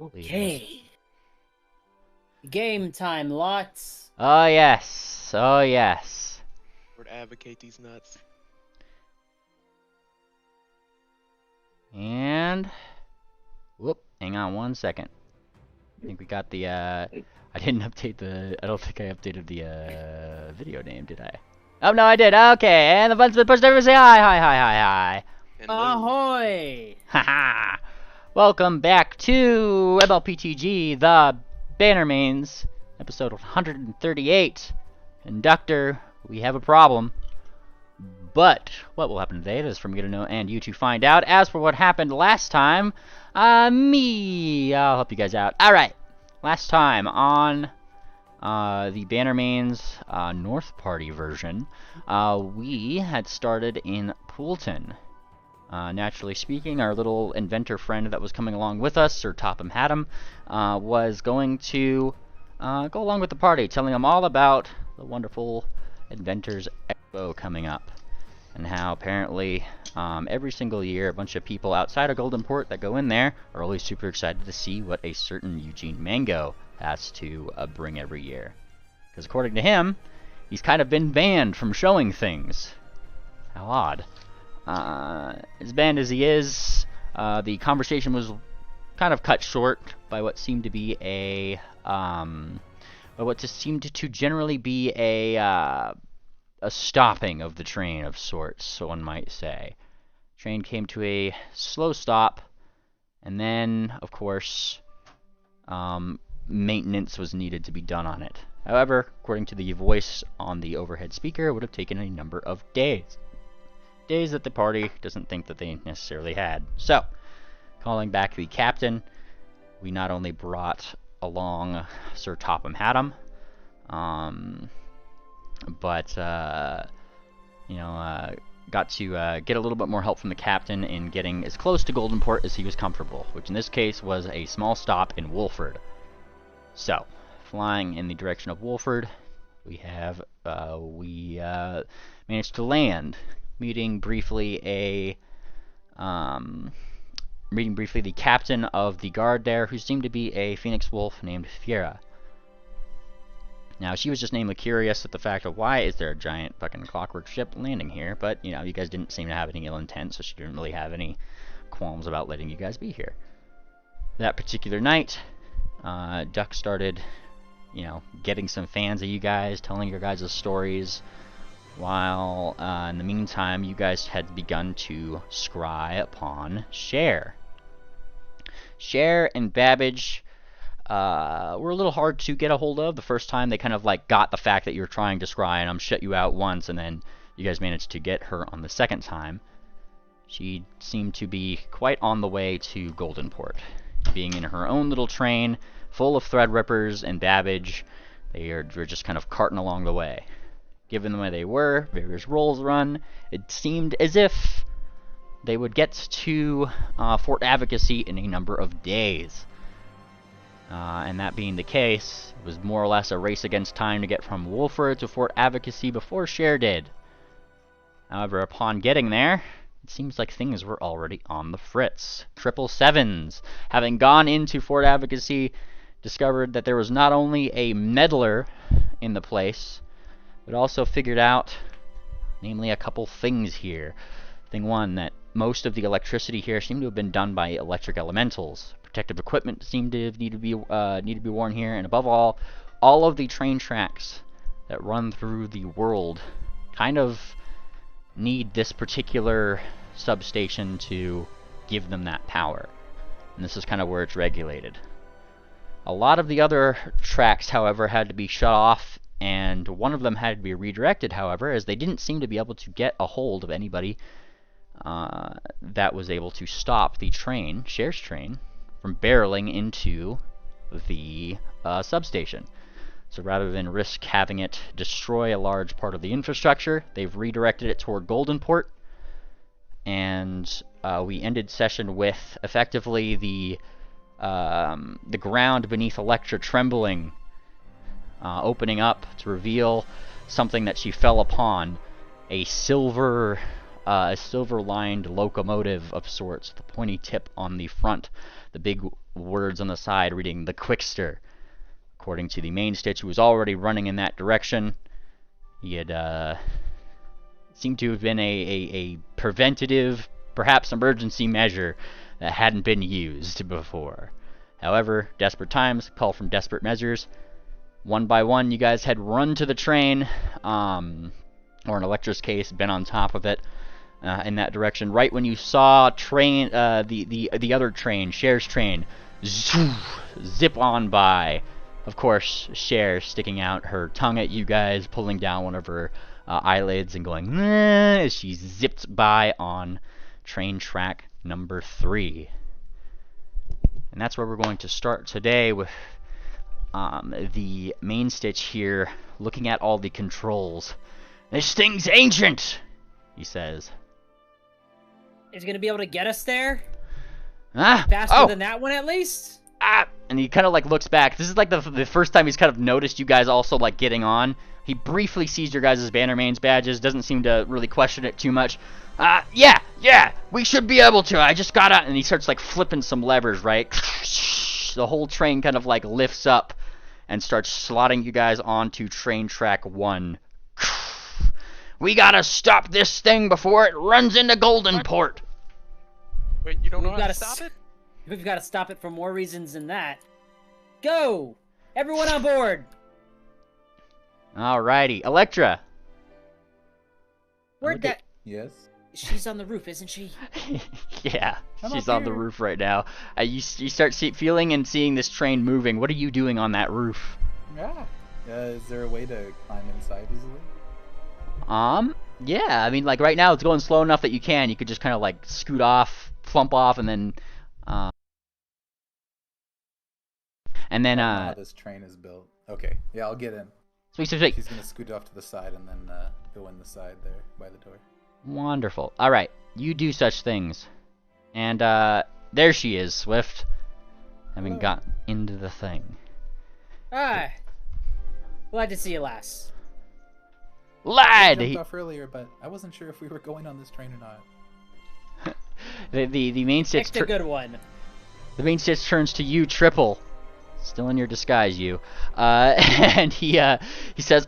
Okay. Game time, lots. Oh yes. Oh yes. Would advocate these nuts. And whoop, hang on 1 second. I think we got the I didn't update the I don't think I updated the video name, did I? Oh no, I did. Okay, and the button's been pushed over. Say hi, hi, hi, hi, hi. Ahoy! Haha. Welcome back to mlptg, the Bannermanes, episode 138. Conductor, we have a problem. But what will happen today is for me to know and you to find out. As for what happened last time, I'll help you guys out. Alright, last time on the Bannermanes North Party version, we had started in Poolton. Naturally speaking, our little inventor friend that was coming along with us, Sir Topham Haddam, was going to go along with the party, telling them all about the wonderful Inventors Expo coming up. And how apparently every single year a bunch of people outside of Goldenport that go in there are always super excited to see what a certain Eugene Mango has to bring every year. Because according to him, he's kind of been banned from showing things. How odd. As banned as he is, the conversation was kind of cut short by what seemed to be a what just seemed to generally be a stopping of the train of sorts, so one might say. Train came to a slow stop, and then, of course, maintenance was needed to be done on it. However, according to the voice on the overhead speaker, it would have taken a number of days. Days that the party doesn't think that they necessarily had. So, calling back the captain, we not only brought along Sir Topham Haddam, but got to get a little bit more help from the captain in getting as close to Goldenport as he was comfortable, which in this case was a small stop in Wolford. So, flying in the direction of Wolford, we have managed to land, meeting briefly the captain of the guard there, who seemed to be a phoenix wolf named Fiera. Now, she was just namely curious at the fact of why is there a giant fucking clockwork ship landing here, but, you know, you guys didn't seem to have any ill intent, so she didn't really have any qualms about letting you guys be here. That particular night, Duck started, getting some fans of you guys, telling your guys' stories, while, in the meantime, you guys had begun to scry upon Cher. Cher and Babbage were a little hard to get a hold of. The first time they kind of got the fact that you were trying to scry and shut you out once, and then you guys managed to get her on the second time. She seemed to be quite on the way to Goldenport, being in her own little train full of Threadrippers and Babbage. They were just kind of carting along the way. Given the way they were, various rolls run, it seemed as if they would get to Fort Advocacy in a number of days. And that being the case, it was more or less a race against time to get from Wolford to Fort Advocacy before Cher did. However, upon getting there, it seems like things were already on the fritz. 777s, having gone into Fort Advocacy, discovered that there was not only a meddler in the place, but also figured out, namely, a couple things here. Thing one, that most of the electricity here seemed to have been done by electric elementals. Protective equipment seemed to need to be worn here, and above all of the train tracks that run through the world kind of need this particular substation to give them that power. And this is kind of where it's regulated. A lot of the other tracks, however, had to be shut off, and one of them had to be redirected, however, as they didn't seem to be able to get a hold of anybody that was able to stop the train, Cher's train, from barreling into the substation. So rather than risk having it destroy a large part of the infrastructure, they've redirected it toward Goldenport, and we ended session with effectively the ground beneath Electra trembling, opening up to reveal something that she fell upon, a silver-lined locomotive of sorts, with a pointy tip on the front the big words on the side reading the Quickster. According to the main stitch, who was already running in that direction, he had seemed to have been a preventative, perhaps emergency measure that hadn't been used before. However, desperate times call from desperate measures. One by one, you guys had run to the train, or in Electra's case, been on top of it in that direction. Right when you saw train, the other train, Cher's train, zip on by. Of course, Cher sticking out her tongue at you guys, pulling down one of her eyelids and going as she zipped by on train track number 3. And that's where we're going to start today with the main stitch here, looking at all the controls. This thing's ancient, he says. Is it gonna be able to get us there? Faster than that one, at least? And he kind of like looks back. This is like the first time he's kind of noticed you guys also like getting on. He briefly sees your guys' Bannermanes badges, doesn't seem to really question it too much. Yeah, we should be able to. I just gotta... And he starts like flipping some levers, right? The whole train kind of like lifts up and starts slotting you guys onto train track 1. We gotta stop this thing before it runs into Goldenport. Wait, you don't know how to stop it? We've got to stop it for more reasons than that. Go! Everyone on board! Alrighty. Electra! Where'd that... Yes? She's on the roof, isn't she? Yeah, I'm she's up on the here. roof right now. You start feeling and seeing this train moving. What are you doing on that roof? Yeah. Is there a way to climb inside easily? Yeah, I mean, like, right now it's going slow enough that you can. You could just kind of, like, scoot off, flump off, and then, I don't know how this train is built. Okay, yeah, I'll get in. sweet. She's gonna scoot off to the side and then go in the side there by the door. Wonderful. Alright, you do such things. And, there she is, Swift. Having got into the thing. Ah. Glad to see you, lass. Lad! I jumped off earlier, but I wasn't sure if we were going on this train or not. The main stitch... Picked a good one. The main stitch turns to you, Triple. Still in your disguise, you. And he says,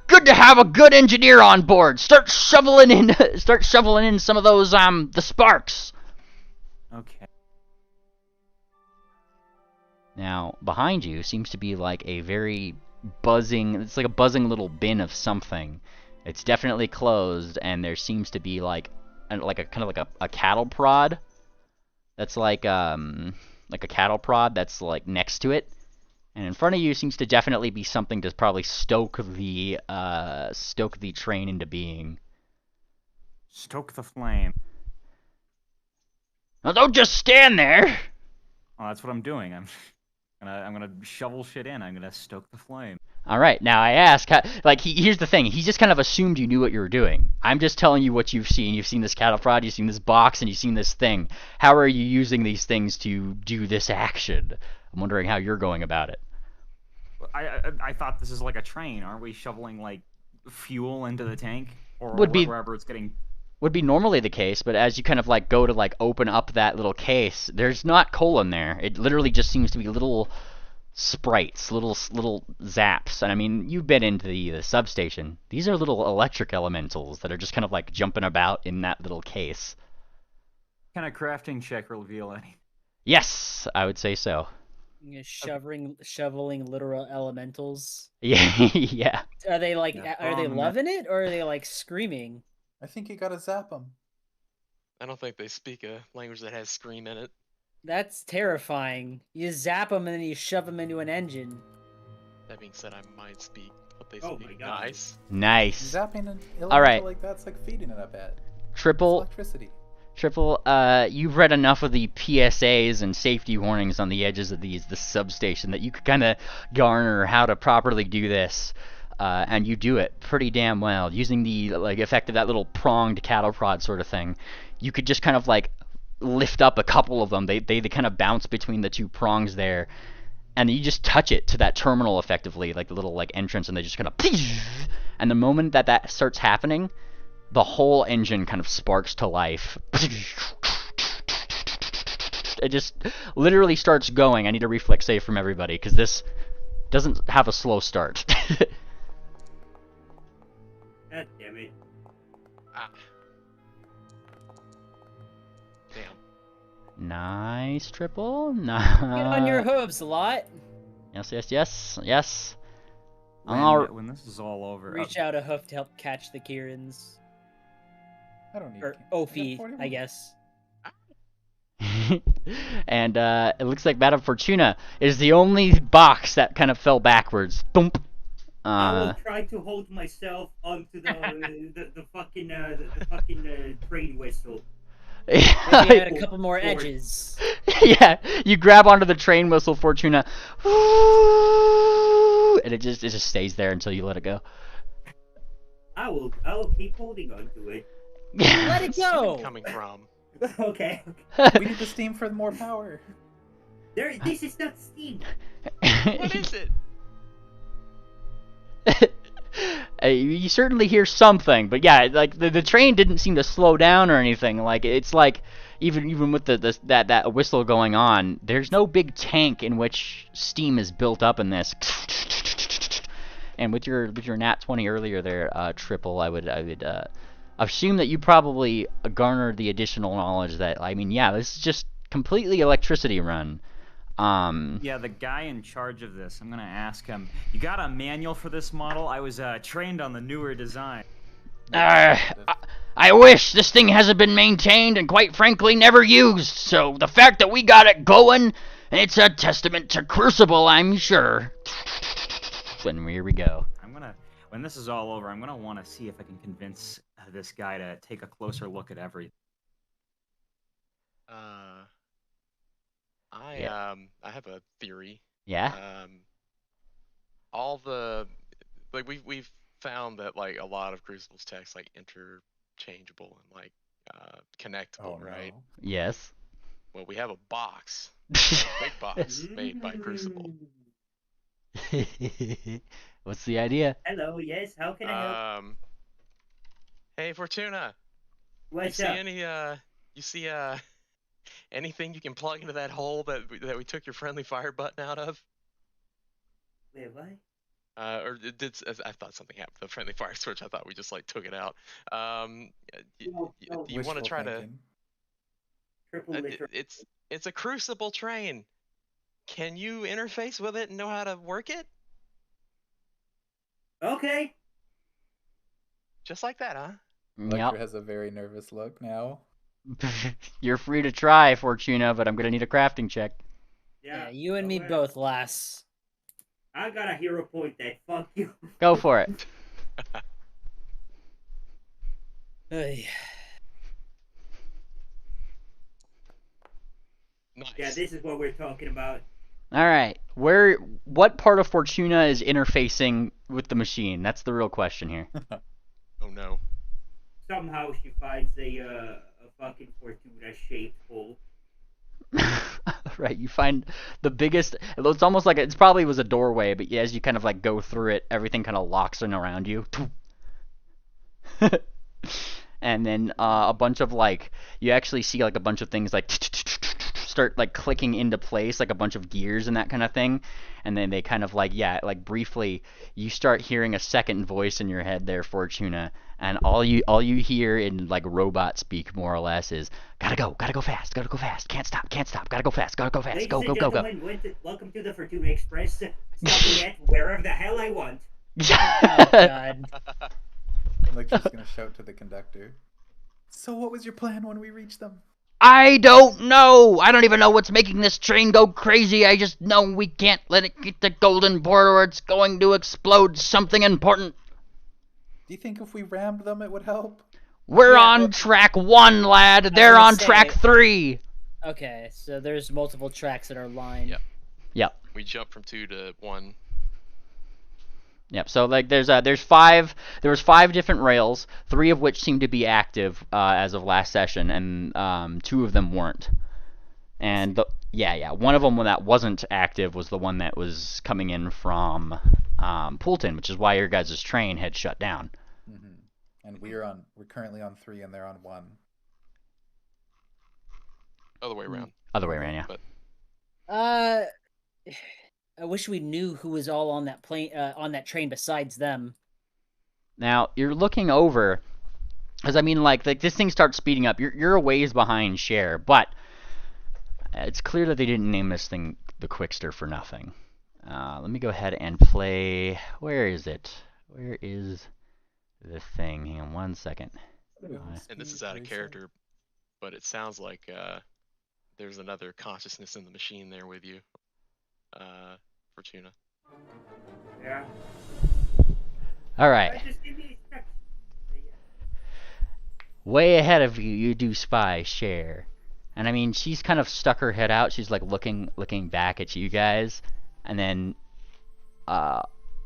good to have a good engineer on board. Start shoveling in some of those, the sparks. Okay. Now, behind you seems to be like a very buzzing, it's like a buzzing little bin of something. It's definitely closed, and there seems to be like a cattle prod. That's like a cattle prod that's like next to it. And in front of you seems to definitely be something to probably stoke the train into being. Stoke the flame. Now don't just stand there! Oh, that's what I'm doing. I'm gonna shovel shit in. I'm gonna stoke the flame. Alright, now I ask, here's the thing, he just kind of assumed you knew what you were doing. I'm just telling you what you've seen. You've seen this cattle prod, you've seen this box, and you've seen this thing. How are you using these things to do this action? I'm wondering how you're going about it. I thought this is like a train. Aren't we shoveling like fuel into the tank or wherever it's getting? Would be normally the case, but as you kind of like go to like open up that little case, there's not coal in there. It literally just seems to be little sprites, little zaps. And I mean, you've been into the substation. These are little electric elementals that are just kind of like jumping about in that little case. Can a crafting check reveal any? Yes, I would say so. Shoveling literal elementals. Yeah, yeah. Are they like? Yeah, Are they loving it, or are they like screaming? I think you gotta zap them. I don't think they speak a language that has scream in it. That's terrifying. You zap them and then you shove them into an engine. That being said, I might speak what they Oh speak. my God. Nice. Nice. Zapping an elemental Alright. like that's like feeding it up at. It's Triple, electricity. you've read enough of the PSAs and safety warnings on the edges of the substation that you could kind of garner how to properly do this. And you do it pretty damn well. Using the like effect of that little pronged cattle prod sort of thing, you could just kind of like lift up a couple of them. They kind of bounce between the two prongs there, and you just touch it to that terminal effectively, like the little like entrance, and they just kind of, and the moment that starts happening, the whole engine kind of sparks to life. it just literally starts going. I need a reflex save from everybody because this doesn't have a slow start. God damn it. Ah. Damn. Nice triple. Get on your hooves, a lot. Yes. When this is all over, Reach out a hoof to help catch the Kierans. I don't need. Or I got Ophi, 41. I guess. And it looks like Madame Fortuna is the only box that kind of fell backwards. Thump. I will try to hold myself onto the fucking train whistle. Maybe add a couple more edges. Yeah, you grab onto the train whistle, Fortuna, and it just stays there until you let it go. I will keep holding onto it. Let it go. Coming from. Okay. We need the steam for more power. This is not steam. What is it? You certainly hear something, but yeah, like the train didn't seem to slow down or anything. Like it's like even with that whistle going on, there's no big tank in which steam is built up in this. And with your nat 20 earlier there, Triple, I would assume that you probably garnered the additional knowledge that, I mean, yeah, this is just completely electricity run. Yeah, the guy in charge of this, I'm gonna ask him. You got a manual for this model? I was trained on the newer design. I wish. This thing hasn't been maintained and quite frankly never used. So the fact that we got it going, it's a testament to Crucible, I'm sure. And here we go. When this is all over, I'm gonna want to see if I can convince this guy to take a closer look at everything. I have a theory. Yeah. All the we've found that like a lot of Crucible's text like interchangeable and like connectable, right? No. Yes. Well, we have a box, big box made by Crucible. What's the idea? Hello, yes. How can I help? Hey Fortuna. What's you see up? anything you can plug into that hole that we took your friendly fire button out of? Wait, what? Or I thought something happened to the friendly fire switch. I thought we just like took it out. Do you want to Wishful try thinking. Triple literal. it's a Crucible train. Can you interface with it and know how to work it? Okay. Just like that, huh? Lecter has a very nervous look now. You're free to try, Fortuna, but I'm gonna need a crafting check. Yeah, you and me okay. both, lass. I got a hero point that. Fuck you. Go for it. Ay. Nice. Yeah, this is what we're talking about. All right. What part of Fortuna is interfacing with the machine? That's the real question here. Oh no. Somehow she finds a fucking Fortuna-shaped hole. Right, you find the biggest. It's almost like it probably was a doorway, but as you kind of like go through it, everything kind of locks in around you. And then a bunch of like, you actually see like a bunch of things like start like clicking into place, like a bunch of gears and that kind of thing. And then they kind of like, yeah, like briefly, you start hearing a second voice in your head there, Fortuna, and all you hear in like robot speak more or less is gotta go fast, can't stop, gotta go fast, go fast, Ladies go. and gentlemen, welcome to the Fortuna Express. Stopping at wherever the hell I want. Oh, God. Lecter's gonna shout to the conductor. So what was your plan when we reached them? I don't know. I don't even know what's making this train go crazy. I just know we can't let it get to Golden Border or it's going to explode something important. Do you think if we rammed them it would help? We're Yeah, on track 1, lad. They're gonna on say- track 3. Okay, so there's multiple tracks that are lined. Yep. Yep. We jumped from 2 to 1. Yep. So like there was 5 different rails, 3 of which seem to be active as of last session, and 2 of them weren't. And one of them that wasn't active was the one that was coming in from Poulton, which is why your guys' train had shut down. Mm-hmm. And we're currently on 3 and they're on 1. Other way around. Other way around, yeah. But I wish we knew who was all on that on that train besides them. Now you're looking over, because I mean, like this thing starts speeding up. You're a ways behind Cher, but it's clear that they didn't name this thing the Quickster for nothing. Let me go ahead and play. Where is it? Where is the thing? Hang on 1 second. and this is out of character, but it sounds like there's another consciousness in the machine there with you, Fortuna. Yeah. All right. Just give me a sec. Way ahead of you, you do spy Cher. And I mean, she's kind of stuck her head out. She's like looking back at you guys, and then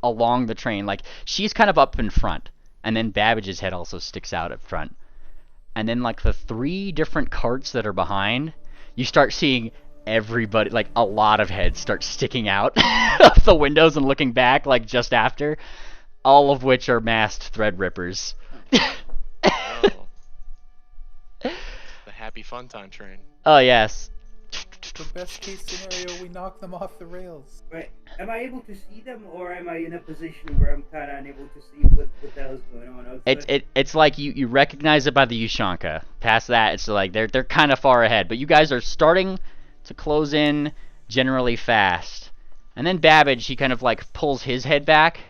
along the train, like she's kind of up in front, and then Babbage's head also sticks out up front. And then like the 3 different carts that are behind, you start seeing everybody, like a lot of heads start sticking out of the windows and looking back, like just after, all of which are masked Threadrippers. Oh. The happy fun time train. Oh yes. The best case scenario, we knock them off the rails. Right. Am I able to see them, or am I in a position where I'm kind of unable to see what the hell's going on outside? It's like you recognize it by the Ushanka. Past that, it's like they're kind of far ahead, but you guys are starting to close in generally fast. And then Babbage, he kind of like pulls his head back,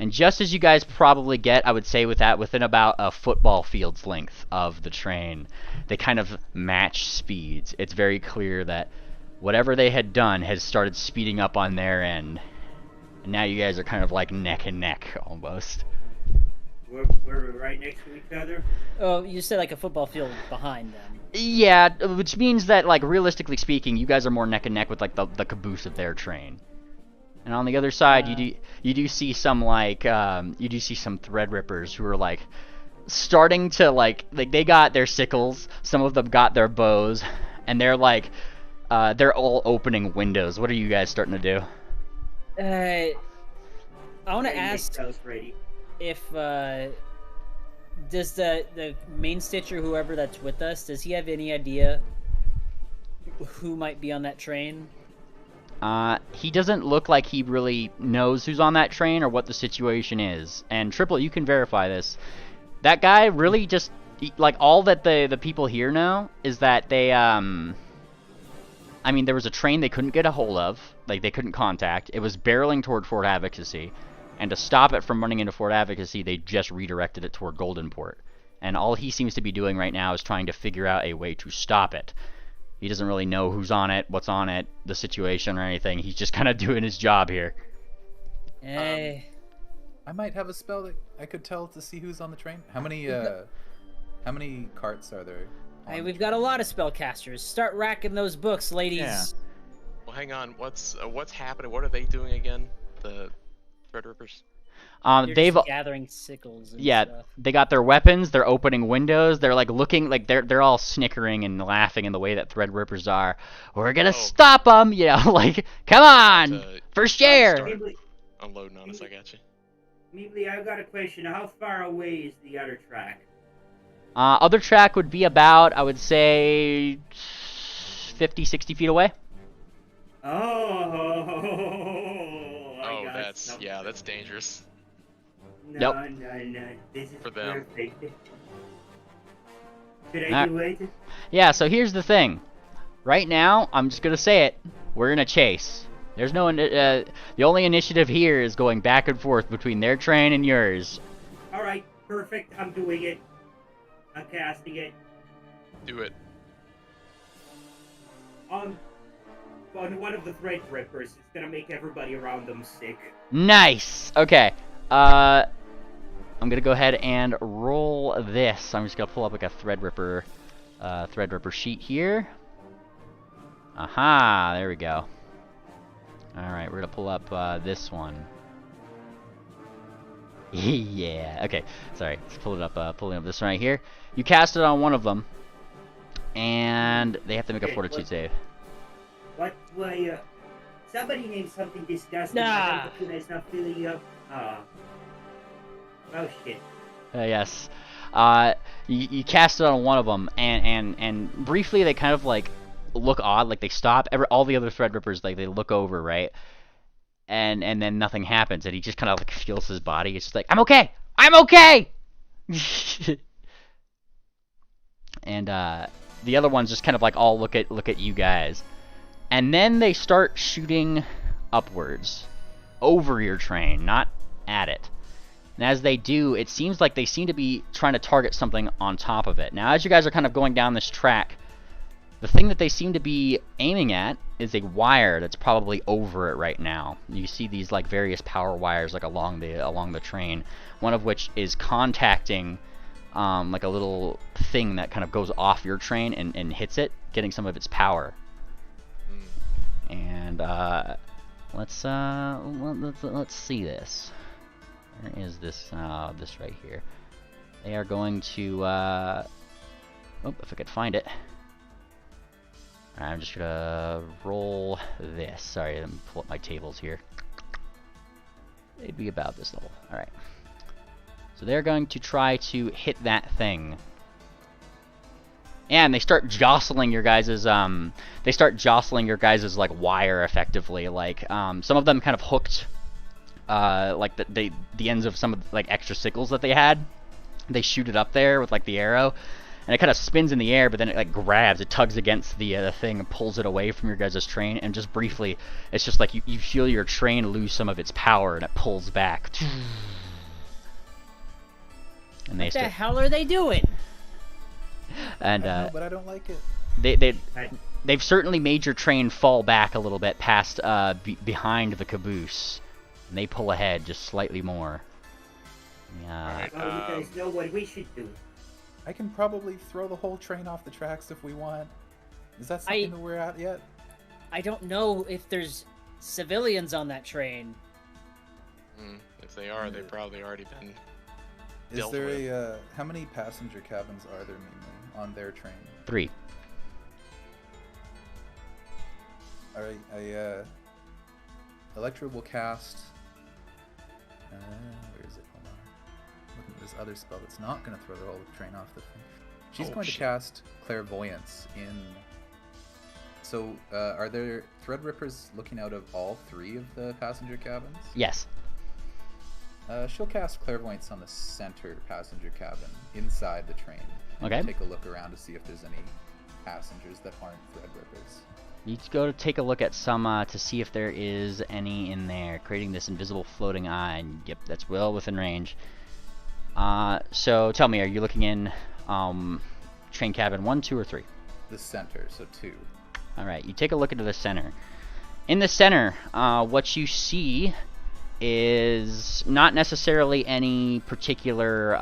and just as you guys probably get, I would say within about a football field's length of the train, they kind of match speeds. It's very clear that whatever they had done has started speeding up on their end. And now you guys are kind of like neck and neck, almost. We're right next to each other? Oh, you said like a football field behind them. Yeah, which means that, like, realistically speaking, you guys are more neck and neck with like the caboose of their train. And on the other side, you do see some like you do see some Threadrippers who are like starting to like they got their sickles, some of them got their bows, and they're like they're all opening windows. What are you guys starting to do? I want to ask Ready. if does the main stitcher, whoever that's with us, does he have any idea who might be on that train? He doesn't look like he really knows who's on that train or what the situation is. And Triple, you can verify this. That guy really just, like, all that the people here know is that they, I mean, there was a train they couldn't get a hold of, like, they couldn't contact. It was barreling toward Fort Advocacy. And to stop it from running into Fort Advocacy, they just redirected it toward Goldenport. And all he seems to be doing right now is trying to figure out a way to stop it. He doesn't really know who's on it, what's on it, the situation, or anything. He's just kind of doing his job here. Hey. I might have a spell that I could tell to see who's on the train. How many carts are there? Hey, we've got a lot of spellcasters. Start racking those books, ladies. Yeah. Well, hang on. What's happening? What are they doing again? The Threadrippers? They're They've just gathering sickles and stuff. they got their weapons. They're opening windows. They're like looking like they're all snickering and laughing in the way that Threadrippers are. We're gonna stop them, you know, like come on, for Cher. Start unloading on us. I got you. Meebly, I've got a question. How far away is the other track? Other track would be about, I would say, 50, 60 feet away. Oh, that's dangerous. No, Nope. no. This is For them. perfect. Should I do it? Yeah, so here's the thing. Right now, I'm just gonna say it. We're in a chase. There's no, the only initiative here is going back and forth between their train and yours. Alright, perfect. I'm doing it. I'm casting it. Do it. On one of the Threadrippers. It's gonna make everybody around them sick. Nice! Okay. I'm gonna go ahead and roll this. I'm just gonna pull up like a Threadripper sheet here. Aha! There we go. Alright, we're gonna pull up this one. Yeah, okay. Sorry, let's pull it up, pulling up this one right here. You cast it on one of them, and they have to make a fortitude save. What? Why, somebody named something disgusting. Nah. It's not filling up. Oh shit. Yes. You cast it on one of them, and briefly they kind of like look odd, like they stop. All the other Threadrippers, like they look over, right? And then nothing happens, and he just kind of like feels his body. It's just like, I'm okay. I'm okay. And the other ones just kind of like all look at you guys, and then they start shooting upwards, over your train, not at it. And as they do, it seems like they seem to be trying to target something on top of it. Now, as you guys are kind of going down this track, the thing that they seem to be aiming at is a wire that's probably over it right now. You see these like various power wires like along the train, one of which is contacting like a little thing that kind of goes off your train and hits it, getting some of its power. And let's see this. Where is this? This right here. They are going to. Oh, if I could find it. I'm just gonna roll this. Sorry, let me pull up my tables here. They'd be about this level. All right. So they're going to try to hit that thing. And they start jostling your guys's like wire effectively. Like some of them kind of hooked like the ends of some of like extra sickles that they had. They shoot it up there with like the arrow, and it kind of spins in the air, but then it like grabs, it tugs against the thing and pulls it away from your guys' train, and just briefly, it's just like you feel your train lose some of its power, and it pulls back. And what the hell are they doing? I And know, but I don't like it. they've certainly made your train fall back a little bit past behind the caboose, and they pull ahead just slightly more. Alright, Oh, you guys know what we should do. I can probably throw the whole train off the tracks if we want. Is that something that we're at yet? I don't know if there's civilians on that train. If they are, they've probably already been Is dealt there with. a how many passenger cabins are there mainly on their train? 3. All right, Electra will cast. Where is it? Hold on. Looking at this other spell that's not going to throw the whole train off the thing. She's going to cast Clairvoyance in. So, are there Threadrippers looking out of all 3 of the passenger cabins? Yes. She'll cast Clairvoyance on the center passenger cabin inside the train. Okay. Take a look around to see if there's any passengers that aren't Threadrippers. You go to take a look at some to see if there is any in there, creating this invisible floating eye. And yep, that's well within range. So tell me, are you looking in train cabin 1, 2, or 3? The center, so 2. All right, you take a look into the center. In the center, what you see is not necessarily any particular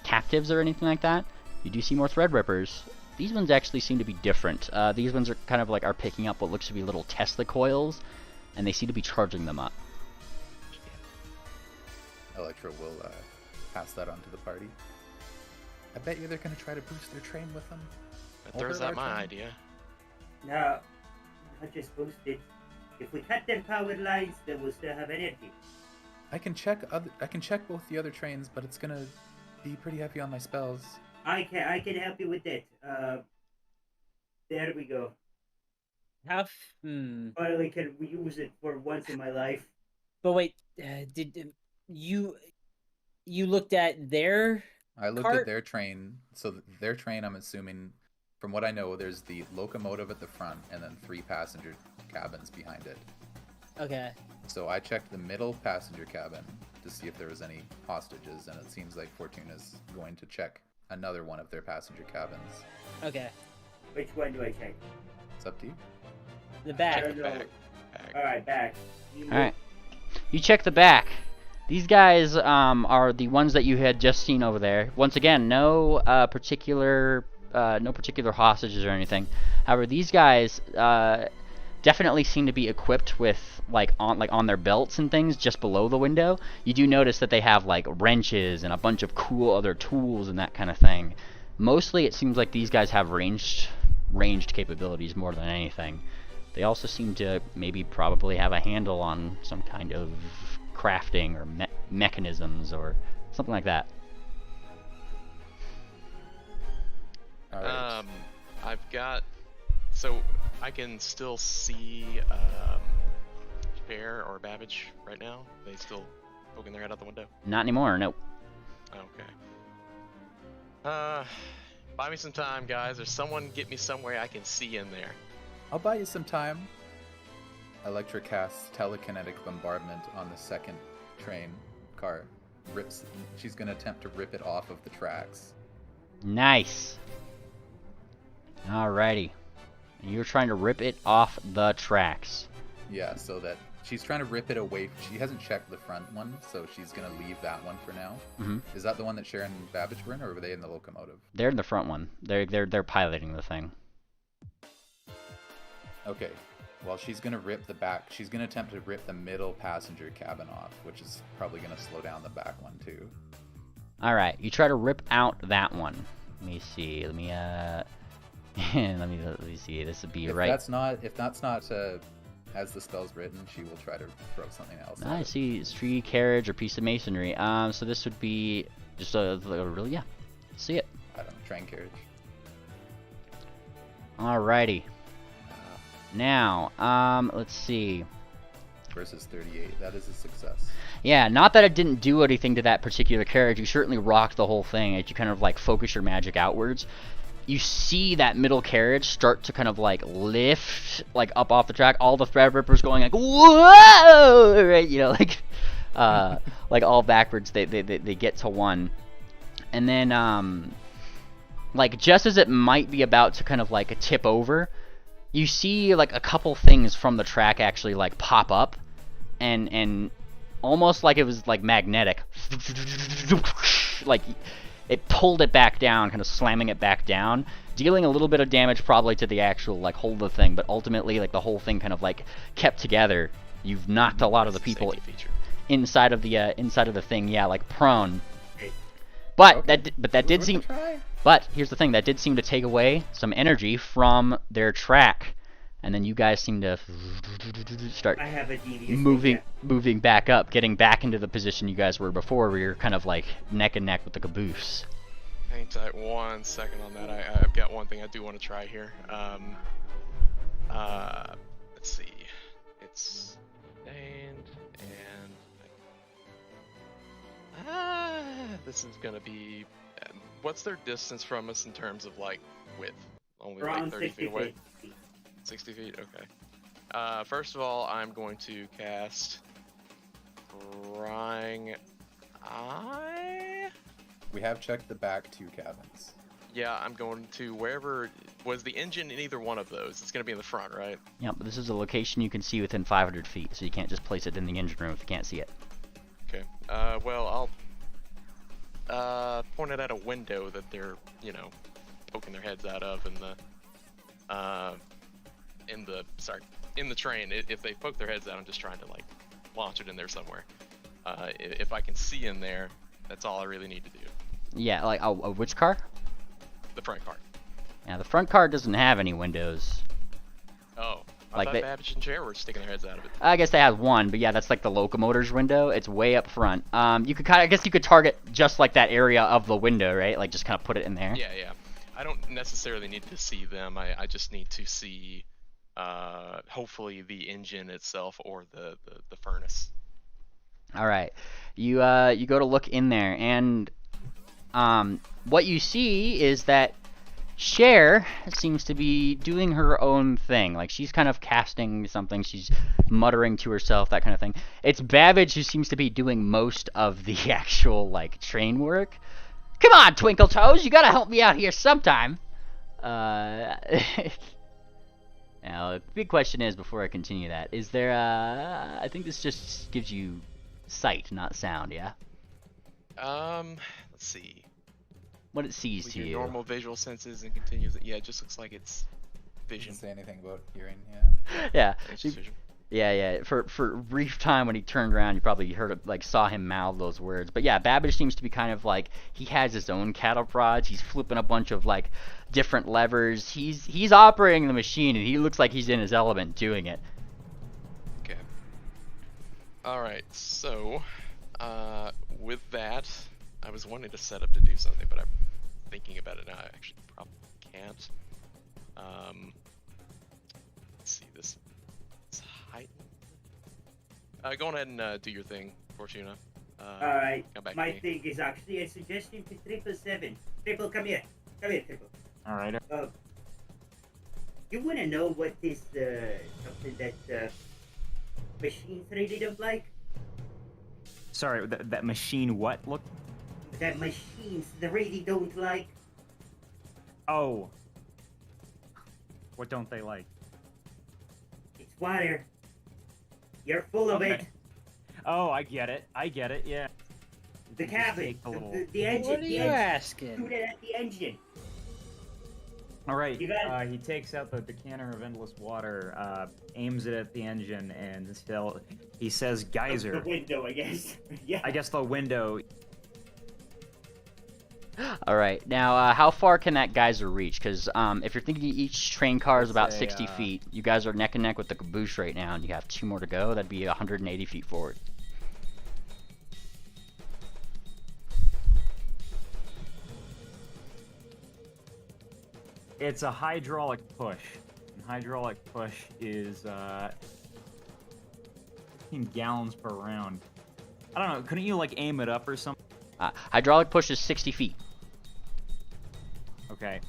captives or anything like that. You do see more Threadrippers. These ones actually seem to be different. These ones are kind of like picking up what looks to be little Tesla coils, and they seem to be charging them up. Electra will pass that on to the party. I bet you they're going to try to boost their train with them. That throws out my idea. No, not just boosted. If we cut their power lines, then we'll still have energy. I can check both the other trains, but it's going to be pretty heavy on my spells. I can help you with that. There we go. Finally can use it for once in my life. But wait, did you looked at their I looked cart? at their train. So their train, I'm assuming, from what I know, there's the locomotive at the front and then 3 passenger cabins behind it. Okay. So I checked the middle passenger cabin to see if there was any hostages, and it seems like Fortuna's going to check another one of their passenger cabins. Okay. Which one do I check? It's up to you. The back. Back. Alright, back. Alright. You check the back. These guys are the ones that you had just seen over there. Once again, no particular hostages or anything. However, these guys definitely seem to be equipped with on their belts and things just below the window. You do notice that they have like wrenches and a bunch of cool other tools and that kind of thing. Mostly, it seems like these guys have ranged capabilities more than anything. They also seem to probably have a handle on some kind of crafting or mechanisms or something like that. All right. I've got. So I can still see Cher or Babbage right now. They still poking their head out the window. Not anymore. Nope. Okay. Buy me some time, guys. Or someone get me somewhere I can see in there. I'll buy you some time. Electra casts telekinetic bombardment on the second train car. She's gonna attempt to rip it off of the tracks. Nice. Alrighty. You're trying to rip it off the tracks. Yeah, so that she's trying to rip it away. She hasn't checked the front one, so she's gonna leave that one for now. Mm-hmm. Is that the one that Cher and Babbage were in, or were they in the locomotive? They're in the front one. They're piloting the thing. Okay. Well, she's gonna rip the back. She's gonna attempt to rip the middle passenger cabin off, which is probably gonna slow down the back one too. All right, you try to rip out that one. Let me see. Let me let me see. This would be If right. that's not as the spell's written, she will try to throw something else. I at it. see. It's tree, carriage, or piece of masonry. So this would be just a really, yeah. See it. I don't know, train carriage. Alrighty. Now, let's see. Versus 38. That is a success. Yeah, not that it didn't do anything to that particular carriage. You certainly rocked the whole thing as you kind of like focus your magic outwards. You see that middle carriage start to kind of like lift like up off the track. All the Threadrippers going like whoa, right? You know, like like all backwards. They get to one, and then like just as it might be about to kind of like tip over, you see like a couple things from the track actually like pop up, and almost like it was like magnetic, like it pulled it back down, kind of slamming it back down, dealing a little bit of damage probably to the actual like hold of the thing, but ultimately like the whole thing kind of like kept together. You've knocked a lot of the people inside of the thing, yeah, like prone. But Okay. that did seem. But here's the thing, that did seem to take away some energy from their track, and then you guys seem to start I have a devious moving back up, getting back into the position you guys were before, where you're kind of like neck and neck with the caboose. Hang tight 1 second on that. I've got one thing I do want to try here. Let's see. It's stained and this is gonna be. What's their distance from us in terms of like width? Only like Around 30 feet away. feet. 60 feet. Okay. First of all, I'm going to cast Prying Eye. We have checked the back 2 cabins. Yeah, I'm going to wherever was the engine in either one of those. It's going to be in the front, right? Yeah, but this is a location you can see within 500 feet, so you can't just place it in the engine room if you can't see it. Okay. Well, I'll point it at a window that they're, you know, poking their heads out of in the train. If they poke their heads out, I'm just trying to like launch it in there somewhere. If I can see in there, that's all I really need to do. Yeah, like which car? The front car. Yeah, the front car doesn't have any windows. Oh, I Like thought they- Babbage and Cher were sticking their heads out of it. I guess they have one, but yeah, that's like the locomotor's window. It's way up front. You could I guess you could target just like that area of the window, right? Like just kind of put it in there. Yeah. I don't necessarily need to see them. I just need to see, hopefully the engine itself or the furnace. All right, you go to look in there, and what you see is that Cher seems to be doing her own thing. Like she's kind of casting something, she's muttering to herself, that kind of thing. It's Babbage who seems to be doing most of the actual like train work. Come on, Twinkle Toes, you gotta help me out here sometime. Now, the big question is, before I continue that, is there, I think this just gives you sight, not sound, yeah? Let's see. What it sees With to your you. normal visual senses and continues. Yeah, it just looks like it's vision. Didn't say anything about hearing, yeah. Yeah. It's just vision. Yeah. For a brief time when he turned around, you probably heard it, like saw him mouth those words. But yeah, Babbage seems to be kind of like he has his own cattle prods. He's flipping a bunch of like different levers. He's operating the machine, and he looks like he's in his element doing it. Okay. All right. So, with that, I was wanting to set up to do something, but I'm thinking about it now. I actually probably can't. Let's see this. It's heightened. Go ahead and do your thing, Fortuna. Alright, Come back my to me. thing is actually a suggestion to 777. Triple, come here. Come here, Triple. All right. You wanna know what is something that machines really don't like? Sorry, that machine what look? That machines they really don't like? Oh. What don't they like? It's water. You're full of Okay. it. Oh, I get it. Yeah. The Just cabin, take a little- the engine. What are the you engine. asking? Shoot it at the engine. All right. You got He takes out the decanter of endless water, aims it at the engine, and he says geyser. The window, I guess. Yeah. I guess the window. All right. Now, how far can that geyser reach? Because if you're thinking each train car is Let's about say, 60 feet, you guys are neck and neck with the caboose right now, and you have 2 more to go. That'd be 180 feet forward. It's a hydraulic push. And hydraulic push is 15 gallons per round. I don't know. Couldn't you like aim it up or something? Hydraulic push is 60 feet. Okay.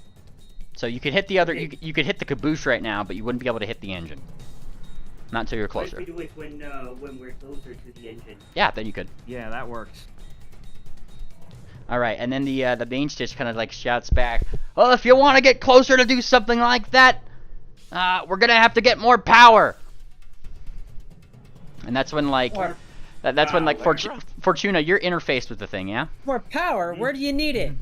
So you could hit the other. You could hit the caboose right now, but you wouldn't be able to hit the engine. Not until you're What if closer. we do it when we're closer to the engine? Yeah, then you could. Yeah, that works. All right, and then the main stitch kind of like shouts back, "Well, if you want to get closer to do something like that, we're gonna have to get more power." And that's when like More that's when like power. Fortuna, you're interfaced with the thing, yeah. More power? Where do you need it?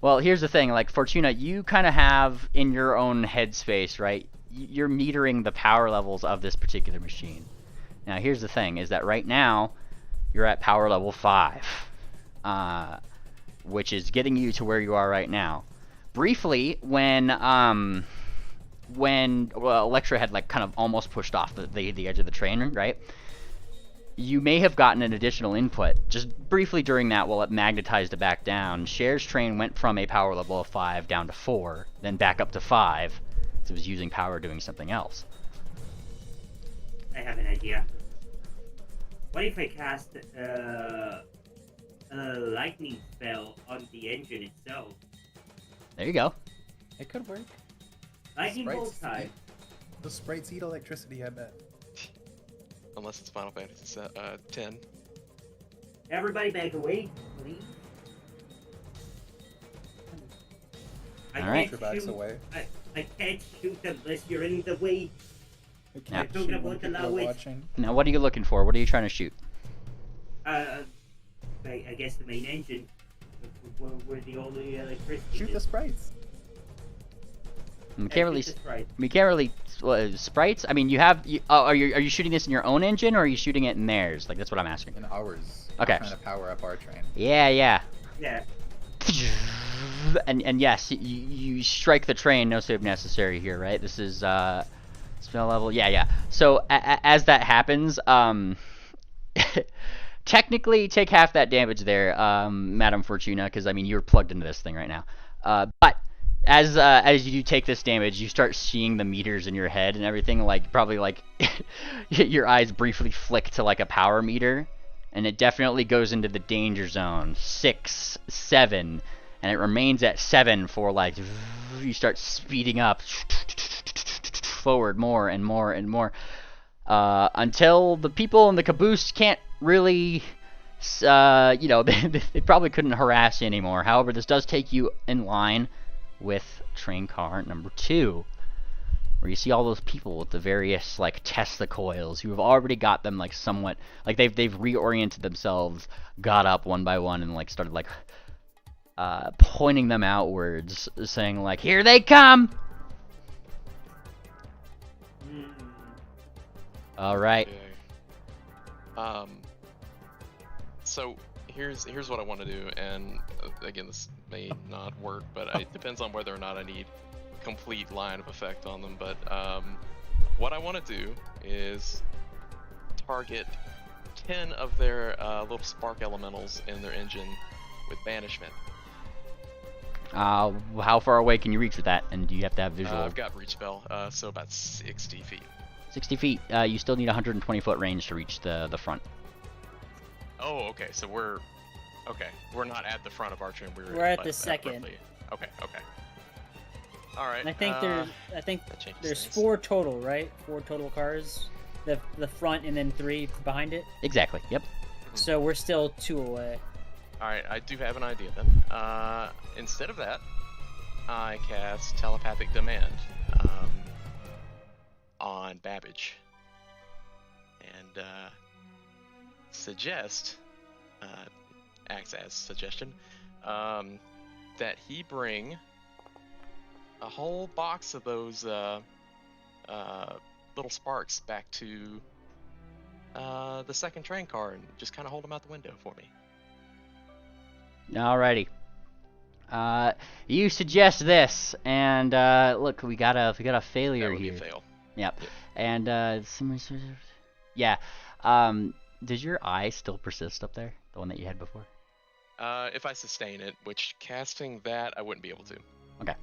Well, here's the thing, like Fortuna, you kind of have in your own headspace, right? You're metering the power levels of this particular machine. Now, here's the thing, is that right now you're at power level 5, which is getting you to where you are right now. Briefly, when Electra had like kind of almost pushed off the edge of the train, right? You may have gotten an additional input just briefly during that while it magnetized it back down. Cher's train went from a power level of 5 down to 4, then back up to 5. So it was using power doing something else. I have an idea. What if I cast a lightning spell on the engine itself? There you go. It could work. Lightning bolt Sprites time. The sprites eat electricity, I bet. Unless it's Final Fantasy 10. Everybody back away, please. Alright. Your back's away. I can't shoot unless you're in the way. We Yeah. can't Talking shoot about when the people are language. watching. Now, what are you looking for? What are you trying to shoot? I guess the main engine. Where the only electricity Shoot the is. sprites. We can't really. Shoot the sprite. We can't really. Sprites? I mean, you have. Are you shooting this in your own engine, or are you shooting it in theirs? Like, that's what I'm asking. In ours. Okay. We're trying to power up our train. Yeah, yeah. Yeah. And yes, you strike the train, no save necessary here, right? This is spell level. Yeah. So as that happens, technically take half that damage there, Madame Fortuna, because I mean you're plugged into this thing right now. But as you take this damage, you start seeing the meters in your head and everything, like probably like your eyes briefly flick to like a power meter, and it definitely goes into the danger zone. 6, 7. And it remains at 7 for like, you start speeding up forward more and more and more until the people in the caboose can't really, they probably couldn't harass you anymore. However, this does take you in line with train car number 2, where you see all those people with the various like Tesla coils who have already got them like somewhat, like they've reoriented themselves, got up one by one and like started like pointing them outwards, saying like, "Here they come!" All right. Okay. So here's what I want to do, and again, this may not work, but it depends on whether or not I need complete line of effect on them. But what I want to do is target 10 of their little spark elementals in their engine with banishment. How far away can you reach with that? And do you have to have visual? I've got reach spell, so about 60 feet. 60 feet. You still need 120 foot range to reach the front. Oh, okay. So we're not at the front of our train. We're at the second. Okay. All right. And I think there's things. 4 total, right? 4 total cars. The front and then 3 behind it. Exactly. Yep. So we're still 2 away. All right. I do have an idea then. Instead of that, I cast telepathic demand on Babbage and suggest acts as suggestion that he bring a whole box of those little sparks back to the second train car and just kind of hold them out the window for me. Alrighty. You suggest this, and look, we got a failure That would here. be a fail. Yep. And yeah. Does your eye still persist up there? The one that you had before? If I sustain it, which casting that I wouldn't be able to. Okay.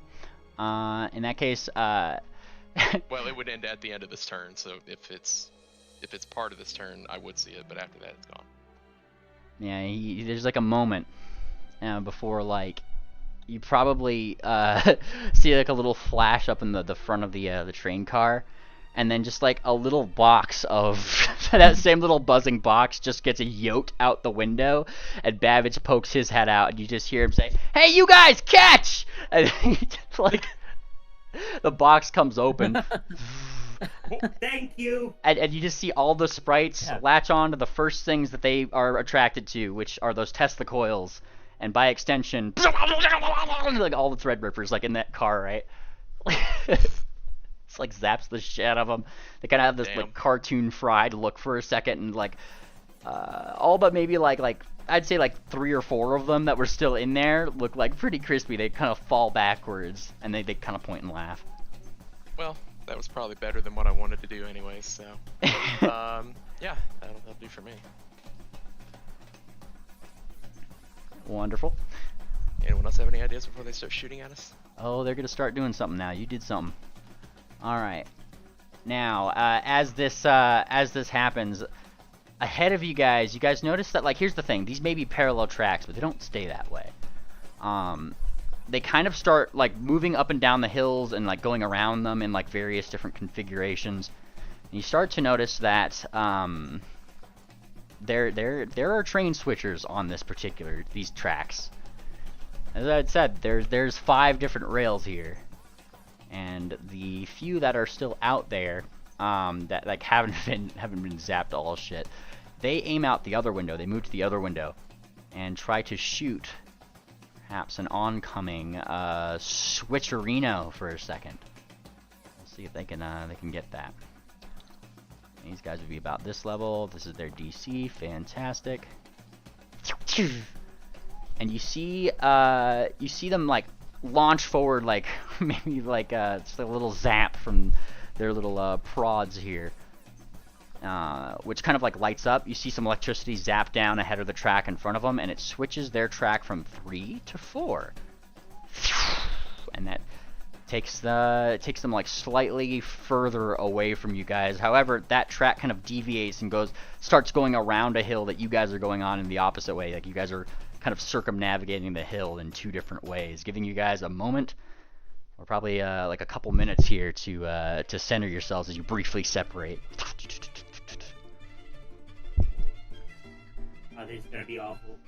In that case, Well, it would end at the end of this turn, so if it's part of this turn, I would see it, but after that, it's gone. yeah, there's like a moment before, like, you probably see like a little flash up in the front of the train car, and then just like a little box of that same little buzzing box just gets yoked out the window, and Babbage pokes his head out, and you just hear him say, "Hey, you guys, catch!" And like the box comes open. Thank you. And you just see all the sprites latch on to the first things that they are attracted to, which are those Tesla coils, and by extension, like all the Threadrippers, like in that car, right? It's like zaps the shit out of them. They kind of have this like cartoon fried look for a second, and like all but maybe like I'd say like 3 or 4 of them that were still in there look like pretty crispy. They kind of fall backwards, and they kind of point and laugh. Well, that was probably better than what I wanted to do anyway, so yeah, that'll do for me. Wonderful. Anyone else have any ideas before they start shooting at us? Oh, they're gonna start doing something now. You did something. All right. Now, as this happens, ahead of you guys notice that, like, here's the thing. These may be parallel tracks, but they don't stay that way. They kind of start, like, moving up and down the hills and, like, going around them in, like, various different configurations. And you start to notice that there are train switchers on these tracks. As I had said, there's 5 different rails here, and the few that are still out there that like haven't been zapped to all shit, they aim out the other window. They move to the other window and try to shoot perhaps an oncoming switcherino for a second. We'll see if they can get that. These guys would be about this level. This is their DC. Fantastic. And you see them like launch forward, like maybe like just a little zap from their little prods here, which kind of like lights up. You see some electricity zap down ahead of the track in front of them, and it switches their track from 3 to 4, and that takes them like slightly further away from you guys. However, that track kind of deviates and starts going around a hill that you guys are going on in the opposite way. Like you guys are kind of circumnavigating the hill in 2 different ways, giving you guys a moment, or probably like a couple minutes here to center yourselves as you briefly separate. Oh, this is gonna be awful.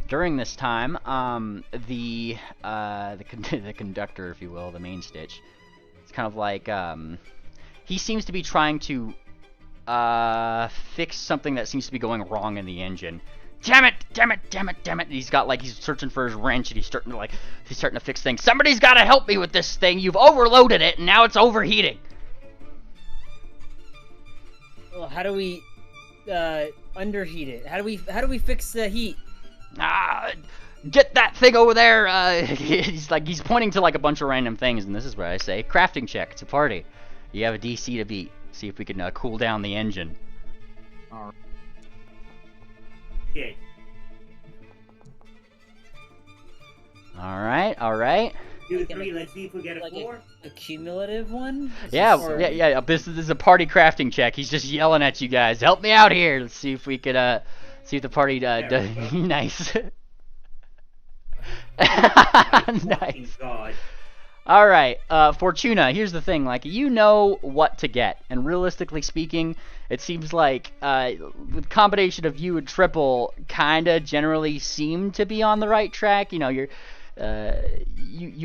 During this time, the conductor, if you will, the main stitch, it's kind of like he seems to be trying to fix something that seems to be going wrong in the engine. Damn it! And he's searching for his wrench, and he's starting to fix things. Somebody's got to help me with this thing. You've overloaded it, and now it's overheating. Well, how do we underheat it? How do we fix the heat? Get that thing over there. He's pointing to like a bunch of random things, and this is where I say crafting check. It's a party. You have a DC to beat. See if we can cool down the engine. All right. Shit. Alright, alright. 2, 3, let's see if we get a Like 4. a cumulative one? Yeah, Or- yeah. This is a party crafting check. He's just yelling at you guys. Help me out here. Let's see if we could see if the party does nice. Fucking Nice. God. All right, Fortuna. Here's the thing. Like, you know what to get, and realistically speaking, it seems like with combination of you and Triple, kinda generally seem to be on the right track. You know, you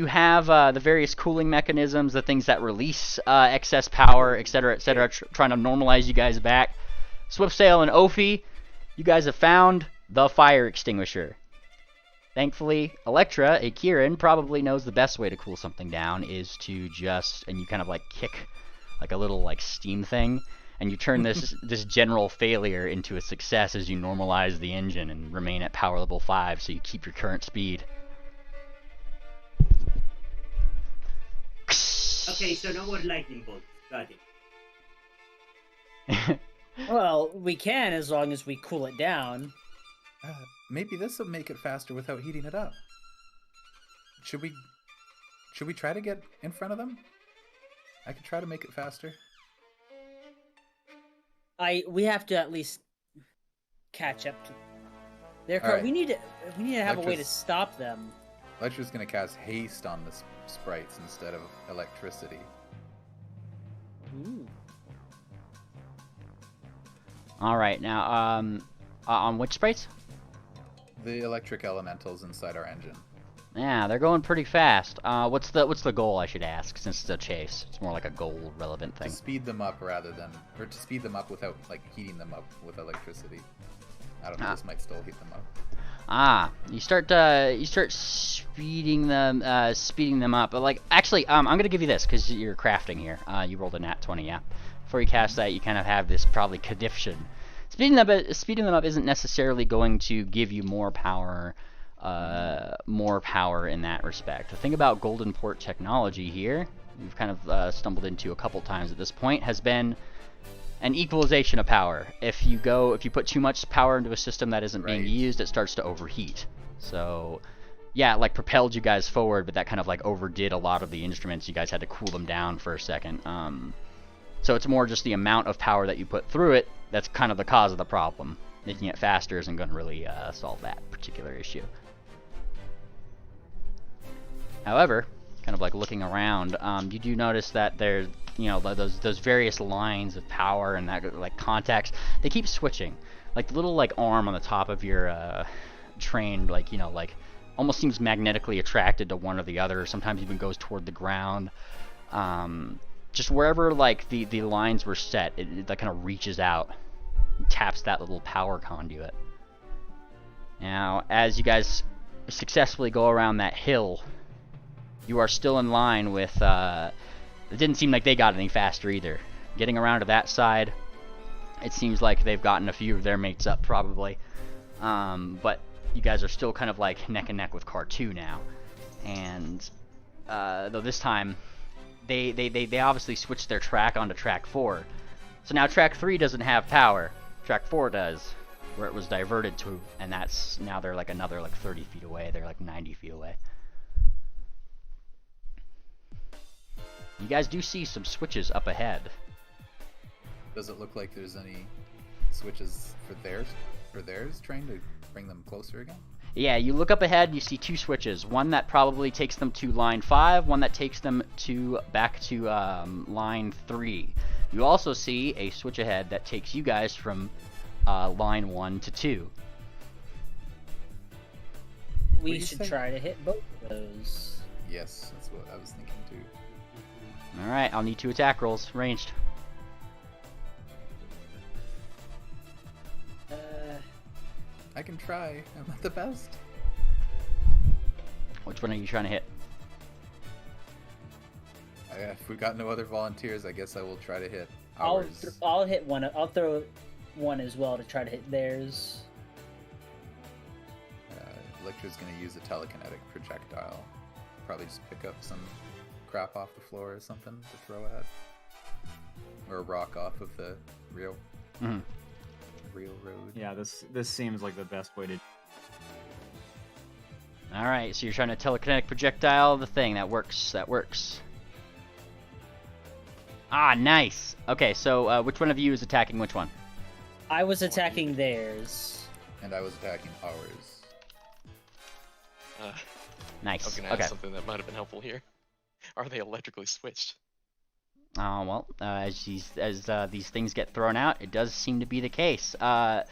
have the various cooling mechanisms, the things that release excess power, etc., trying to normalize you guys back. Swiftsail and Ophi, you guys have found the fire extinguisher. Thankfully, Electra, a Kieran, probably knows the best way to cool something down is to just, and you kind of like kick like a little like steam thing, and you turn this general failure into a success as you normalize the engine and remain at power level 5, so you keep your current speed. Okay, so no more lightning bolts. Got it. Well, we can as long as we cool it down. Maybe this will make it faster without heating it up. Should we try to get in front of them? I could try to make it faster. We have to at least catch up to their car. Alright. We need to have a way to Electra's- stop them. Electra's gonna cast haste on the sprites instead of electricity. Ooh. All right, now on which sprites? The electric elementals inside our engine. Yeah, they're going pretty fast. What's the goal, I should ask, since it's a chase? It's more like a goal relevant thing. To speed them up rather than, or to speed them up without like heating them up with electricity. I don't know. This might still heat them up. You start speeding them up. But like, actually, I'm gonna give you this because you're crafting here. You rolled a nat 20, yeah. Before you cast that, you kind of have this probably condition. Speeding them up isn't necessarily going to give you more power in that respect. The thing about Golden Port technology here, we've kind of stumbled into a couple times at this point, has been an equalization of power. If you put too much power into a system that isn't being used, it starts to overheat. So, yeah, it like propelled you guys forward, but that kind of like overdid a lot of the instruments. You guys had to cool them down for a second. So it's more just the amount of power that you put through it that's kind of the cause of the problem. Making it faster isn't going to really solve that particular issue. However, kind of like looking around, you do notice that there's, you know, those various lines of power and that like contacts, they keep switching. Like the little like arm on the top of your train, like, you know, like almost seems magnetically attracted to one or the other. Sometimes even goes toward the ground. Just wherever like the lines were set, it like kind of reaches out and taps that little power conduit. Now, as you guys successfully go around that hill, you are still in line with, it didn't seem like they got any faster either. Getting around to that side, it seems like they've gotten a few of their mates up probably. But you guys are still kind of like neck and neck with Car 2 now. And, though this time, they obviously switched their track onto track 4. So now track 3 doesn't have power. Track 4 does, where it was diverted to, and that's, now they're like another like 30 feet away. They're like 90 feet away. You guys do see some switches up ahead. Does it look like there's any switches for theirs, trying to bring them closer again? Yeah, you look up ahead, you see 2 switches. One that probably takes them to line 5, one that takes them back to line 3. You also see a switch ahead that takes you guys from line 1 to 2. We should try to hit both of those. Yes, that's what I was thinking too. Alright, I'll need 2 attack rolls, ranged. I can try. I'm not the best. Which one are you trying to hit? If we've got no other volunteers, I guess I will try to hit I'll ours. hit one. I'll throw one as well to try to hit theirs. Electra's going to use a telekinetic projectile. Probably just pick up some crap off the floor or something to throw at. Or a rock off of the real road. Yeah, this seems like the best way to. Alright, so you're trying to telekinetic projectile the thing. That works. That works. Ah, nice. Okay, so which one of you is attacking which one? I was attacking theirs. And I was attacking ours. Nice. I was gonna ask something that might have been helpful here. Are they electrically switched? Well, as these things get thrown out, it does seem to be the case. Yep.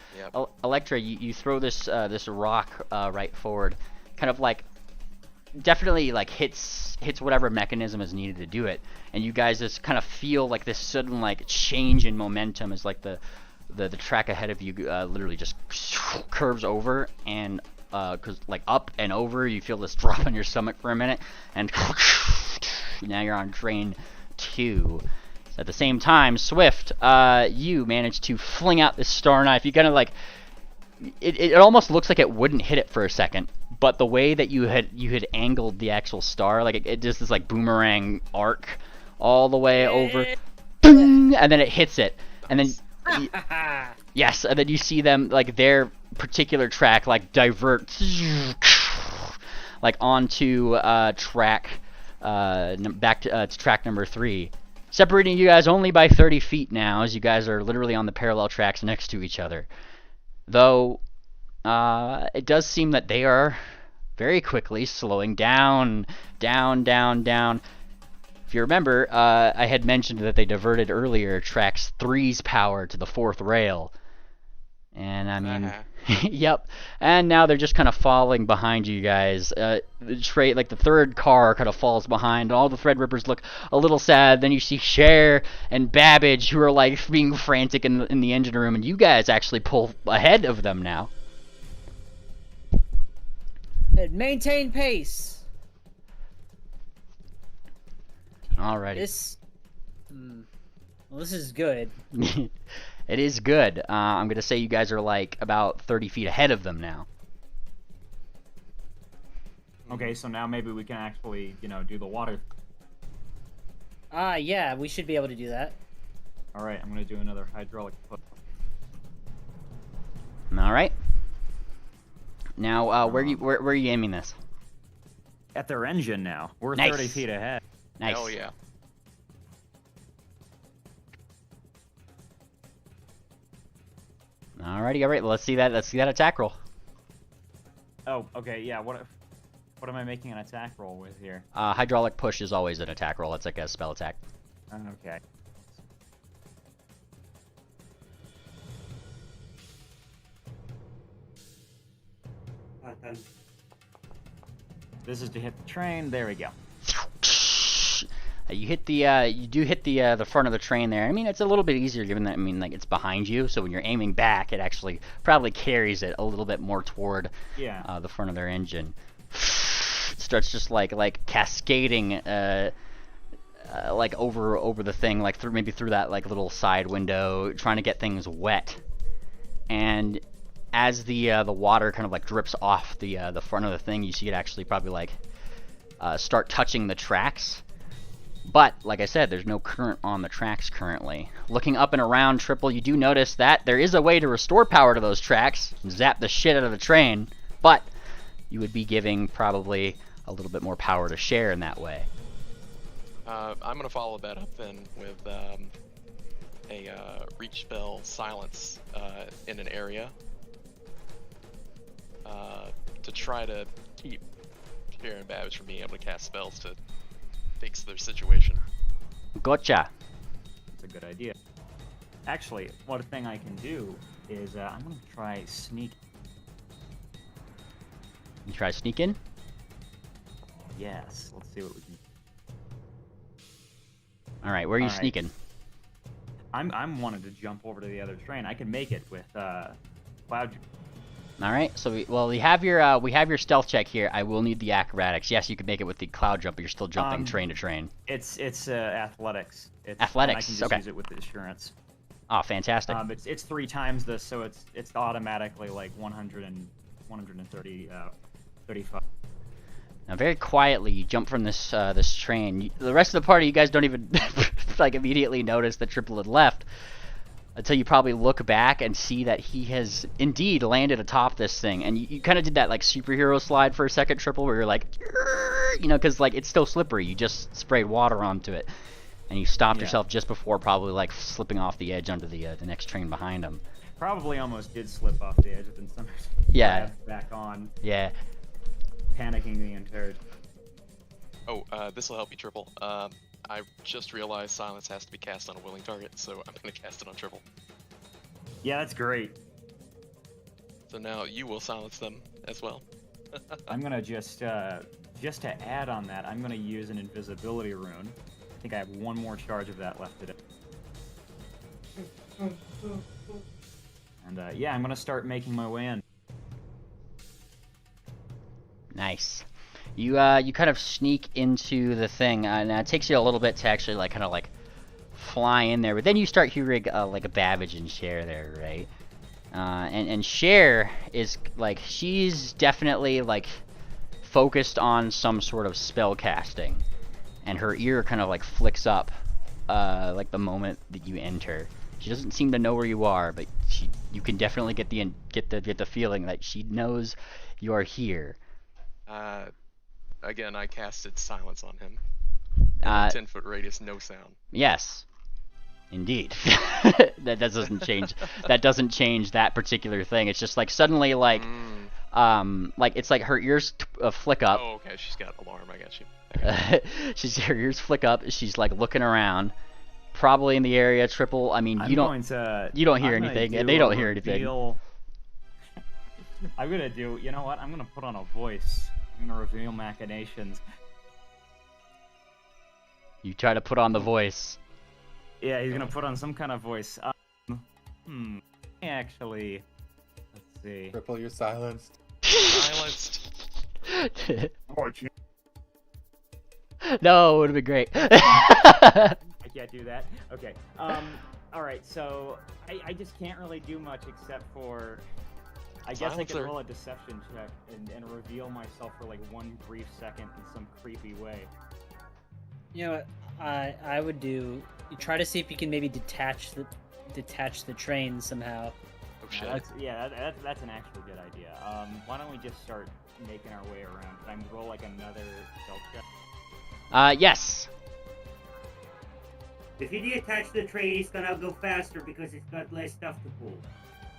Electra, you throw this rock right forward, kind of like definitely like hits whatever mechanism is needed to do it, and you guys just kind of feel like this sudden like change in momentum as like the track ahead of you literally just curves over and cause like up and over. You feel this drop on your stomach for a minute, and now you're on train 2. At the same time, Swift, you managed to fling out this star knife. You kind of like it almost looks like it wouldn't hit it for a second, but the way that you had angled the actual star, like it just this like boomerang arc all the way over, boom, and then it hits it, and then yes, and then you see them like their particular track like divert like onto track back to track number 3, separating you guys only by 30 feet now, as you guys are literally on the parallel tracks next to each other. Though, it does seem that they are very quickly slowing down, down. If you remember, I had mentioned that they diverted earlier tracks 3's power to the 4th rail. And I mean, yep. And now they're just kind of falling behind you guys. The 3rd car kind of falls behind. All the Threadrippers look a little sad. Then you see Cher and Babbage, who are like being frantic in the engine room, and you guys actually pull ahead of them now. And maintain pace. Alrighty. This is good. It is good. I'm gonna say you guys are like about 30 feet ahead of them now. Okay, so now maybe we can actually, do the water. Yeah, we should be able to do that. All right, I'm gonna do another hydraulic push. All right. Now, where are you aiming this? At their engine now. We're Nice. 30 feet ahead. Nice. Oh yeah. Alrighty, alright. Let's see that attack roll. Oh, okay, yeah. What am I making an attack roll with here? Hydraulic push is always an attack roll. It's like a spell attack. Okay. This is to hit the train. There we go. You hit the you do hit the front of the train there. I mean, it's a little bit easier given that like it's behind you, so when you're aiming back, it actually probably carries it a little bit more toward the front of their engine. It starts just like cascading like over the thing, like through that like little side window, trying to get things wet. And as the water kind of like drips off the front of the thing, you see it actually probably like start touching the tracks. But, like I said, there's no current on the tracks currently. Looking up and around, Triple, you do notice that there is a way to restore power to those tracks, zap the shit out of the train, but you would be giving probably a little bit more power to Cher in that way. I'm going to follow that up then with a reach spell silence in an area to try to keep Cher and Babbage from being able to cast spells to fix their situation. Gotcha. That's a good idea. Actually, one thing I can do is I'm going to try sneak. You try sneaking? Yes. Let's see what we can. All right, where are you sneaking? I'm wanting to jump over to the other train. I can make it with cloud. All right, so we have your stealth check here. I will need the acrobatics. Yes, you can make it with the cloud jump, but you're still jumping train to train. It's athletics. Athletics. I can just use it with the assurance. Oh, fantastic. It's 3 times this, so it's automatically like 130, 35. Now, very quietly, you jump from this train. The rest of the party, you guys don't even like immediately notice that Triple had left. until you probably look back and see that he has indeed landed atop this thing. And you kind of did that like superhero slide for a second, Triple, where you're like, you know, because like it's still slippery. You just sprayed water onto it, and you stopped yourself just before probably like slipping off the edge onto the next train behind him. Probably almost did slip off the edge, but then somehow back on. Yeah. Panicking the entire time. Oh, this will help you, Triple. I just realized silence has to be cast on a willing target, so I'm gonna cast it on Triple. Yeah, that's great. So now you will silence them as well. I'm gonna just to add on that, I'm gonna use an invisibility rune. I think I have one more charge of that left today. And yeah, I'm gonna start making my way in. Nice. You kind of sneak into the thing. Now it takes you a little bit to actually like kind of like fly in there, but then you start hearing like a Babbage and Cher there, right? And Cher is like, she's definitely like focused on some sort of spell casting, and her ear kind of like flicks up like the moment that you enter. She doesn't seem to know where you are, but you can definitely get the feeling that she knows you are here. Again, I casted silence on him. 10-foot radius, no sound. Yes, indeed. that doesn't change. That doesn't change that particular thing. It's just like suddenly, like, like it's like her ears flick up. Oh, okay. She's got alarm. I got you. Her ears flick up. She's like looking around, probably in the area. Triple. I mean, you don't hear anything, and they don't hear anything. I'm gonna do. You know what? I'm gonna put on a voice. I'm gonna reveal machinations. You try to put on the voice. Yeah, he's gonna put on some kind of voice. Actually, let's see. Triple, you're silenced. Silenced. No, it would've been great. I can't do that. Okay. Alright, so I just can't really do much except for, I guess I could roll a deception check and reveal myself for like one brief second in some creepy way. You know what? I would do. You try to see if you can maybe detach the train somehow. Oh shit. That's an actually good idea. Why don't we just start making our way around? Can I roll like another stealth check? Yes. If you detach the train, it's gonna go faster because it's got less stuff to pull.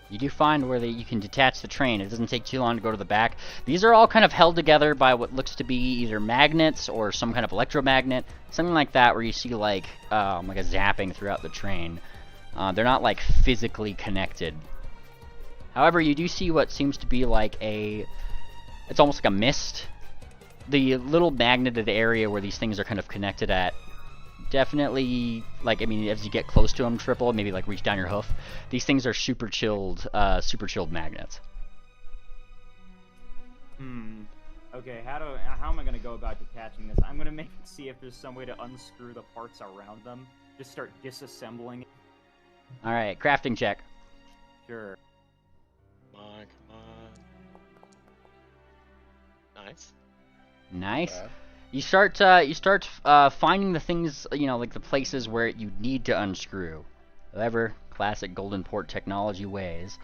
You do find where you can detach the train. It doesn't take too long to go to the back. These are all kind of held together by what looks to be either magnets or some kind of electromagnet, something like that, where you see like a zapping throughout the train. They're not like physically connected. However, you do see what seems to be like it's almost like a mist. The little magneted area where these things are kind of connected at, definitely, like, I mean, as you get close to them, Triple, maybe like reach down your hoof, these things are super chilled magnets. Okay, how am I gonna go about detaching this? I'm gonna see if there's some way to unscrew the parts around them. Just start disassembling it. Alright, crafting check. Sure. Come on. Nice. Nice. You start finding the things, you know, like the places where you need to unscrew. However, classic Golden Port technology ways,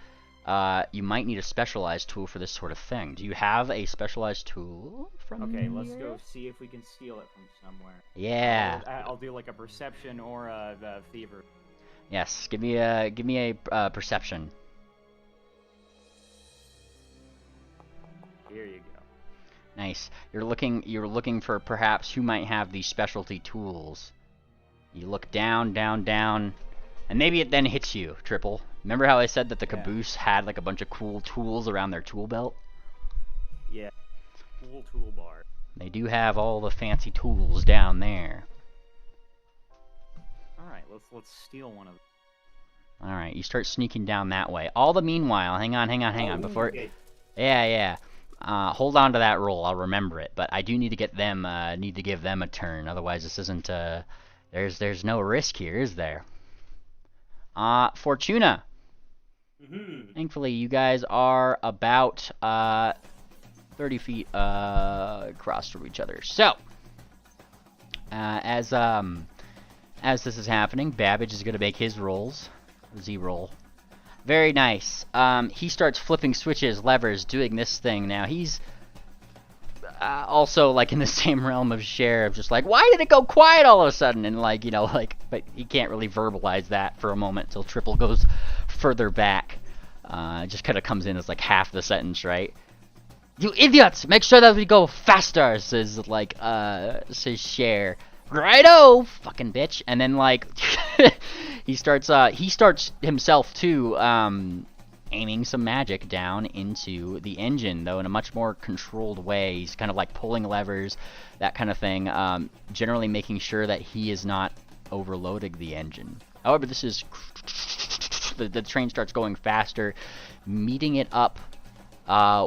you might need a specialized tool for this sort of thing. Do you have a specialized tool from Okay, here? let's go see if we can steal it from somewhere. Yeah. I'll do like a perception or a fever. Yes, give me a perception. Here you go. Nice. You're looking for perhaps who might have these specialty tools. You look down, and maybe it then hits you, Triple. Remember how I said that the caboose had like a bunch of cool tools around their tool belt? Yeah. Cool toolbar. They do have all the fancy tools down there. Alright, let's steal one of them. Alright, you start sneaking down that way. All the meanwhile, hang on, before... Okay. Yeah. Hold on to that roll. I'll remember it, but I do need to give them a turn. Otherwise, this isn't. There's no risk here, is there? Fortuna. Thankfully, you guys are about 30 feet across from each other. So, as this is happening, Babbage is going to make his rolls. Z-roll. Very nice. He starts flipping switches, levers, doing this thing. Now he's also like in the same realm of Cher, of just like, why did it go quiet all of a sudden? And like, you know, like, but he can't really verbalize that for a moment until Triple goes further back. It just kind of comes in as like half the sentence, right? You idiots! Make sure that we go faster, says Cher. Righto, fucking bitch. And then like he starts himself too aiming some magic down into the engine, though in a much more controlled way. He's kind of like pulling levers, that kind of thing, generally making sure that he is not overloading the engine. However, this is the train starts going faster, meeting it up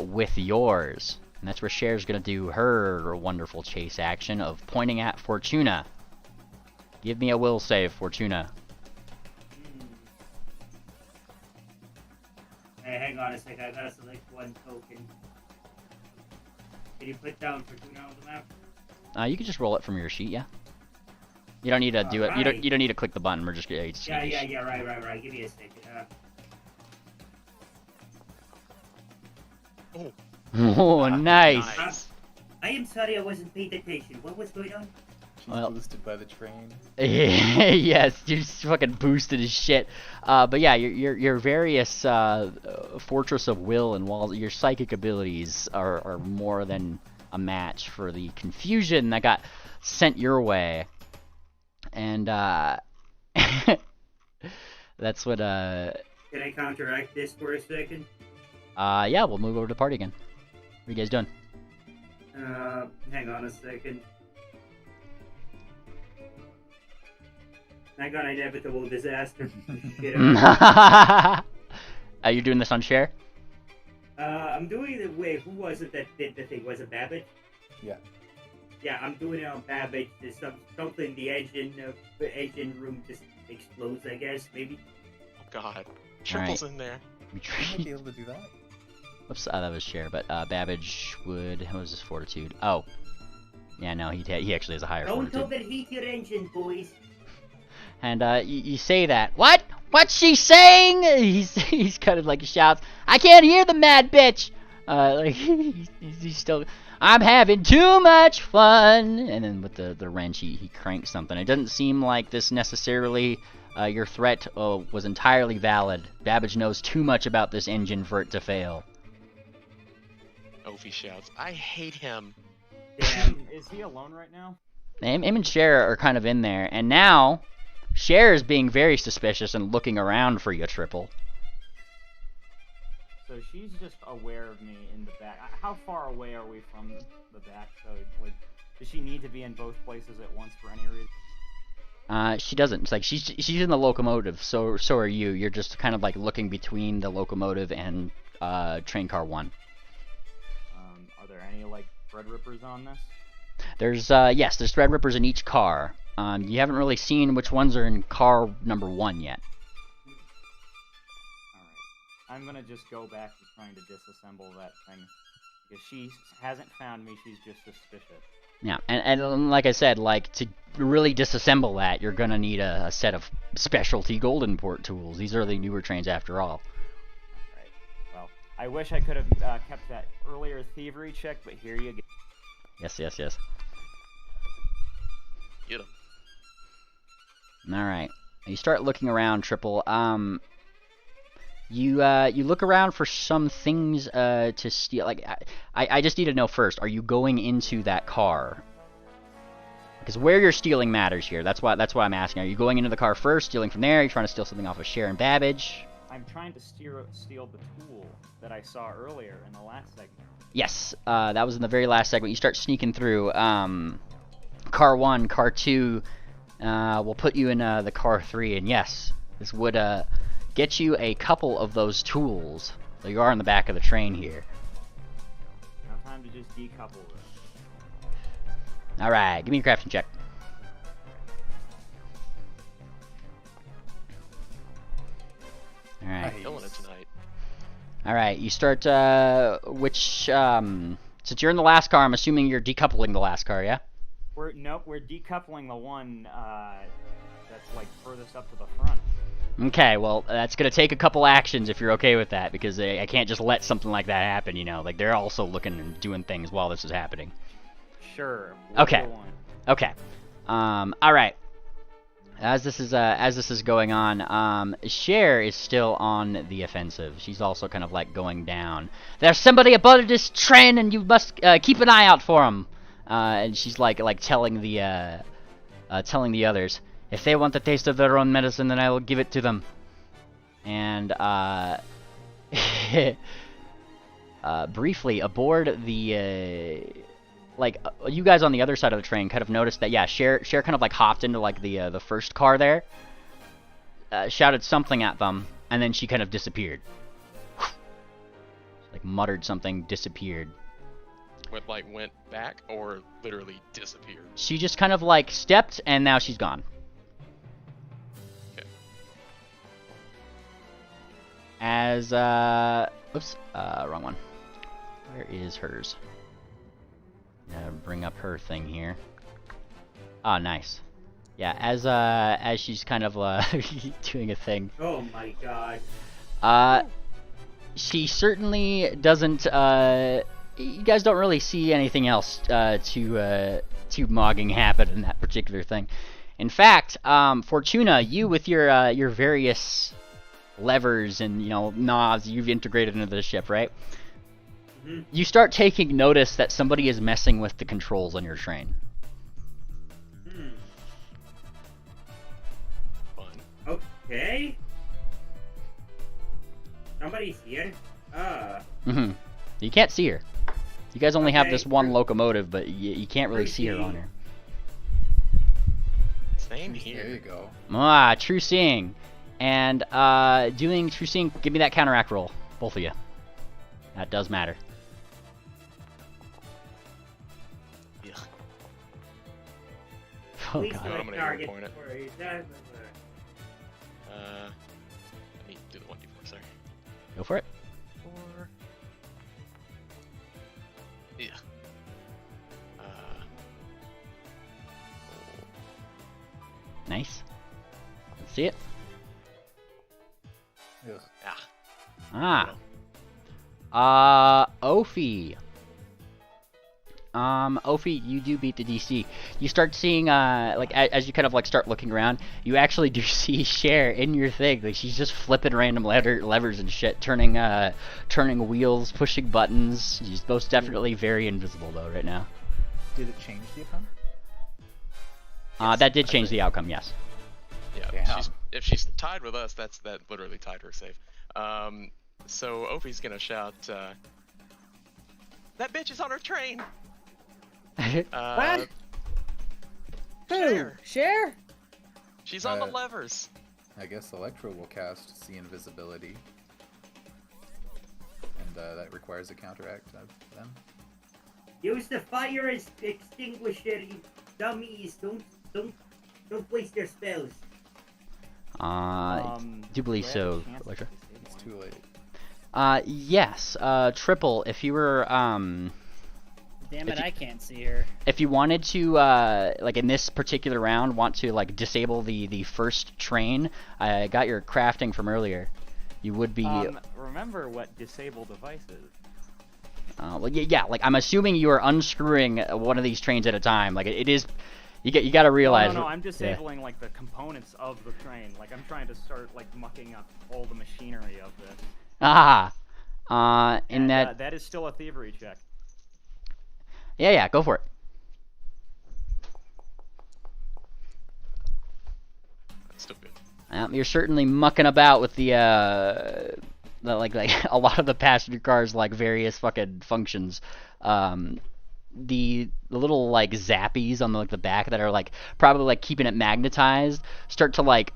with yours. And that's where Cher's gonna do her wonderful chase action of pointing at Fortuna. Give me a will save, Fortuna. Hey, hang on a sec. I gotta select one token. Can you put down Fortuna on the map? You can just roll it from your sheet, yeah. You don't need to do it. You don't need to click the button. We're just gonna. Yeah. Right. Give me a second. Oh, nice. I am sorry I wasn't paying attention. What was going on? She's boosted by the train. Yes, you're just fucking boosted as shit. But yeah, your various fortress of will and walls, your psychic abilities are more than a match for the confusion that got sent your way. And that's what Can I counteract this for a second? yeah, we'll move over to the party again. What are you guys doing? Hang on a second. I got inevitable disaster. Are you doing this on Cher? I'm doing it. Wait, who was it that did the thing? Was it Babbage? Yeah. Yeah, I'm doing it on Babbage. There's something. The engine room just explodes. I guess maybe. Oh God, Triple's in there. You might be able to do that. Whoops, that was Cher, but Babbage would. What was his fortitude? Oh, yeah, no, he actually has a higher Don't fortitude. overheat your engine, boys. And you say that. What? What's she saying? He's kind of like shouts. I can't hear the mad bitch. Like he's still. I'm having too much fun. And then with the wrench, he cranks something. It doesn't seem like this necessarily. Your threat was entirely valid. Babbage knows too much about this engine for it to fail. Ophi shouts, I hate him. Damn, is he alone right now? Him and Cher are kind of in there, and now Cher is being very suspicious and looking around for you, Triple. So she's just aware of me in the back. How far away are we from the back? So, like, does she need to be in both places at once for any reason? She doesn't. It's like she's in the locomotive. So are you. You're just kind of like looking between the locomotive and train car 1. Are there any like thread rippers on this? There's yes, there's thread rippers in each car. You haven't really seen which ones are in car number 1 yet. Alright. I'm gonna just go back to trying to disassemble that thing. Because she hasn't found me, she's just suspicious. Yeah, and like I said, like, to really disassemble that, you're gonna need a set of specialty golden port tools. These are the newer trains after all. Right. Well, I wish I could have kept that earlier thievery check, but here you go. Yes. Get him. Alright. You start looking around, Triple. You look around for some things to steal. Like, I just need to know first, are you going into that car? Because where you're stealing matters here. That's why I'm asking. Are you going into the car first, stealing from there? Are you trying to steal something off of Cher and Babbage? I'm trying to steal the tool that I saw earlier in the last segment. Yes, that was in the very last segment. You start sneaking through. Car 1, Car 2, we'll put you in the Car 3, and yes, this would get you a couple of those tools. So you are in the back of the train here. Now time to just decouple this. Alright, give me a crafting check. Alright. Killing it tonight. Alright, you start, since you're in the last car, I'm assuming you're decoupling the last car, yeah? We're decoupling the one that's like furthest up to the front. Okay, well, that's gonna take a couple actions if you're okay with that, because I can't just let something like that happen, you know? Like, they're also looking and doing things while this is happening. Sure. What do Okay. you want? Okay. Alright. As this is going on, Cher is still on the offensive. She's also kind of like going down. There's somebody aboard this train, and you must keep an eye out for him. And she's like telling the others, if they want the taste of their own medicine, then I will give it to them. And briefly aboard the you guys on the other side of the train kind of noticed that, yeah, Cher kind of like hopped into like the first car there, shouted something at them, and then she kind of disappeared. Like muttered something, disappeared. Went back or literally disappeared? She just kind of like stepped, and now she's gone. Okay. As oops, wrong one. Where is hers? Bring up her thing here. Oh, nice. Yeah, as she's kind of doing a thing. Oh my god. She certainly doesn't. You guys don't really see anything else to mogging happen in that particular thing. In fact, Fortuna, you with your various levers and knobs you've integrated into the ship, right? You start taking notice that somebody is messing with the controls on your train. Fun. Okay. Somebody's here. You can't see her. You guys only have Okay. this one locomotive, but you can't really see her on her. Same There here. you go. Ah, true seeing. And doing true seeing, give me that counteract roll, both of you. That does matter. Yeah. Oh Please god. do I'm a gonna target point it. for a diver. Let me do the 1d4, sorry. Go for it. 4. Yeah. Nice. Let's see it. Ugh. Ophi. Ophi, you do beat the DC. You start seeing, as you kind of like start looking around, you actually do see Cher in your thing. Like, she's just flipping random levers and shit, turning wheels, pushing buttons. She's most definitely very invisible though right now. Did it change the outcome? That did change the outcome, yes. Yeah, Damn. if she's tied with us, that literally tied her safe. So Ophi's gonna shout, that bitch is on her train! What? Who? Cher. Cher? She's on the levers! I guess Electro will cast See Invisibility. And that requires a counteract of them. Use the fire extinguisher, you dummies. Don't waste your spells. Do believe do I have a so, chance to Electra. disable It's one? too late. Yes, Triple, if you were, Damn If it, you- I can't see her. if you wanted to, like in this particular round, want to like disable the first train, I got your crafting from earlier. You would be, Remember what disable device is. well, yeah, like I'm assuming you are unscrewing one of these trains at a time. Like it is, you got to realize. No, I'm disabling like the components of the train. Like I'm trying to start like mucking up all the machinery of this. In And, that, that is still a thievery check. yeah, go for it. That's still good. You're certainly mucking about with the like a lot of the passenger cars, like various fucking functions. The little like zappies on the back that are like probably like keeping it magnetized start to like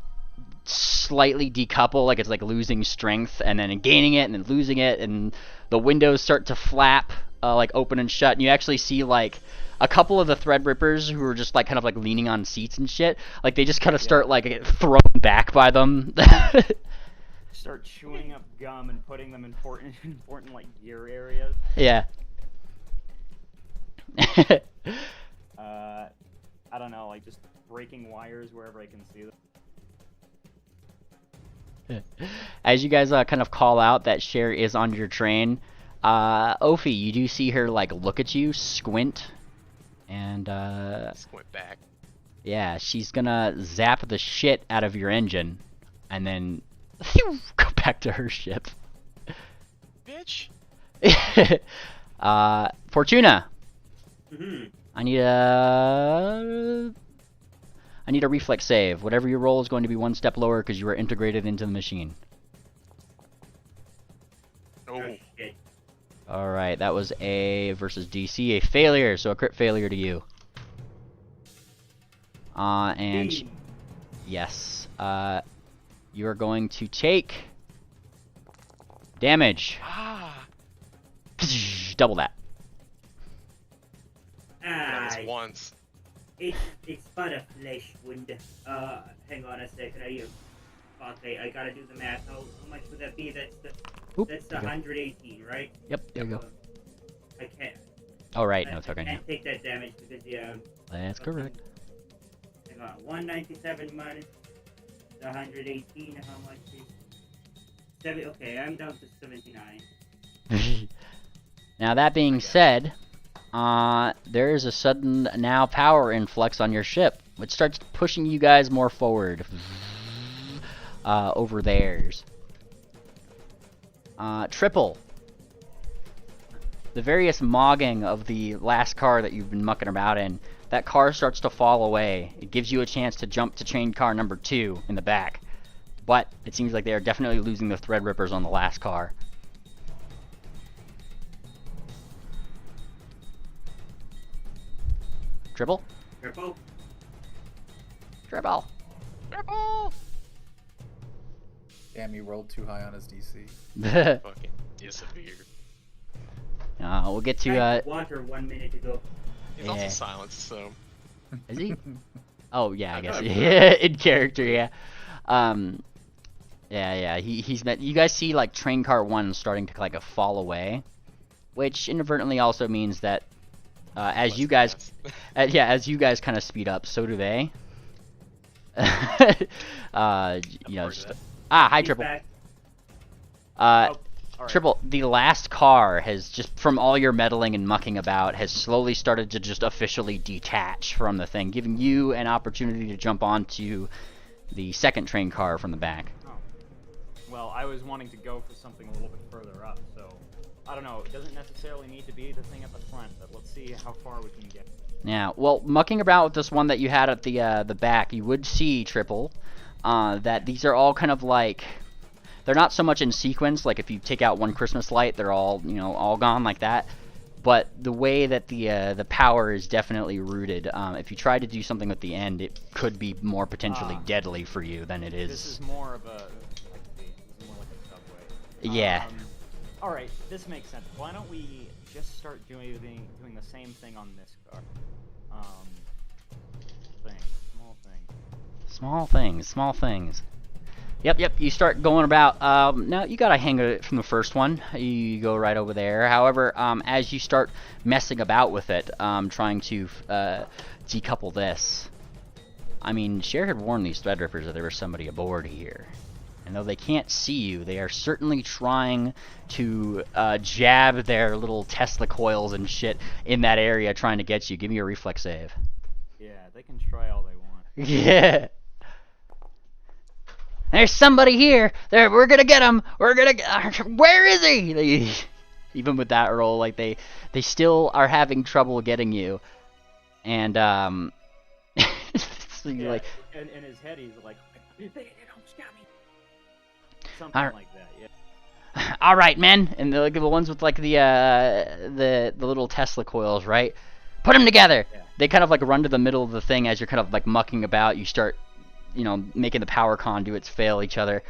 slightly decouple, like it's like losing strength and then gaining it and then losing it, and the windows start to flap, like open and shut, and you actually see like a couple of the Threadrippers who are just like kind of like leaning on seats and shit, like they just kind of start like get thrown back by them. Start chewing up gum and putting them in important like gear areas. Yeah. I don't know, like just breaking wires wherever I can see them. As you guys kind of call out that Cher is on your train, Ophi, you do see her like look at you, squint, and Squint back. yeah, she's gonna zap the shit out of your engine, and then go back to her ship. Bitch. Fortuna, Mm-hmm. I need a reflex save. Whatever you roll is going to be one step lower because you are integrated into the machine. Oh. Oh shit. All right, that was a versus DC, a failure, so a crit failure to you. And Hey. yes, you are going to take damage. Ah. Double that. That Ah, was once. it's but a flesh wound. Hang on a second. Okay, I gotta do the math. How much would that be? Oop, That's there you go. 118, right? Yep, there you go. I can't. Oh, right, I no, it's okay. can't take that damage because That's correct. Hang on. 197 minus the 118. How much is? Okay, I'm down to 79. Now, that being said, there is a sudden now power influx on your ship, which starts pushing you guys more forward. Over theirs. Triple. The various mogging of the last car that you've been mucking about in, that car starts to fall away. It gives you a chance to jump to train car number 2 in the back. But it seems like they are definitely losing the Threadrippers on the last car. Triple? Triple. Triple. Triple. Damn, you rolled too high on his DC. Fucking disappeared. We'll get to, I had water 1 minute ago. He's Yeah. also silenced, so. is he? Oh, yeah, I guess. Oh, Yeah, in character, yeah. He's met. You guys see, like, train car 1 starting to, like, fall away. Which inadvertently also means that, as Less you guys... gas. as you guys kind of speed up, so do they. You know, just... hi, He's Triple. back. All right. Triple, the last car has just, from all your meddling and mucking about, has slowly started to just officially detach from the thing, giving you an opportunity to jump onto the second train car from the back. Oh. Well, I was wanting to go for something a little bit further up, so I don't know. It doesn't necessarily need to be the thing at the front, but let's see how far we can get. Yeah, well, mucking about with this one that you had at the back, you would see, Triple, that these are all kind of like... They're not so much in sequence, like if you take out one Christmas light, they're all, you know, all gone like that. But the way that the power is definitely rooted, if you try to do something at the end, it could be more potentially deadly for you than it is. This is more of a... This is more like a subway. Yeah. All right, this makes sense. Why don't we just start doing the same thing on this car? Small things. Yep, you start going about, now you got a hang of it from the first one, you go right over there. However, as you start messing about with it, trying to decouple this, I mean, Cher had warned these Threadrippers that there was somebody aboard here. And though they can't see you, they are certainly trying to jab their little Tesla coils and shit in that area trying to get you. Give me a reflex save. Yeah, they can try all they want. Yeah. There's somebody here. We're gonna get him. Where is he? Even with that roll, like they still are having trouble getting you. And so you're like, in his head, he's like, they don't scare me. Something Alright. like that. Yeah. all right, men, and the ones with like the little Tesla coils, right? Put them together. Yeah. They kind of like run to the middle of the thing as you're kind of like mucking about. You start, you know, making the power conduits fail each other.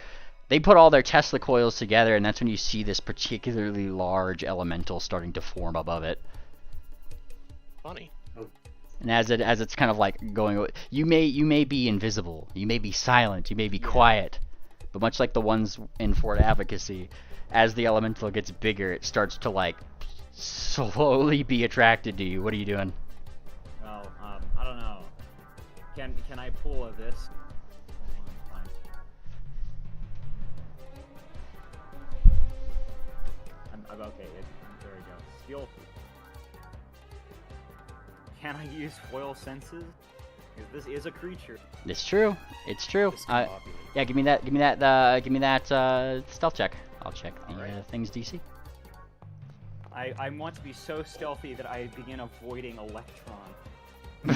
They put all their Tesla coils together, and that's when you see this particularly large elemental starting to form above it. Funny. And as it's kind of like going, you may be invisible, you may be silent, you may be quiet, but much like the ones in Fort Advocacy, as the elemental gets bigger, it starts to like slowly be attracted to you. What are you doing? Well, I don't know. Can I pull a this? Okay, there we go. Stealthy. Can I use foil senses? Because this is a creature. It's true. It's true. Discombobulated. Yeah, give me that stealth check. I'll check the thing's DC. I want to be so stealthy that I begin avoiding Electron. You're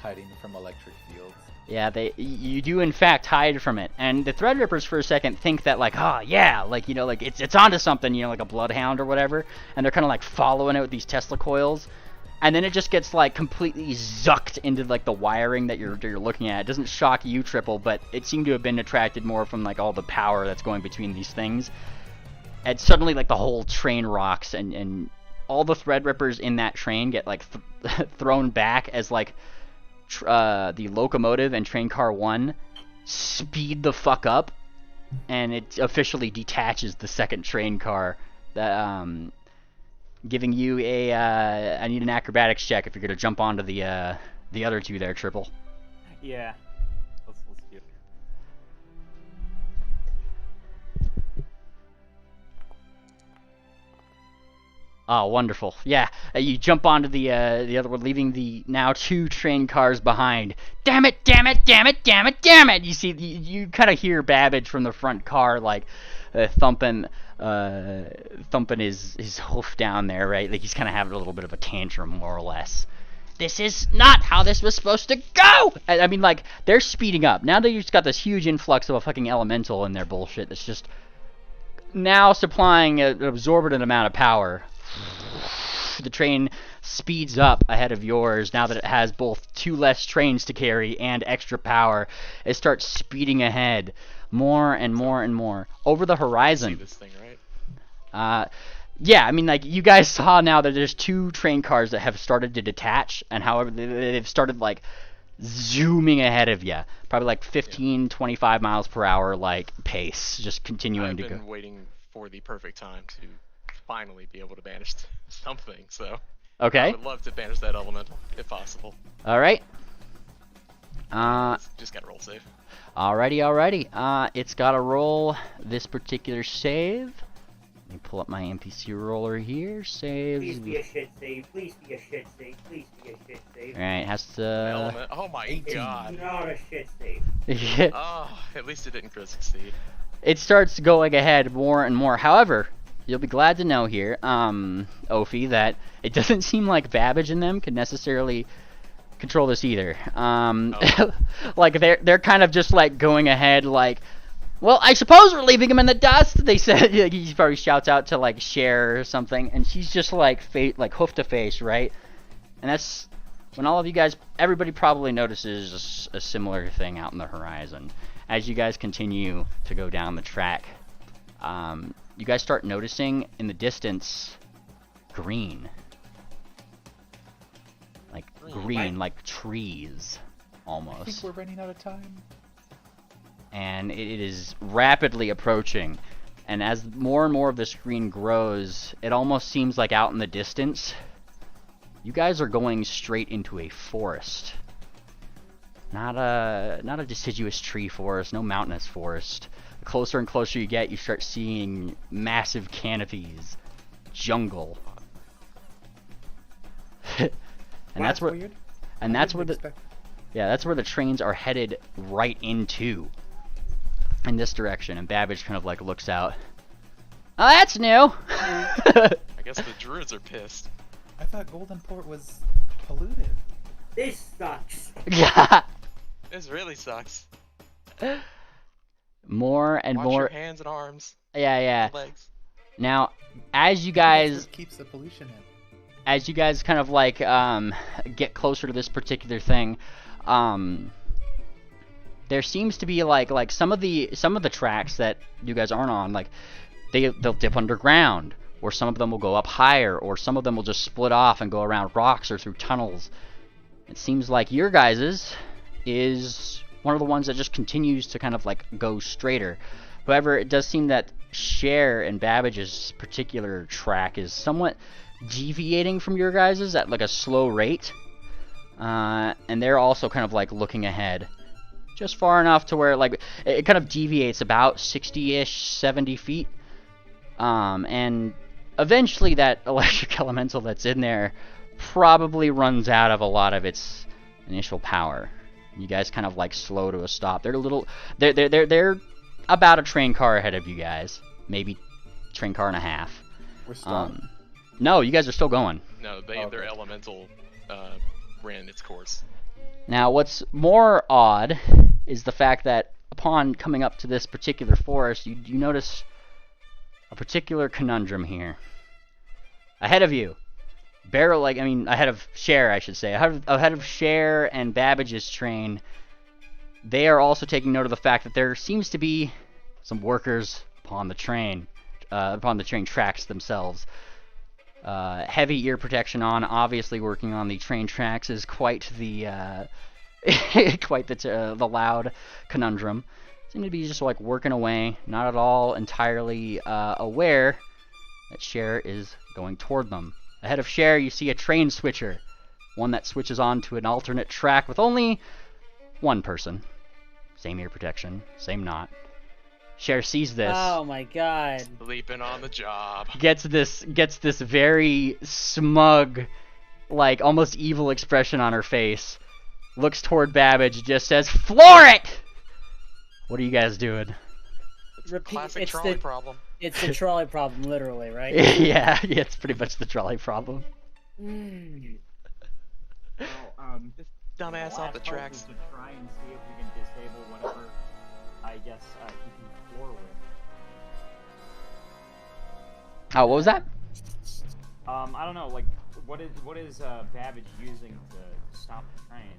hiding from electric fields. Yeah, you do in fact hide from it, and the Threadrippers for a second think that like, oh yeah, like you know, like it's onto something, you know, like a bloodhound or whatever, and they're kind of like following it with these Tesla coils, and then it just gets like completely zucked into like the wiring that you're looking at. It doesn't shock you, Triple, but it seemed to have been attracted more from like all the power that's going between these things, and suddenly like the whole train rocks, and all the Threadrippers in that train get like thrown back as like the locomotive and train car 1 speed the fuck up, and it officially detaches the second train car, that giving you a I need an acrobatics check if you're gonna jump onto the other two there, Triple. Yeah. Let's do it. Oh, wonderful. Yeah, you jump onto the other one, leaving the now 2 train cars behind. Damn it, damn it, damn it, damn it, damn it! You see, you kind of hear Babbage from the front car, like, thumping his hoof down there, right? Like, he's kind of having a little bit of a tantrum, more or less. This is not how this was supposed to go! I mean, like, they're speeding up. Now that you've just got this huge influx of a fucking elemental in their bullshit that's just now supplying an absorbent amount of power. The train speeds up ahead of yours now that it has both 2 less trains to carry and extra power. It starts speeding ahead more and more and more over the horizon. See this thing, right? Yeah, I mean, like, you guys saw now that there's 2 train cars that have started to detach, and however they've started like zooming ahead of you, probably like 15, 25 miles per hour, like pace, just continuing to go. I've been waiting for the perfect time to finally be able to banish something, so Okay. I would love to banish that elemental if possible. All right. Just gotta roll save. Alrighty. It's gotta roll this particular save. Let me pull up my NPC roller here. Saves. Please be a shit save. Please be a shit save. Please be a shit save. Alright, has to. Element. Oh my 18. god. Not a shit save. Oh, at least it didn't crit succeed. It starts going ahead more and more. However, you'll be glad to know here, Ophi, that it doesn't seem like Babbage and them could necessarily control this either. Like they're kind of just like going ahead, like, well, I suppose we're leaving him in the dust. They said. He probably shouts out to like Cher or something, and she's just like hoof to face, right? And that's when all of you guys, everybody probably notices a similar thing out in the horizon as you guys continue to go down the track. You guys start noticing in the distance green. Like green, like trees, I think almost. we're running out of time. And it is rapidly approaching. And as more and more of the screen grows, it almost seems like out in the distance, you guys are going straight into a forest. Not a deciduous tree forest, no mountainous forest. The closer and closer you get, you start seeing massive canopies, jungle. And that's where weird. and that's where Didn't expect- that's where the trains are headed right into. In this direction, and Babbage kind of like looks out. Oh, that's new. I guess the druids are pissed. I thought Golden Port was polluted. This sucks. Yeah. This really sucks. More and Watch more. your hands and arms, Yeah. and legs. Now, as you That's guys what keeps the pollution in. as you guys kind of like get closer to this particular thing, there seems to be like some of the tracks that you guys aren't on, like they'll dip underground, or some of them will go up higher, or some of them will just split off and go around rocks or through tunnels. It seems like your guys's is one of the ones that just continues to kind of like go straighter. However, it does seem that Cher and Babbage's particular track is somewhat deviating from your guys's at like a slow rate, and they're also kind of like looking ahead just far enough to where like it kind of deviates about 60-ish 70 feet And eventually that electric elemental that's in there probably runs out of a lot of its initial power. You guys kind of like slow to a stop. They're about a train car ahead of you guys, maybe train car and a half. We're stopped. No, you guys are still going. No, their elemental ran its course. Now, what's more odd is the fact that upon coming up to this particular forest, you notice a particular conundrum here. Ahead of you, ahead of Cher, I should say. Ahead of Cher and Babbage's train, they are also taking note of the fact that there seems to be some workers upon the train tracks themselves. Heavy ear protection on, obviously working on the train tracks is quite the the loud conundrum. Seem to be just like working away, not at all entirely aware that Cher is going toward them. Ahead of Cher, you see a train switcher, one that switches on to an alternate track with only one person. Same ear protection, same knot. Cher sees this. Oh my god. Sleeping on the job. Gets this very smug, like almost evil expression on her face. Looks toward Babbage, just says, "Floor it!" What are you guys doing? Classic trolley problem. It's the trolley problem, literally, right? yeah, it's pretty much the trolley problem. Well, This dumbass off the tracks. To try and see if we can disable whatever, I guess, he can floor with. Oh, what was that? I don't know, like, what is Babbage using to stop the train?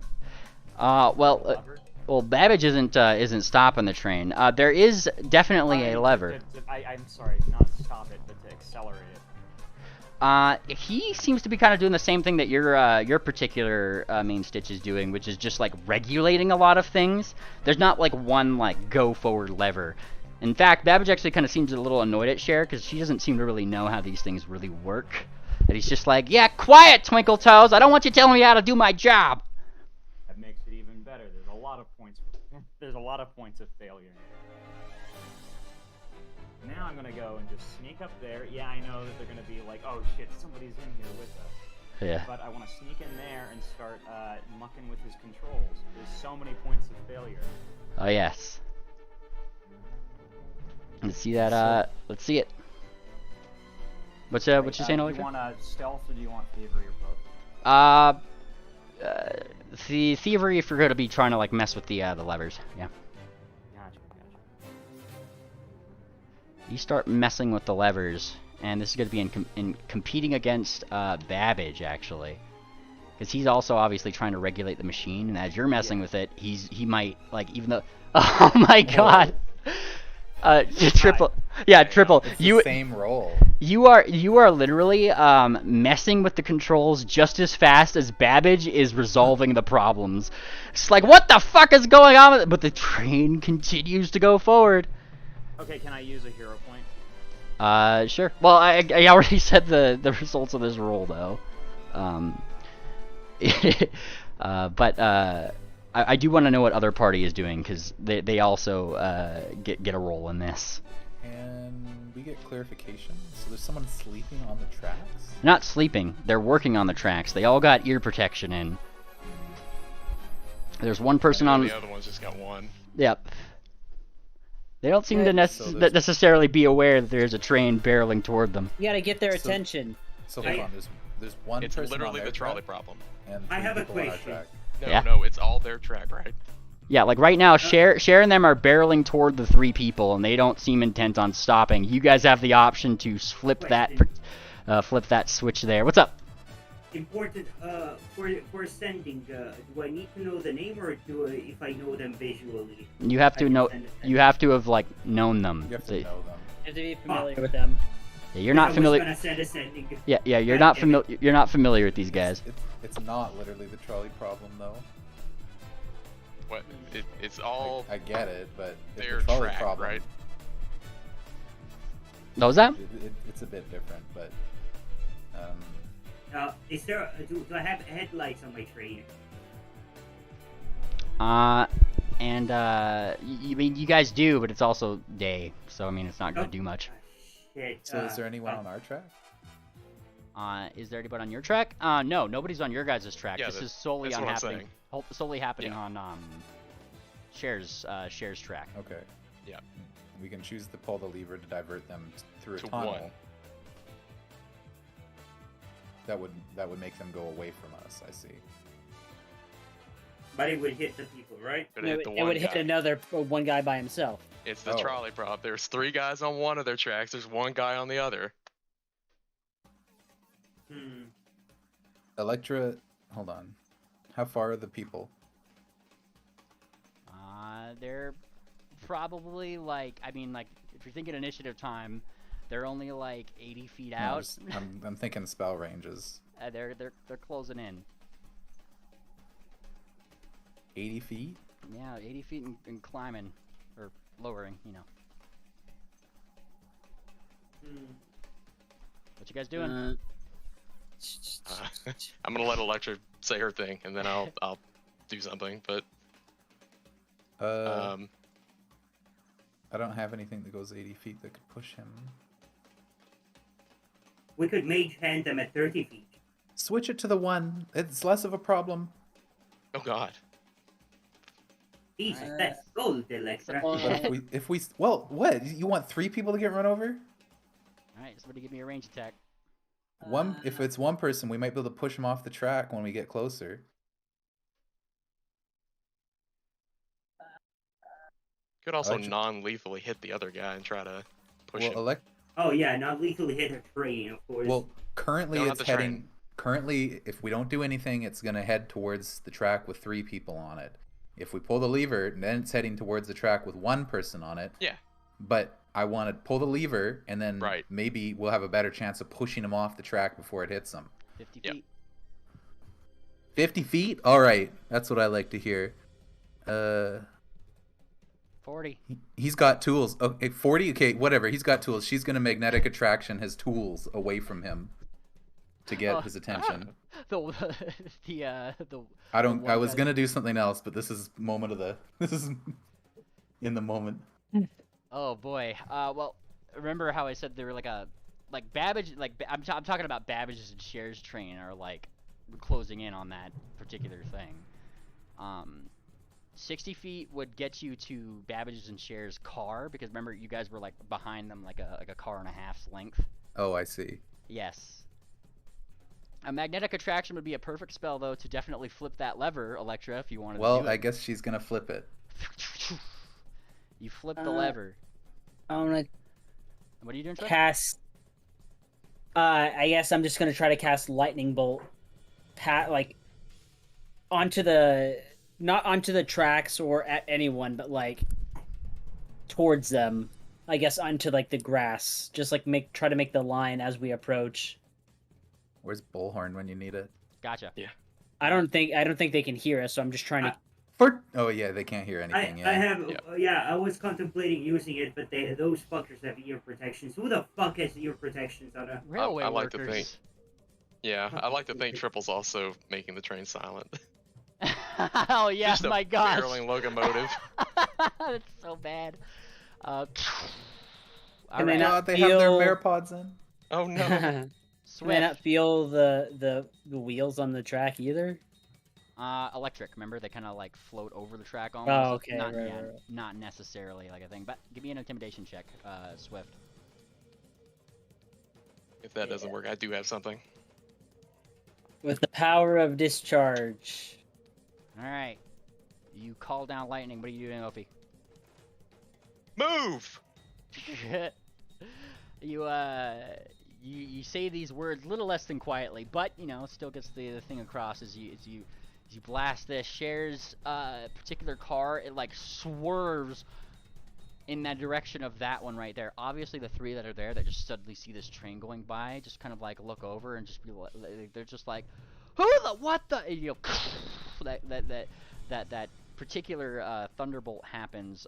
Well, Babbage isn't stopping the train. There is definitely a lever. I'm sorry, not to stop it, but to accelerate it. He seems to be kind of doing the same thing that your particular main Stitch is doing, which is just like regulating a lot of things. There's not like one like go forward lever. In fact, Babbage actually kind of seems a little annoyed at Cher because she doesn't seem to really know how these things really work. And he's just like, "Yeah, quiet, Twinkle Toes. I don't want you telling me how to do my job." That makes it even better. There's a lot of points. There's a lot of points of failure. Now I'm gonna go and just sneak up there. Yeah, I know that they're gonna be like, "Oh shit, somebody's in here with us." Yeah. But I want to sneak in there and start mucking with his controls. There's so many points of failure. Oh yes. Let's see that. Let's see it. What you saying, Do Alexa? you want stealth or do you want thievery or both? The thievery if you're going to be trying to like mess with the levers. Yeah. Gotcha. You start messing with the levers, and this is going to be in competing against Babbage actually, because he's also obviously trying to regulate the machine, and as you're messing with it, he might like even though. Oh my god. Triple. Yeah, Triple. It's the same roll. You are literally messing with the controls just as fast as Babbage is resolving the problems. It's like, what the fuck is going on with it? But the train continues to go forward. Okay, can I use a hero point? Sure. Well, I already said the results of this roll though. But I do want to know what other party is doing because they also get a roll in this. And we get clarification. So there's someone sleeping on the tracks? Not sleeping. They're working on the tracks. They all got ear protection in. There's one person on. The other one's just got one. Yep. They don't seem to necessarily be aware that there's a train barreling toward them. You gotta get their attention. So hold on. There's one It's person literally on the their trolley track problem. and I three have a people on our question. track. Yeah. No, it's all their track, right? Yeah, like right now, Cher and them are barreling toward the three people, and they don't seem intent on stopping. You guys have the option to flip that switch there. What's up? Important for sending. Do I need to know the name or if I know them visually? You have to know. You have to have like known them. You have to know them. You have to be familiar with them. Yeah, you're not familiar. I was gonna send a sending. Yeah, you're not familiar. You're not familiar with these guys. It's not literally the trolley problem though. What? It's all I get it, but it's their the trolley track, problem. right? What was that? It's a bit different, but Is there? Do I have headlights on my train? You guys do, but it's also day, so I mean, it's not gonna do much. shit. So is there anyone on our track? Is there anybody on your track? No, nobody's on your guys' track. Yeah, this is solely that's on what I'm happening. Solely happening Yeah. on Cher's track. Okay. Yeah. We can choose to pull the lever to divert them through a To tunnel. one. That would make them go away from us. I see. But it would hit the people, right? But It, hit the it one would guy. hit another one guy by himself. It's the Oh. trolley prop. There's 3 guys on one of their tracks. There's 1 guy on the other. Electra, hold on. How far are the people? They're probably like, I mean, like if you're thinking initiative time, they're only like 80 feet No, out. I'm thinking spell ranges. They're closing in. 80 feet? Yeah, 80 feet and climbing or lowering, you know. What you guys doing? I'm gonna let Electra say her thing, and then I'll do something. But I don't have anything that goes 80 feet that could push him. We could mage hand them at 30 feet. Switch it to the 1. It's less of a problem. oh god, Jesus, that's gold, Electra. But if we well, what? You want 3 people to get run over? Alright, somebody give me a range attack. If it's 1 person, we might be able to push him off the track when we get closer. could also Electra- non-lethally hit the other guy and try to push Well, him. Oh yeah, not lethally hit a train, of course. Well, currently No, not it's the train. heading. Currently, if we don't do anything, it's gonna head towards the track with 3 people on it. If we pull the lever, then it's heading towards the track with 1 person on it. Yeah. But I want to pull the lever, and then Right. maybe we'll have a better chance of pushing him off the track before it hits him. 50 Yep. feet. 50 feet? All right, that's what I like to hear. 40. He's got tools. Okay, 40. Okay, whatever. He's got tools. She's gonna magnetic attraction his tools away from him to get his attention. The I don't. one I was guy- gonna do something else, but this is moment of the. This is in the moment. Oh boy. Well, remember how I said they were like Babbage, I'm talking about Babbage's and Cher's train are like closing in on that particular thing. 60 feet would get you to Babbage's and Cher's car, because remember you guys were like behind them like a car and a half's length. Oh, I see. Yes. A magnetic attraction would be a perfect spell though to definitely flip that lever, Electra, if you wanted to Well, do I it. guess she's gonna flip it. You flip the lever. I want What are you doing, to Trey? cast. I guess I'm just gonna try to cast lightning bolt, like onto the not onto the tracks or at anyone, but like towards them. I guess onto like the grass. Just like try to make the line as we approach. Where's Bullhorn when you need it? Gotcha. I don't think they can hear us, so I'm just trying to. Oh yeah, they can't hear anything. I Yeah. have, I was contemplating using it, but those fuckers have ear protections. Who the fuck has ear protections on a... Railway I like to workers. think. Yeah, I like to think Triple's also making the train silent. Oh yeah, Just a my gosh. barreling locomotive. That's so bad. All Can they right. not God, they have their feel- Maripods in. Oh no. Can I not Swift. feel the wheels on the track either? Electric. Remember, they kind of like float over the track Oh, almost. okay, Not, right, yeah, right. not necessarily like a thing, but give me an intimidation check, Swift. If that doesn't work, I do have something. With the power of discharge. All right. You call down lightning. What are you doing, Opie? Move! You say these words a little less than quietly, but you know, still gets the thing across as you blast this. Cher's particular car, it like swerves in that direction of that one right there. Obviously, the 3 that are there that just suddenly see this train going by, just kind of like look over and just be like, they're just like, who the what the, and, you know, that particular thunderbolt happens.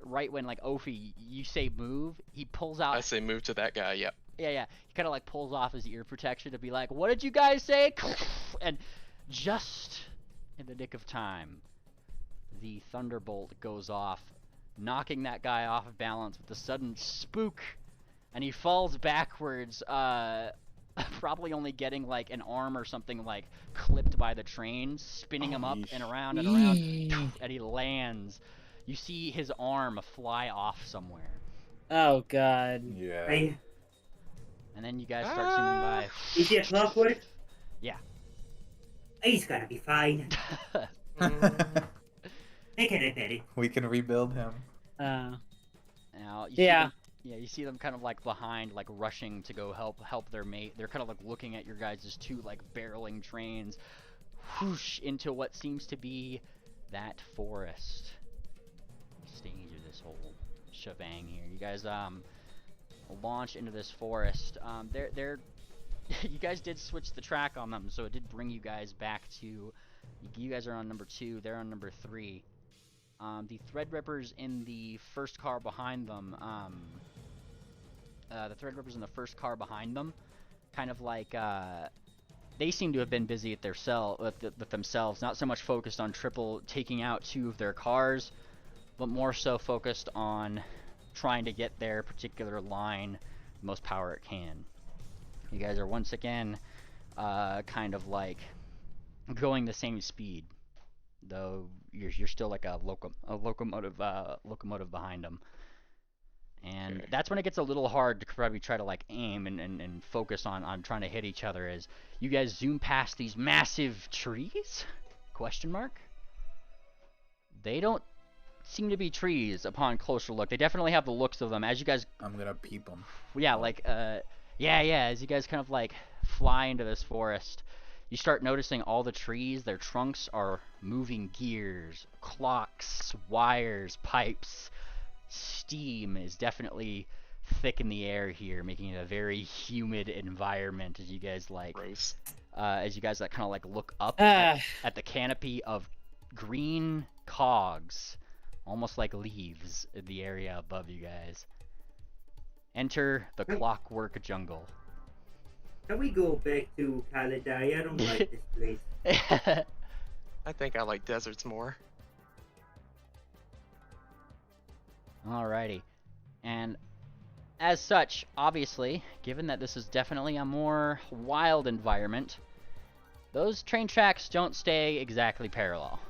Right when like Ophi, you say move, he pulls out. I say move to that guy, yep. Yeah. He kind of like pulls off his ear protection to be like, what did you guys say? And just in the nick of time, the thunderbolt goes off knocking that guy off of balance with a sudden spook, and he falls backwards, probably only getting like an arm or something like clipped by the train, spinning him up and around and around, and he lands. You see his arm fly off somewhere. Oh god. Yeah. I, And then you guys start zooming by. is he a clockwork? Yeah. He's gonna be fine. They can repair it. We can rebuild him. Now, you Yeah. you see them kind of like behind, like rushing to go help their mate. They're kind of like looking at your guys' two like barreling trains, whoosh, into what seems to be that forest stage of this whole shebang here. You guys launch into this forest. They're you guys did switch the track on them, so it did bring you guys back to. You guys are on number 2. They're on number 3. The Threadrippers in the first car behind them. The Threadrippers in the first car behind them, kind of like they seem to have been busy at with themselves, not so much focused on Triple taking out 2 of their cars, but more so focused on trying to get their particular line the most power it can. You guys are once again kind of like going the same speed, though you're still like a locomotive behind them. And Okay. that's when it gets a little hard to probably try to like aim and focus on trying to hit each other as you guys zoom past these massive trees? Question mark? They don't seem to be trees upon closer look. They definitely have the looks of them. As you guys, I'm gonna peep him. yeah, like, as you guys kind of like fly into this forest, you start noticing all the trees, their trunks are moving gears, clocks, wires, pipes. Steam is definitely thick in the air here, making it a very humid environment as you guys like Gross. like kind of like look up Ah. at the canopy of green cogs, almost like leaves in the area above you guys. Enter the clockwork jungle. Can we go back to Kaladai? I don't like this place. I think I like deserts more. Alrighty. And as such, obviously, given that this is definitely a more wild environment, those train tracks don't stay exactly parallel.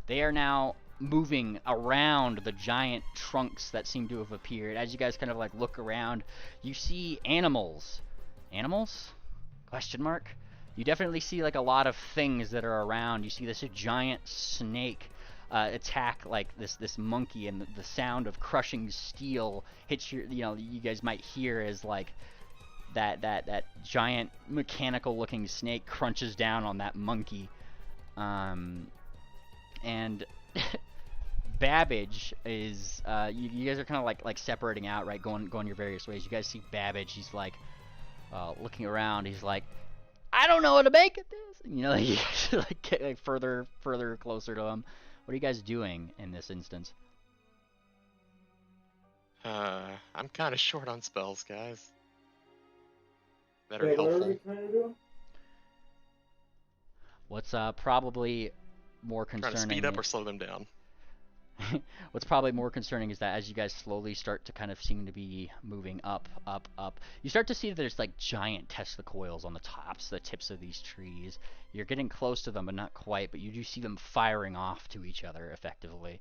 They are now moving around the giant trunks that seem to have appeared. As you guys kind of like look around, you see animals. Animals? Question mark? You definitely see like a lot of things that are around. You see this giant snake attack like this monkey, and the sound of crushing steel hits your, you guys might hear as like that giant mechanical looking snake crunches down on that monkey. And Babbage is you guys are kind of like separating out, right, going your various ways. You guys see Babbage. He's like looking around. He's like, I don't know what to make of this. You guys like get like further closer to him. What are you guys doing in this instance? I'm kind of short on spells, guys. That are Wait, what are helpful. we trying to do? What's probably more Trying to concerning? speed up or slow them down. What's probably more concerning is that as you guys slowly start to kind of seem to be moving up, you start to see that there's like giant Tesla coils on the tips of these trees. You're getting close to them, but not quite, but you do see them firing off to each other effectively.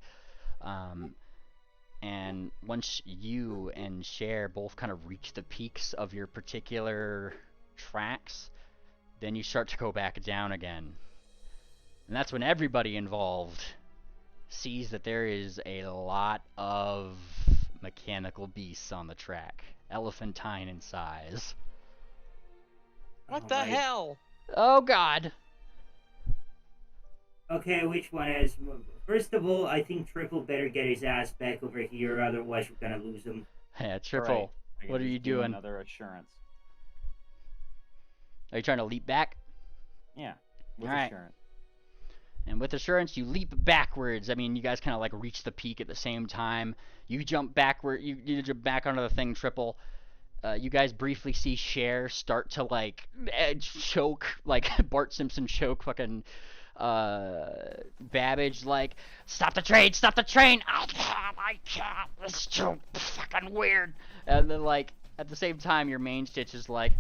And once you and Cher both kind of reach the peaks of your particular tracks, then you start to go back down again. And that's when everybody involved sees that there is a lot of mechanical beasts on the track, elephantine in size. What the Alright. hell? Oh god! Okay, which one is? First of all, I think Triple better get his ass back over here, otherwise we're gonna lose him. Yeah, Triple, Alright, I can what are just you do doing? Another assurance. Are you trying to leap back? Yeah, with Alright. assurance. And with assurance, you leap backwards. I mean, you guys kind of like reach the peak at the same time. You jump backward. You jump back onto the thing, Triple. You guys briefly see Cher start to like choke, like Bart Simpson choke fucking Babbage, like, stop the train, stop the train! I can't. This is too fucking weird. And then, like, at the same time, your main stitch is like,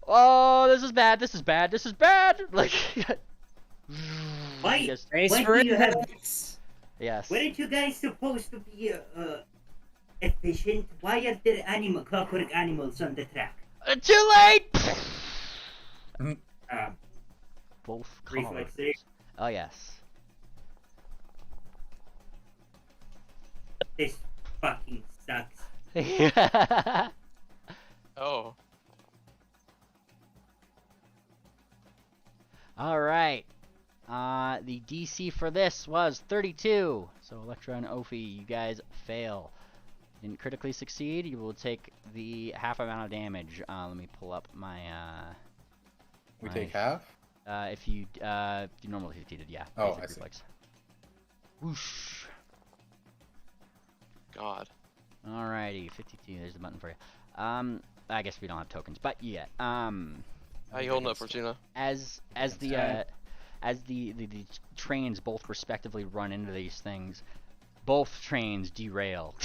oh, this is bad. This is bad. This is bad. Like, Why? just, Race Why for do you have? it. yes. Weren't you guys supposed to be efficient? Why are there clockwork animals on the track? Too late. Both Reflex collars. Oh yes. This fucking sucks. Oh, All right. The DC for this was 32. So Electra and Ophi, you guys fail. Didn't critically succeed. You will take the half amount of damage. Let me pull up my. We my take half? If you normally succeeded, yeah. Oh, basic I see. reflex. Whoosh. God. Alrighty, 52. There's the button for you. I guess we don't have tokens, but yeah. How you holding up, Fortuna? As the trains both respectively run into these things, both trains derail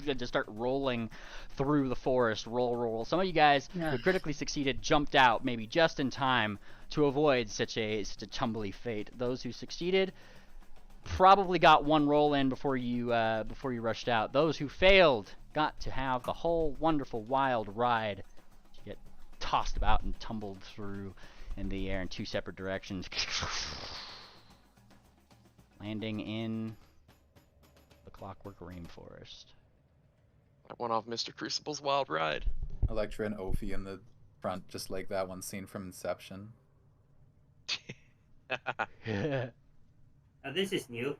and just start rolling through the forest. Roll. Some of you guys who critically succeeded jumped out maybe just in time to avoid such a tumbly fate. Those who succeeded probably got one roll in before you rushed out. Those who failed got to have the whole wonderful wild ride. You get tossed about and tumbled through in the air in two separate directions, landing in the Clockwork Rainforest. I went off Mr. Crucible's wild ride. Electra and Ophi in the front, just like that one scene from Inception. Now this is new.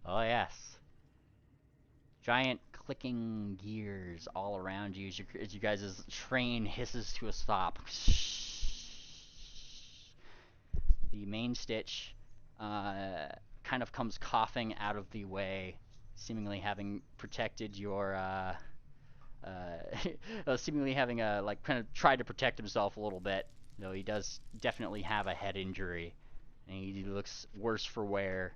Oh yes. Giant clicking gears all around you as you guys' train hisses to a stop. The main stitch kind of comes coughing out of the way, seemingly having protected your seemingly having kind of tried to protect himself a little bit, though he does definitely have a head injury and he looks worse for wear.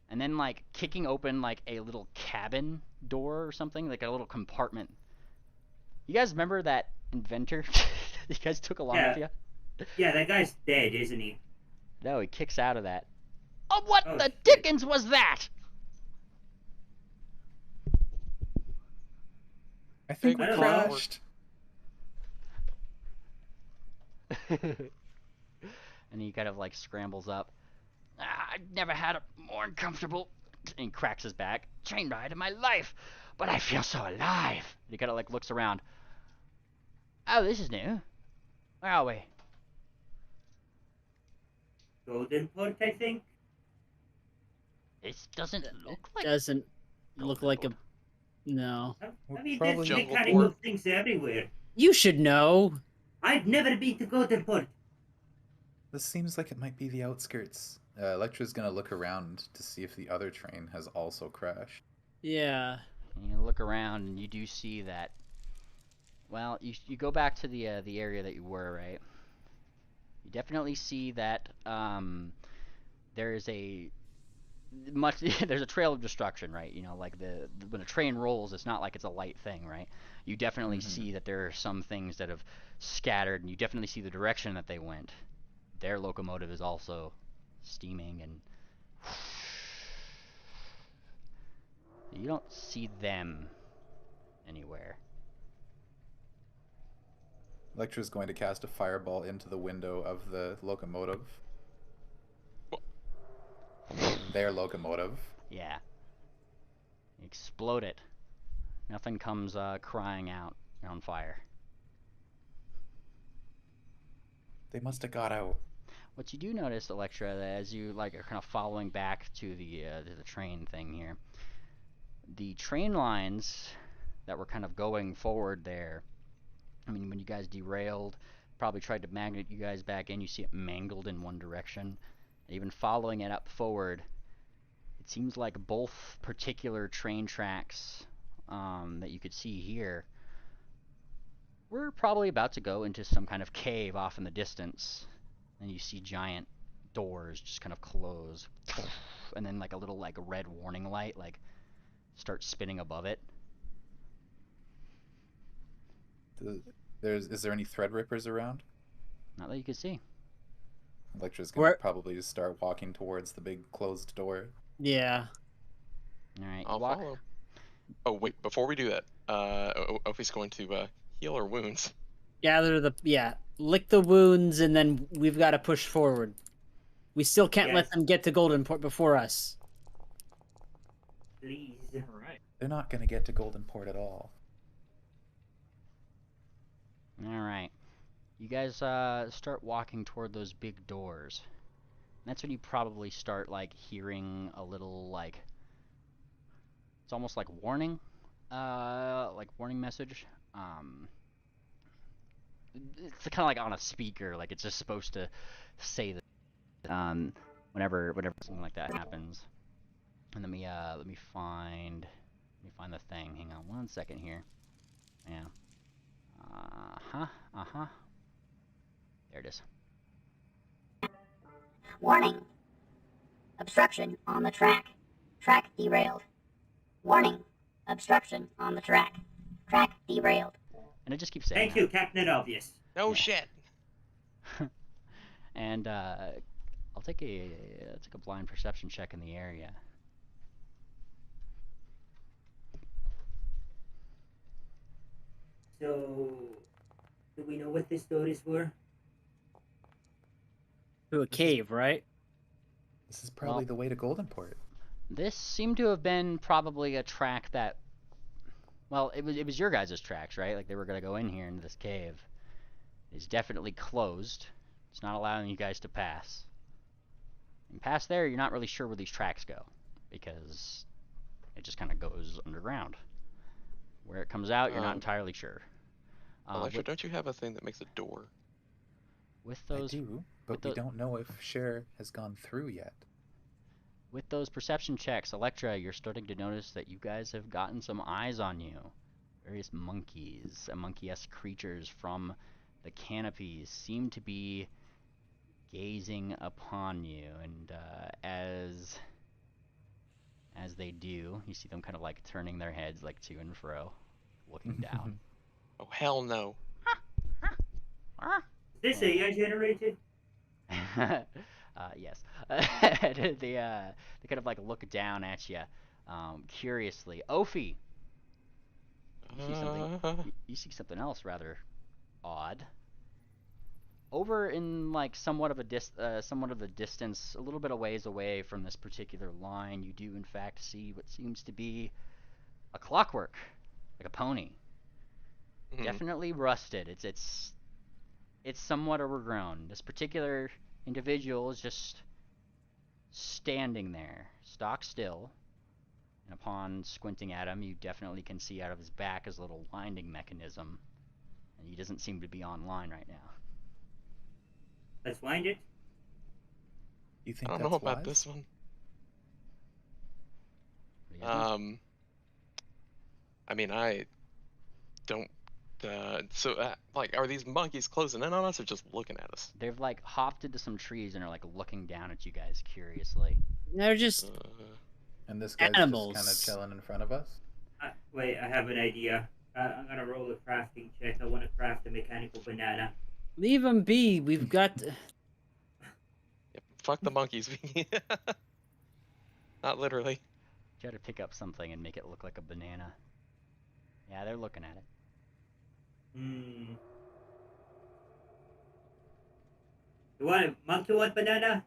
And then, like, kicking open, like, a little cabin door or something, like a little compartment. You guys remember that inventor you guys took along with you? Yeah, that guy's dead, isn't he? No, he kicks out of that. Oh, what Oh, the shit. dickens was that? I think Big we clockwork. crashed. And he kind of, like, scrambles up. I've never had a more uncomfortable, and he cracks his back, train ride in my life, but I feel so alive. And he kind of, like, looks around. Oh, this is new. Where are we? Golden Port, I think. This doesn't look like... Doesn't look Golden like a... Port. No. We're I mean, probably- there's Jungle mechanical Port. things everywhere. You should know. I've never been to Golden Port. This seems like it might be the outskirts. Electra's gonna look around to see if the other train has also crashed. Yeah. And you look around and you do see that... Well, you go back to the area that you were, right? You definitely see that there is a there's a trail of destruction, right? You know, like when a train rolls, it's not like it's a light thing, right? You definitely see that there are some things that have scattered, and you definitely see the direction that they went. Their locomotive is also steaming, and you don't see them anywhere. Electra's going to cast a fireball into the window of the locomotive. Their locomotive. Yeah. Explode it. Nothing comes crying out. You're on fire. They must have got out. What you do notice, Electra, as you are kind of following back to the train thing here, the train lines that were kind of going forward there. I mean, when you guys derailed, probably tried to magnet you guys back in, you see it mangled in one direction. Even following it up forward, it seems like both particular train tracks that you could see here were probably about to go into some kind of cave off in the distance. And you see giant doors just kind of close, and then like a little like red warning light like starts spinning above it. Is there any Threadrippers around? Not that you can see. Electra's gonna probably just start walking towards the big closed door. Yeah. All right, I'll follow. Oh wait, before we do that, Ophi's going to heal her wounds. Lick the wounds, and then we've got to push forward. We still can't let them get to Golden Port before us. Please. All right. They're not gonna get to Golden Port at all. All right, you guys start walking toward those big doors. And that's when you probably start like hearing a little like it's almost like warning message. It's kind of like on a speaker, like it's just supposed to say that whenever something like that happens. And let me find the thing. Hang on one second here. Yeah. There it is. Warning. Obstruction on the track. Track derailed. Warning. Obstruction on the track. Track derailed. And it just keeps saying Thank you, Captain Obvious. No shit. And I'll take a blind perception check in the area. So, do we know what this door is for? To a cave, right? This is probably the way to Golden Port. This seemed to have been probably a track that, well, it was your guys' tracks, right? Like they were gonna go in here into this cave. It's definitely closed. It's not allowing you guys to pass. And past there, you're not really sure where these tracks go, because it just kind of goes underground. Where it comes out, you're not entirely sure. Electra, don't you have a thing that makes a door? With those, I do, but we don't know if Cher has gone through yet. With those perception checks, Electra, you're starting to notice that you guys have gotten some eyes on you. Various monkeys, monkey-esque creatures from the canopies seem to be gazing upon you, and as they do, you see them kind of like turning their heads like to and fro, looking down. Oh hell no! Is this AI generated? Yes. They kind of like look down at you, curiously. Ophi, you see something else rather odd. Over in like somewhat of a distance, a little bit of ways away from this particular line, you do in fact see what seems to be a clockwork, like a pony. Mm-hmm. Definitely rusted. It's somewhat overgrown. This particular individual is just standing there, stock still. And upon squinting at him, you definitely can see out of his back his little winding mechanism. And he doesn't seem to be online right now. Let's wind it. You think I don't that's know about wise? this one. I mean, I don't. Like, are these monkeys closing in on us or just looking at us? They've like hopped into some trees and are like looking down at you guys curiously. They're just and this guy's animals. just kind of chilling in front of us. Wait, I have an idea. I'm gonna roll a crafting check. I want to craft a mechanical banana. Leave them be. We've got. Yep, fuck the monkeys. Not literally. Try to pick up something and make it look like a banana. Yeah, they're looking at it. You want a monkey want banana?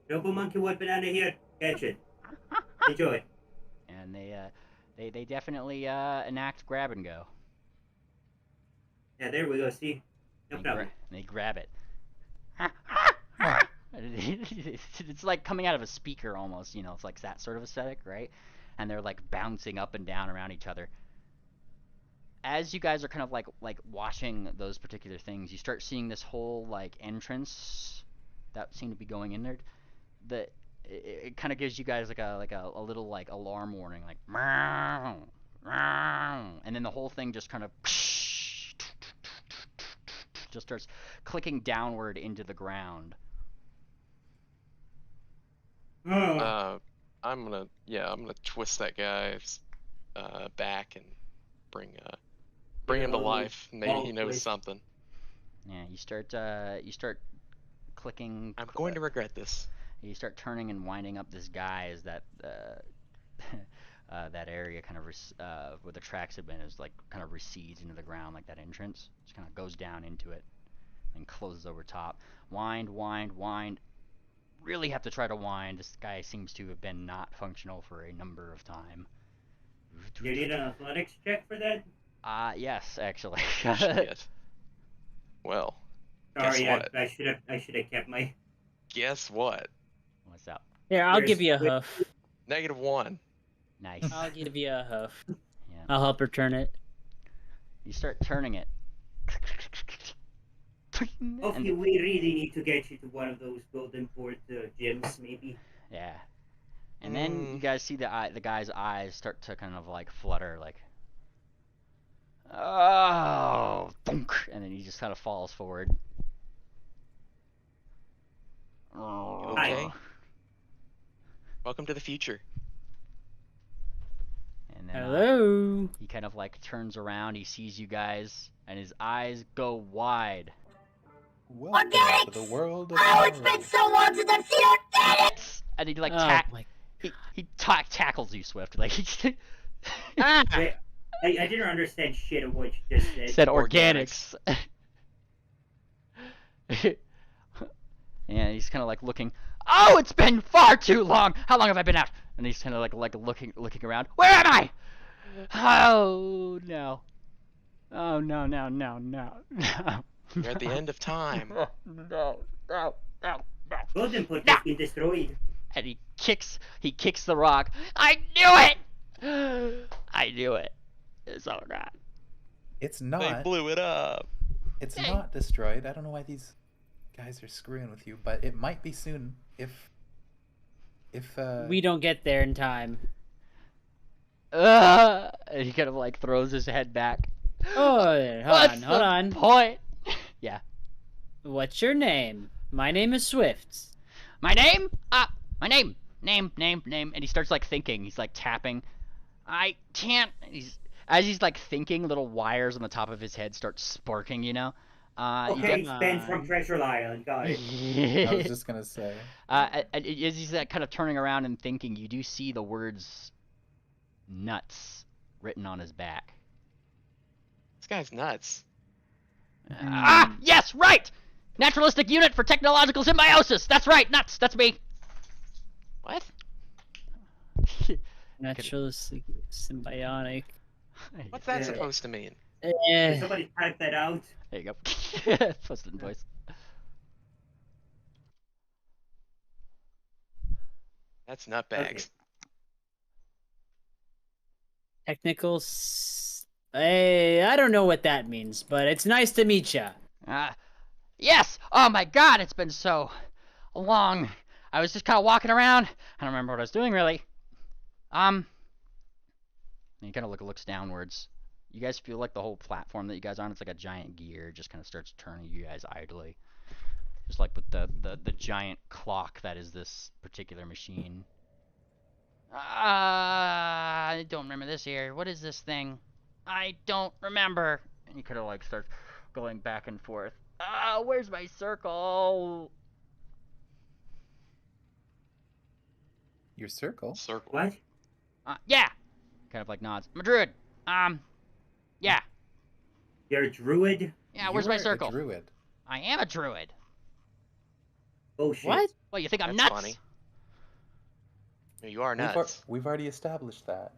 Double monkey want banana here. Catch it. Enjoy. And they definitely enact grab and go. Yeah, there we go. See, no problem. They grab it. It's like coming out of a speaker almost, you know, it's like that sort of aesthetic, right? And they're like bouncing up and down around each other. As you guys are kind of like watching those particular things, you start seeing this whole like entrance that seemed to be going in there. It kind of gives you guys like a little like alarm warning, like meow, meow, and then the whole thing just kind of just starts clicking downward into the ground. Oh, I'm gonna twist that guy's back and bring him to life. Maybe he knows twist. something. Yeah, you start clicking. I'm going to regret this. You start turning and winding up this guy as that that area kind of where the tracks have been is like kind of recedes into the ground, like that entrance just kind of goes down into it and closes over top. Wind, wind, wind. Really have to try to wind. This guy seems to have been not functional for a number of time. Do you need an athletics check for that? Yes, actually. Shit. Well, Sorry, guess what? I should have kept my. Guess what? What's up? Here, I'll There's give you a with- hoof. -1. Nice. I'll give you a hoof. Yeah. I'll help her turn it. You start turning it. Okay, we really need to get you to one of those golden port gyms, maybe. Yeah. And then you guys see the guy's eyes start to kind of like flutter, like, oh, thunk, and then he just kind of falls forward. Okay. Welcome to the future. And then Hello. he kind of like turns around, he sees you guys, and his eyes go wide. Welcome to Organics! the world of Oh, it's been so long since I've seen organics! And he like Oh my. he tackles you, Swift, like he Ah! I didn't understand shit of what you just said. said organics. And he's kind of like looking. Oh, it's been far too long. How long have I been out? And he's kind of like looking around. Where am I? Oh no. Oh no no no no no. You're at the end of time. No no no no. Golden port has been destroyed. And he kicks the rock. I knew it. I knew it. It's all right. It's They not. blew it up. It's not destroyed. I don't know why these guys are screwing with you, but it might be soon if We don't get there in time. And he kind of like throws his head back. Oh, What's hold the on. point? Yeah. What's your name? My name is Swift. My name? My name. Name. And he starts like thinking. He's like tapping. I can't. As he's like thinking, little wires on the top of his head start sparking. You know. Okay, get- Ben from Treasure Island, got it. I was just gonna say. As he's kind of turning around and thinking, you do see the words "nuts" written on his back. This guy's nuts. Yes, right! Naturalistic unit for technological symbiosis! That's right, nuts! That's me! What? Naturalistic symbiotic. What's that Yeah. supposed to mean? Can somebody type that out? There you go. Post it in voice. That's nutbags. Technical. Hey, I don't know what that means, but it's nice to meet ya. Yes! Oh my god, it's been so long. I was just kind of walking around. I don't remember what I was doing, really. And he kind of looks downwards. You guys feel like the whole platform that you guys are on, it's like a giant gear. It just kind of starts turning you guys idly. Just like with the giant clock that is this particular machine. I don't remember this here. What is this thing? I don't remember. And he kind of like starts going back and forth. Where's my circle? Your circle? Circle. What? Yeah. Kind of like nods. I'm a druid. Yeah. You're a druid? Yeah, where's my You're circle? A druid. I am a druid. Oh shit. What? Well, you think I'm That's nuts? funny. You are We've, nuts. we've already established that.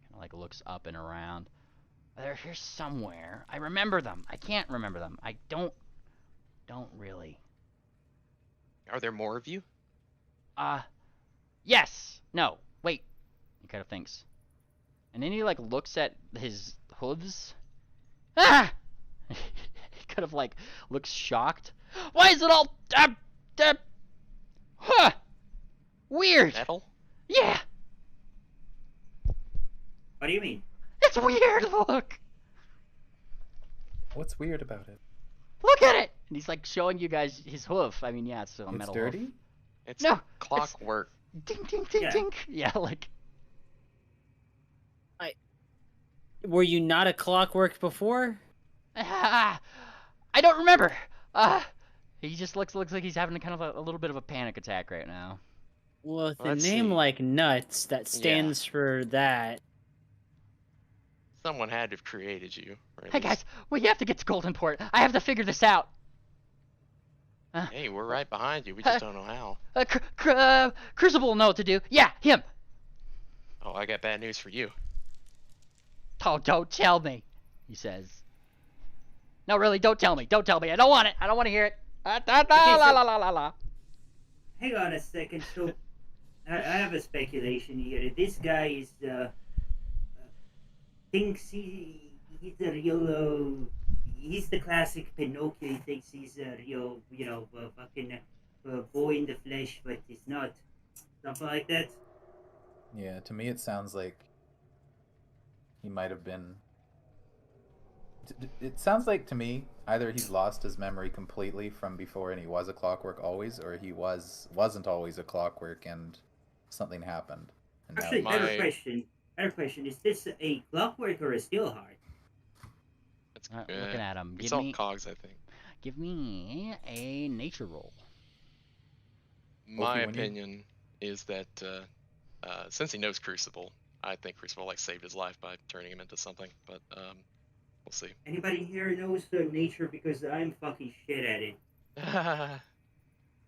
Kind of like looks up and around. They're here somewhere. I remember them. I can't remember them. I don't really. Are there more of you? Yes. No. Wait. He kind of thinks. And then he like looks at his hooves. Ah! He kind of like looks shocked. Why is it all huh? Weird. Metal? Yeah. What do you mean? It's weird. Look. What's weird about it? Look at it. And he's like showing you guys his hoof. I mean, yeah, it's still a It's metal dirty? hoof. It's No, clockwork. Ding, ding, ding, Yeah. ding. Yeah, like. Were you not a clockwork before? I don't remember. He just looks like he's having kind of a little bit of a panic attack right now. Well, with a Let's name see. like Nuts that stands for that. Someone had to have created you. Or at Hey least- guys, we have to get to Golden Port. I have to figure this out. Hey, we're right behind you. We just don't know how. Crucible will know what to do. Yeah, him. Oh, I got bad news for you. Oh, don't tell me, he says. No, really, don't tell me. Don't tell me. I don't want it. I don't want to hear it. La la la la la. Hang on a second. So, I have a speculation here. This guy is thinks he's a real. He's the classic Pinocchio. He thinks he's a real, fucking boy in the flesh, but he's not. Something like that. Yeah, to me it sounds like he might have been. It sounds like to me either he's lost his memory completely from before and he was a clockwork always, or he wasn't always a clockwork and something happened. And Actually, now better question. Is this a clockwork or a steel heart? That's Looking at him. It's all cogs, I think. Give me a nature roll. My when you- opinion is that since he knows Crucible, I think Crucible saved his life by turning him into something. But we'll see. Anybody here knows nature because I'm fucking shit at it.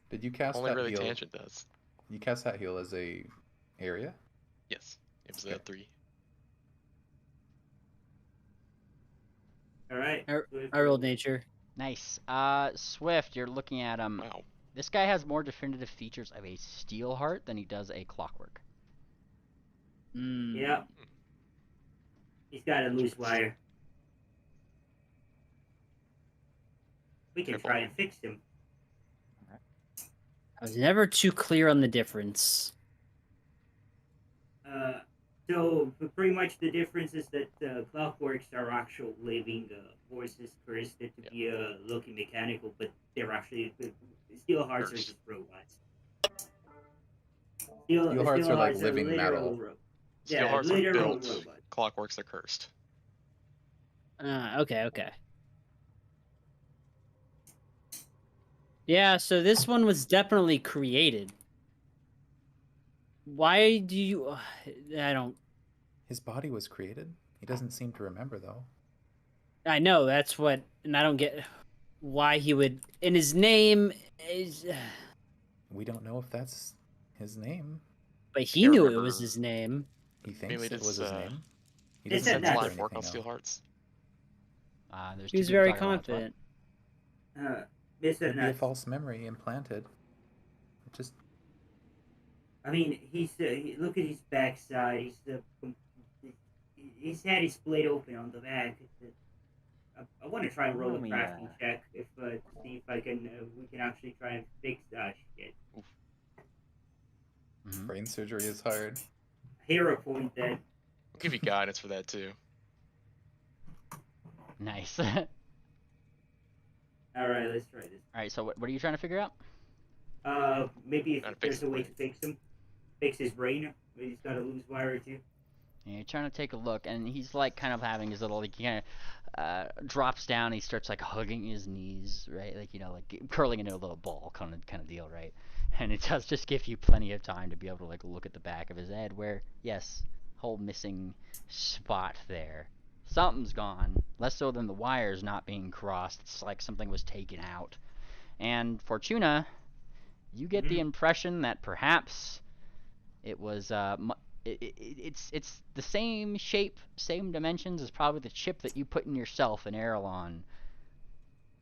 did you cast Only that really heal? Tangent does. You cast that heal as a area? Yes, it was Okay. a 3. All right. I rolled nature. Nice. Swift, you're looking at him. Wow. This guy has more definitive features of a steel heart than he does a clockwork. Yeah. He's got a loose wire. We can Careful. try and fix him. I was never too clear on the difference. So pretty much the difference is that clockworks are actual living forces cursed to be looking mechanical, but they're actually steel hearts are Cursed. just robots. Steel hearts are like hearts living literal metal. Steel hearts are literal built. robots. Clockworks are cursed. Okay. Yeah, so this one was definitely created. Why do you... I don't... His body was created? He doesn't seem to remember though. I know, that's what... And I don't get why he would... And his name is... We don't know if that's his name. But he can't knew it remember. was his name. He thinks Mainly it was just, his name. He It's doesn't a Since remember life work on anything Steel else. Hearts. There's He was two people very talking about confident. Mr. Could be a Nuts. false memory implanted. Just I mean, look at his backside. His head is split open on the back. I want to try and roll a Let me, crafting check to see if I can we can actually try and fix that shit. brain surgery is hard. Hero point that. I'll give you guidance for that too. Nice. All right, let's try this. Alright, so what are you trying to figure out? Maybe if Trying to fix there's a the way to fix him, fix his brain. Maybe he's got a loose wire or two. And you're trying to take a look, and he's like kind of having his little, like, he kind of drops down. He starts like hugging his knees, right? Like, you know, like curling into a little ball kind of deal, right? And it does just give you plenty of time to be able to like look at the back of his head, where yes, whole missing spot there. Something's gone. Less so than the wires not being crossed. It's like something was taken out. And Fortuna, you get the impression that perhaps it was it's the same shape, same dimensions as probably the chip that you put in yourself in Erelon.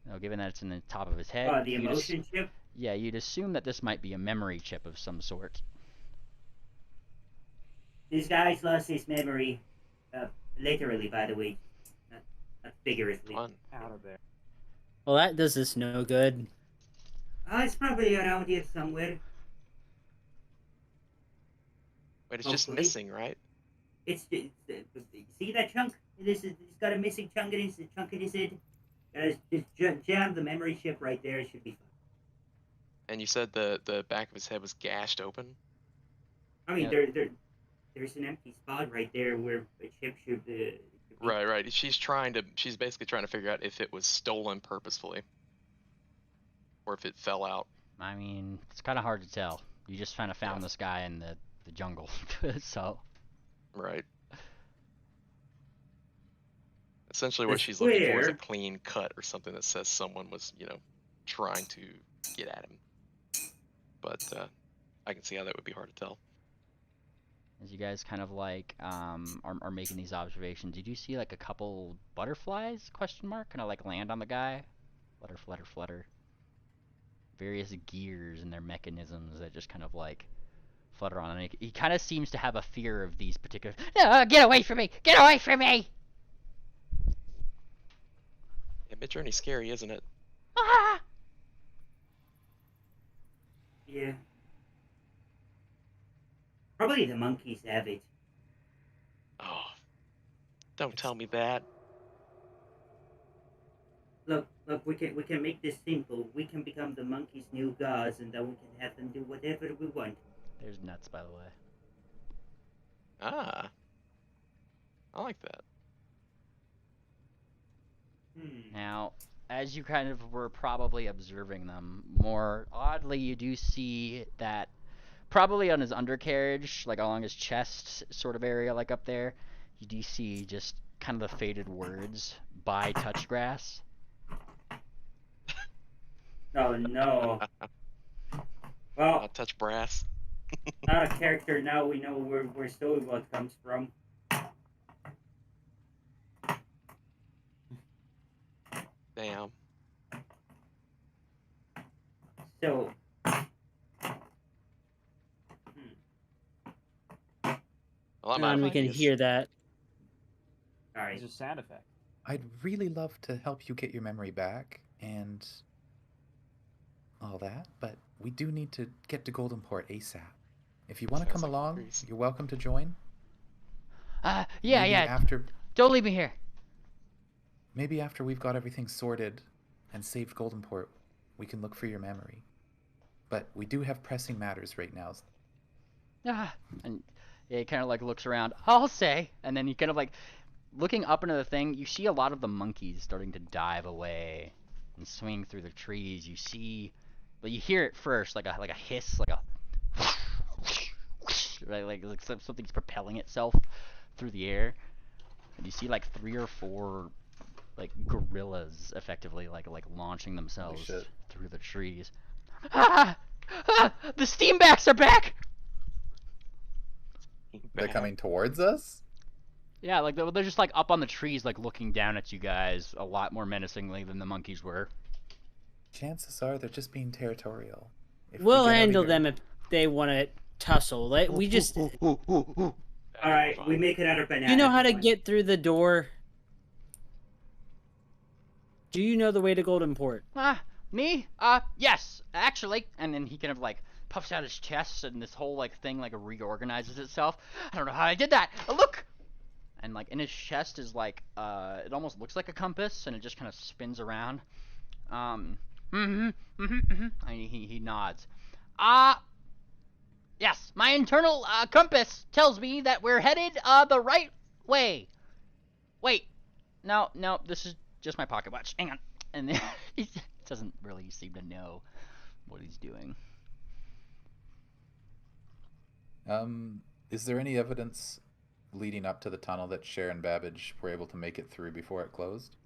You know, given that it's in the top of his head. The emotion chip. Yeah, you'd assume that this might be a memory chip of some sort. This guy's lost his memory, literally, by the way, not figuratively. Fun. Out of there. Well, that does us no good. It's probably around here somewhere. Wait, it's just Hopefully. missing, right? See that chunk? He's got a missing chunk in his head. Just jam the memory chip right there. It should be fine. And you said the back of his head was gashed open? I mean, Yeah. there's an empty spot right there where a ship should be. Right. She's basically trying to figure out if it was stolen purposefully. Or if it fell out. I mean, it's kind of hard to tell. You just kind of found Yeah. this guy in the jungle, so. Right. Essentially, The what she's looking for is a square- clean cut or something that says someone was, trying to get at him. But I can see how that would be hard to tell. As you guys kind of like are making these observations, you do see like a couple butterflies, question mark, kind of like land on the guy. Flutter, flutter, flutter. Various gears and their mechanisms that just kind of like flutter on. And he kind of seems to have a fear of these particular. No, get away from me! Get away from me! Yeah, Midjourney's scary, isn't it? Ah! Yeah. Probably the monkeys have it. Oh, don't tell me that. Look, we can make this simple. We can become the monkeys' new gods, and then we can have them do whatever we want. There's nuts, by the way. Ah, I like that. Now, as you kind of were probably observing them, more oddly, you do see that probably on his undercarriage, like along his chest sort of area, like up there, you do see just kind of the faded words, "Buy touchgrass." Oh no. Well, I'll touch brass. not a character. Now we know where Storybook comes from. Damn. So. Well, I'm out And of we can ideas. hear that. All right. It's a sound effect. I'd really love to help you get your memory back and all that, but we do need to get to Goldenport ASAP. If you want to Sounds come like along, Greece. you're welcome to join. Yeah, Maybe yeah. After, Don't leave me here. maybe after we've got everything sorted and saved Goldenport, we can look for your memory. But we do have pressing matters right now. And yeah, he kind of like looks around. I'll say, and then he kind of like looking up into the thing. You see a lot of the monkeys starting to dive away and swing through the trees. You see, but you hear it first, like a hiss, like a right, like something's propelling itself through the air. And you see like 3 or 4 like gorillas effectively like launching themselves shit. through the trees. The steambacks are back. They're coming towards us? Yeah, like they're just like up on the trees, like looking down at you guys a lot more menacingly than the monkeys were. Chances are they're just being territorial. If we We'll get out of handle here- them if they want to tussle. Like, we just, All right, we make it out of banana. you know how to one. get through the door? Do you know the way to Goldenport? Me? Yes, actually. And then he kind of like puffs out his chest, and this whole like thing like reorganizes itself. I don't know how I did that. Look. And like in his chest is like it almost looks like a compass, and it just kind of spins around. And he nods. Yes, my internal compass tells me that we're headed the right way. Wait, no, this is just my pocket watch. Hang on. And then he doesn't really seem to know what he's doing. Is there any evidence leading up to the tunnel that Cher and Babbage were able to make it through before it closed?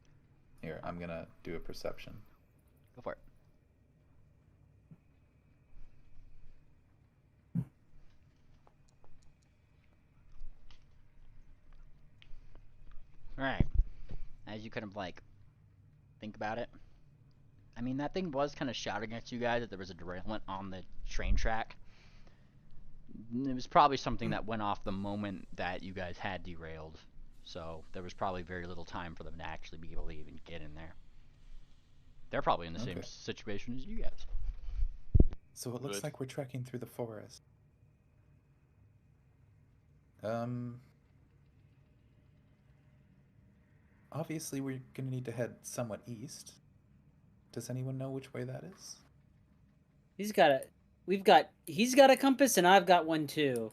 Here, I'm gonna do a perception. Go for it. Alright. As you kind of like think about it, I mean, that thing was kind of shouting at you guys that there was a derailment on the train track. It was probably something that went off the moment that you guys had derailed, so there was probably very little time for them to actually be able to even get in there. They're probably in the same Okay. situation as you guys. So it looks Good. like we're trekking through the forest. Obviously we're gonna need to head somewhat east. Does anyone know which way that is? He's got a. He's got a compass, and I've got one too.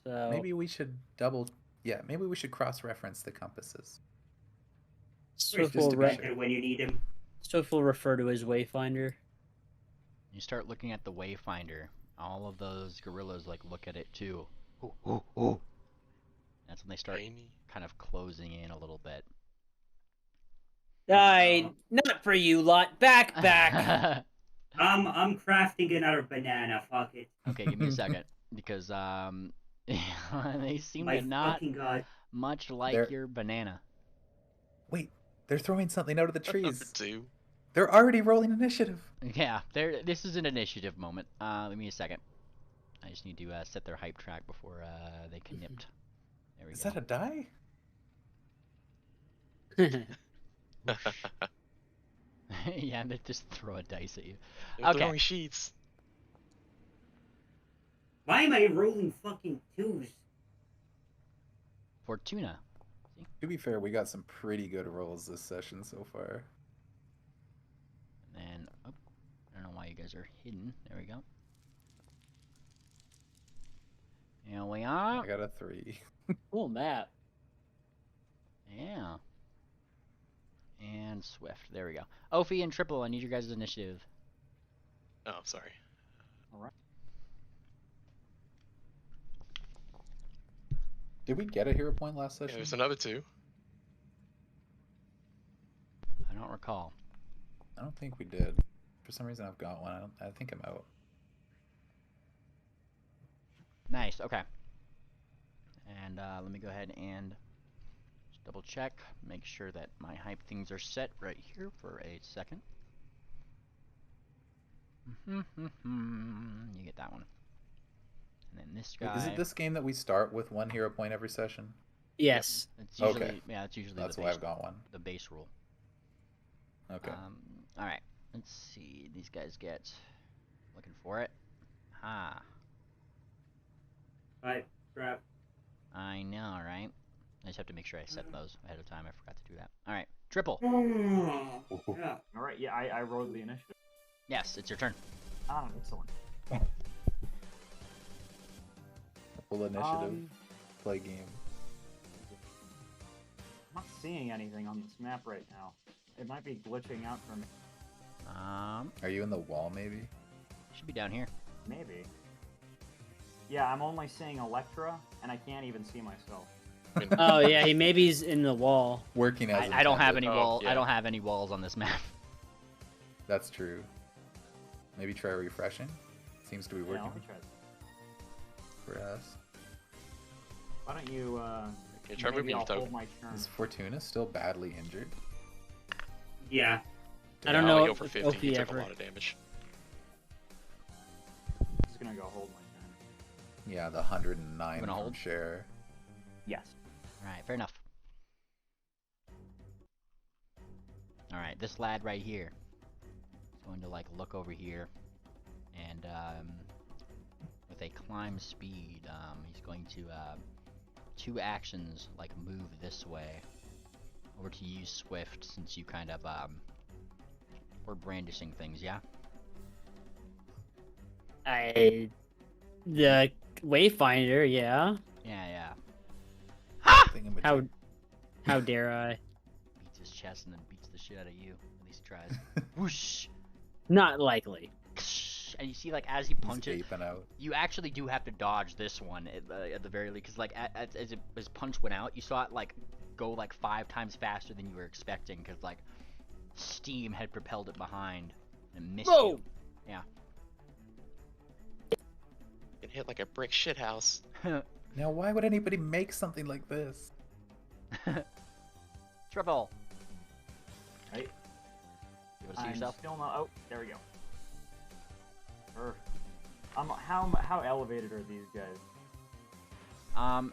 So Maybe we should double. Yeah, maybe we should cross-reference the compasses. Swift just will to be re- sure. when you need him. Swift will refer to his wayfinder. You start looking at the wayfinder. All of those gorillas like look at it too. Ooh, ooh, ooh. That's when they start kind of closing in a little bit. Not for you lot. Back. I'm crafting another banana. Fuck it. Okay, give me a second because they seem My to not fucking god. much like They're- your banana. Wait, they're throwing something out of the Number trees. 2. They're already rolling initiative. Yeah, this is an initiative moment. Give me a second. I just need to set their hype track before they connect. There we Is go. that a die? Yeah, they just throw a dice at you. You're Okay. throwing sheets. Why am I rolling fucking 2s? Fortuna. To be fair, we got some pretty good rolls this session so far. And then, oh, I don't know why you guys are hidden. There we go. Here we are. I got a 3. Cool map. Yeah. And Swift. There we go. Ophi and Triple, I need your guys' initiative. Oh, sorry. Did we get a hero point last Yeah, session? there's another 2. I don't recall. I don't think we did. For some reason, I've got one. I think I'm out. Nice, okay. And let me go ahead and just double check. Make sure that my hype things are set right here for a second. You get that one. And then this guy. Wait, is it this game that we start with 1 hero point every session? Yes. It's usually, Okay. Yeah, it's usually That's the why base, I've got one. the base rule. Okay. All right. Let's see. These guys get looking for it. Ha. Right, crap. I know, right? I just have to make sure I set those ahead of time. I forgot to do that. All right. Triple. Yeah. All right, yeah, I rolled the initiative. Yes, it's your turn. Ah, excellent. Full initiative. Play game. I'm not seeing anything on this map right now. It might be glitching out for me. Are you in the wall, maybe? Should be down here. Maybe. Yeah, I'm only seeing Electra, and I can't even see myself. Oh yeah, maybe he's in the wall. Working as I don't have any Oh, wall. yeah. I don't have any walls on this map. That's true. Maybe try refreshing. Seems to be Yeah, working let me try this. for us. Why don't you, Okay, try maybe moving I'll your token. hold my turn. Is Fortuna still badly injured? Yeah. I don't I know only go if for it's 50. He OP took a ever. lot of damage. I'm just gonna go hold my turn. Yeah, the 109 You from gonna hold? Cher. Yes. Alright, fair enough. Alright, this lad right here is going to like look over here and with a climb speed, he's going to 2 actions like move this way over to use Swift since you kind of were brandishing things, yeah? The wayfinder, yeah. Yeah. Thingamajig. How dare I? Beats his chest and then beats the shit out of you. At least he tries. Whoosh! Not likely. And you see, like, as he He's punches, aping out. you actually do have to dodge this one at the very least, because like as his punch went out, you saw it like go like 5 times faster than you were expecting, because like steam had propelled it behind and missed Whoa! you. Yeah. Get hit like a brick shithouse. Now, why would anybody make something like this? Triple. Right. You able to see I'm yourself? still not. Oh, there we go. Perfect. How elevated are these guys?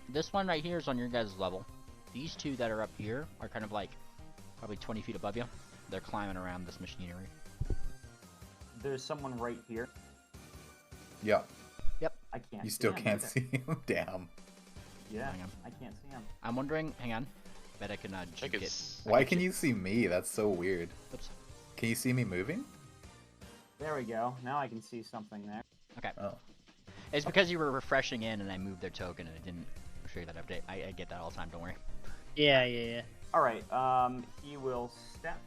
This one right here is on your guys' level. These 2 that are up here are kind of like probably 20 feet above you. They're climbing around this machinery. There's someone right here. Yeah, I can't. you still see him can't either. see him. Damn. Yeah, Hang on. I can't see him. I'm wondering, hang on. Bet I can Check juke it. his. Why can you see me? That's so weird. Oops. Can you see me moving? There we go. Now I can see something there. Okay. Oh. It's because you were refreshing in and I moved their token and it didn't show you that update. I get that all the time, don't worry. Yeah. Alright, he will step,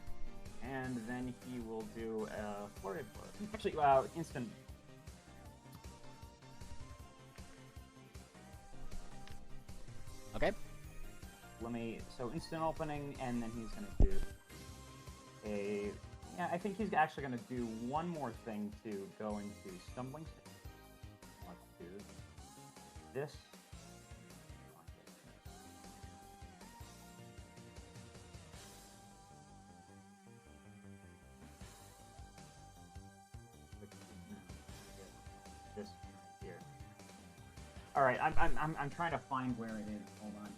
and then he will do a flurry of blows. Actually, instant. Okay. So instant opening, and then he's gonna do yeah, I think he's actually gonna do one more thing to go into stumbling. Let's do this. This right here. All right, I'm trying to find where it is. Hold on.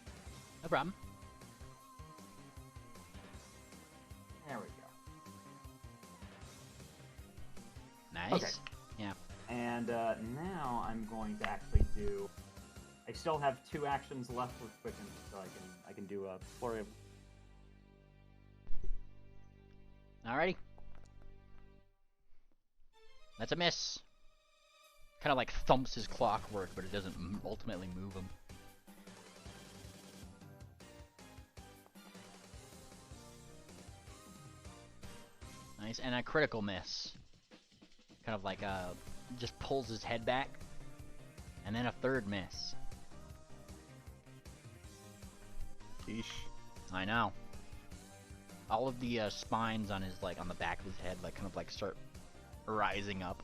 No problem. There we go. Nice. Okay. Yeah. And now I'm going to actually do. I still have 2 actions left with Quicken, so I can do a flurry of. Alrighty. That's a miss. Kind of like thumps his clockwork, but it doesn't ultimately move him. Nice, and a critical miss. Kind of like just pulls his head back. And then a 3rd miss. Sheesh. I know. All of the spines on his on the back of his head kind of start rising up.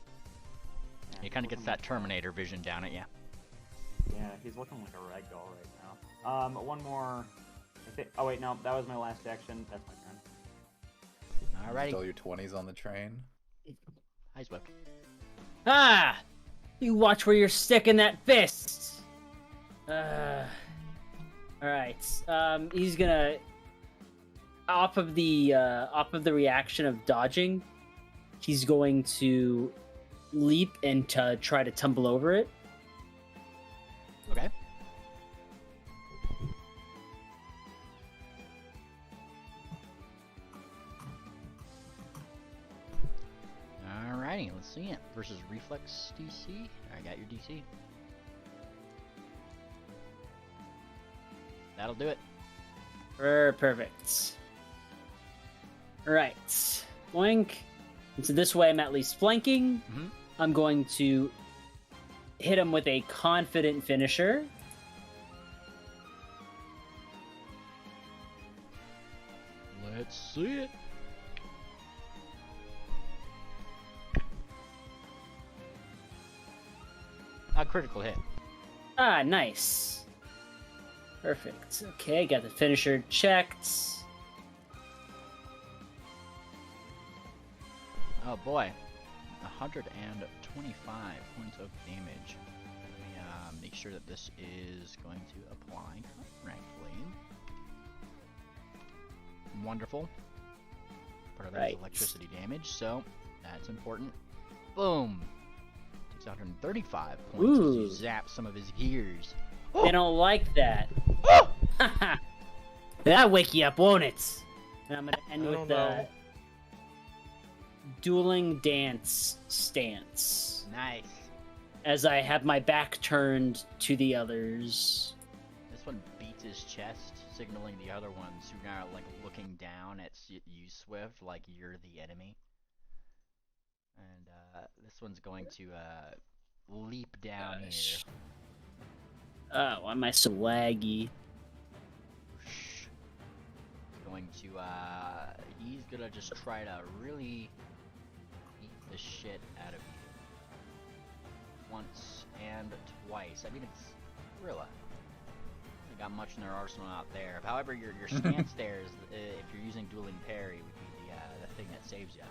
Yeah, He kind of gets that Terminator vision down at you. Yeah, he's looking like a ragdoll right now. One more. Oh wait, no, that was my last action. That's my turn. Alrighty. Still your 20s on the train. Hi, Swift. Ah! You watch where you're sticking that fist! Alright, he's gonna... Off of the reaction of dodging, he's going to leap and try to tumble over it. Okay. Alrighty, let's see it. Versus Reflex DC. I got your DC. That'll do it. Perfect. Right. Boink. And so this way I'm at least flanking. Mhm. I'm going to hit him with a confident finisher. Let's see it. A critical hit. Ah, nice. Perfect. Okay, got the finisher checked. Oh boy. 125 points of damage. Let me make sure that this is going to apply correctly. Wonderful. Part of that is electricity damage, so that's important. Boom! 635 points as you zap some of his gears. They don't like that. That'll wake you up, won't it? And I'm gonna end with the dueling dance stance. Nice. As I have my back turned to the others. This one beats his chest, signaling the other ones who are now looking down at you, Swift, like you're the enemy. And this one's going to leap down here. Oh, why am I so laggy? He's gonna just try to really beat the shit out of you. Once and twice. I mean, it's Gorilla. They got much in their arsenal out there. However, your stance there is, if you're using dueling parry, would be the thing that saves you.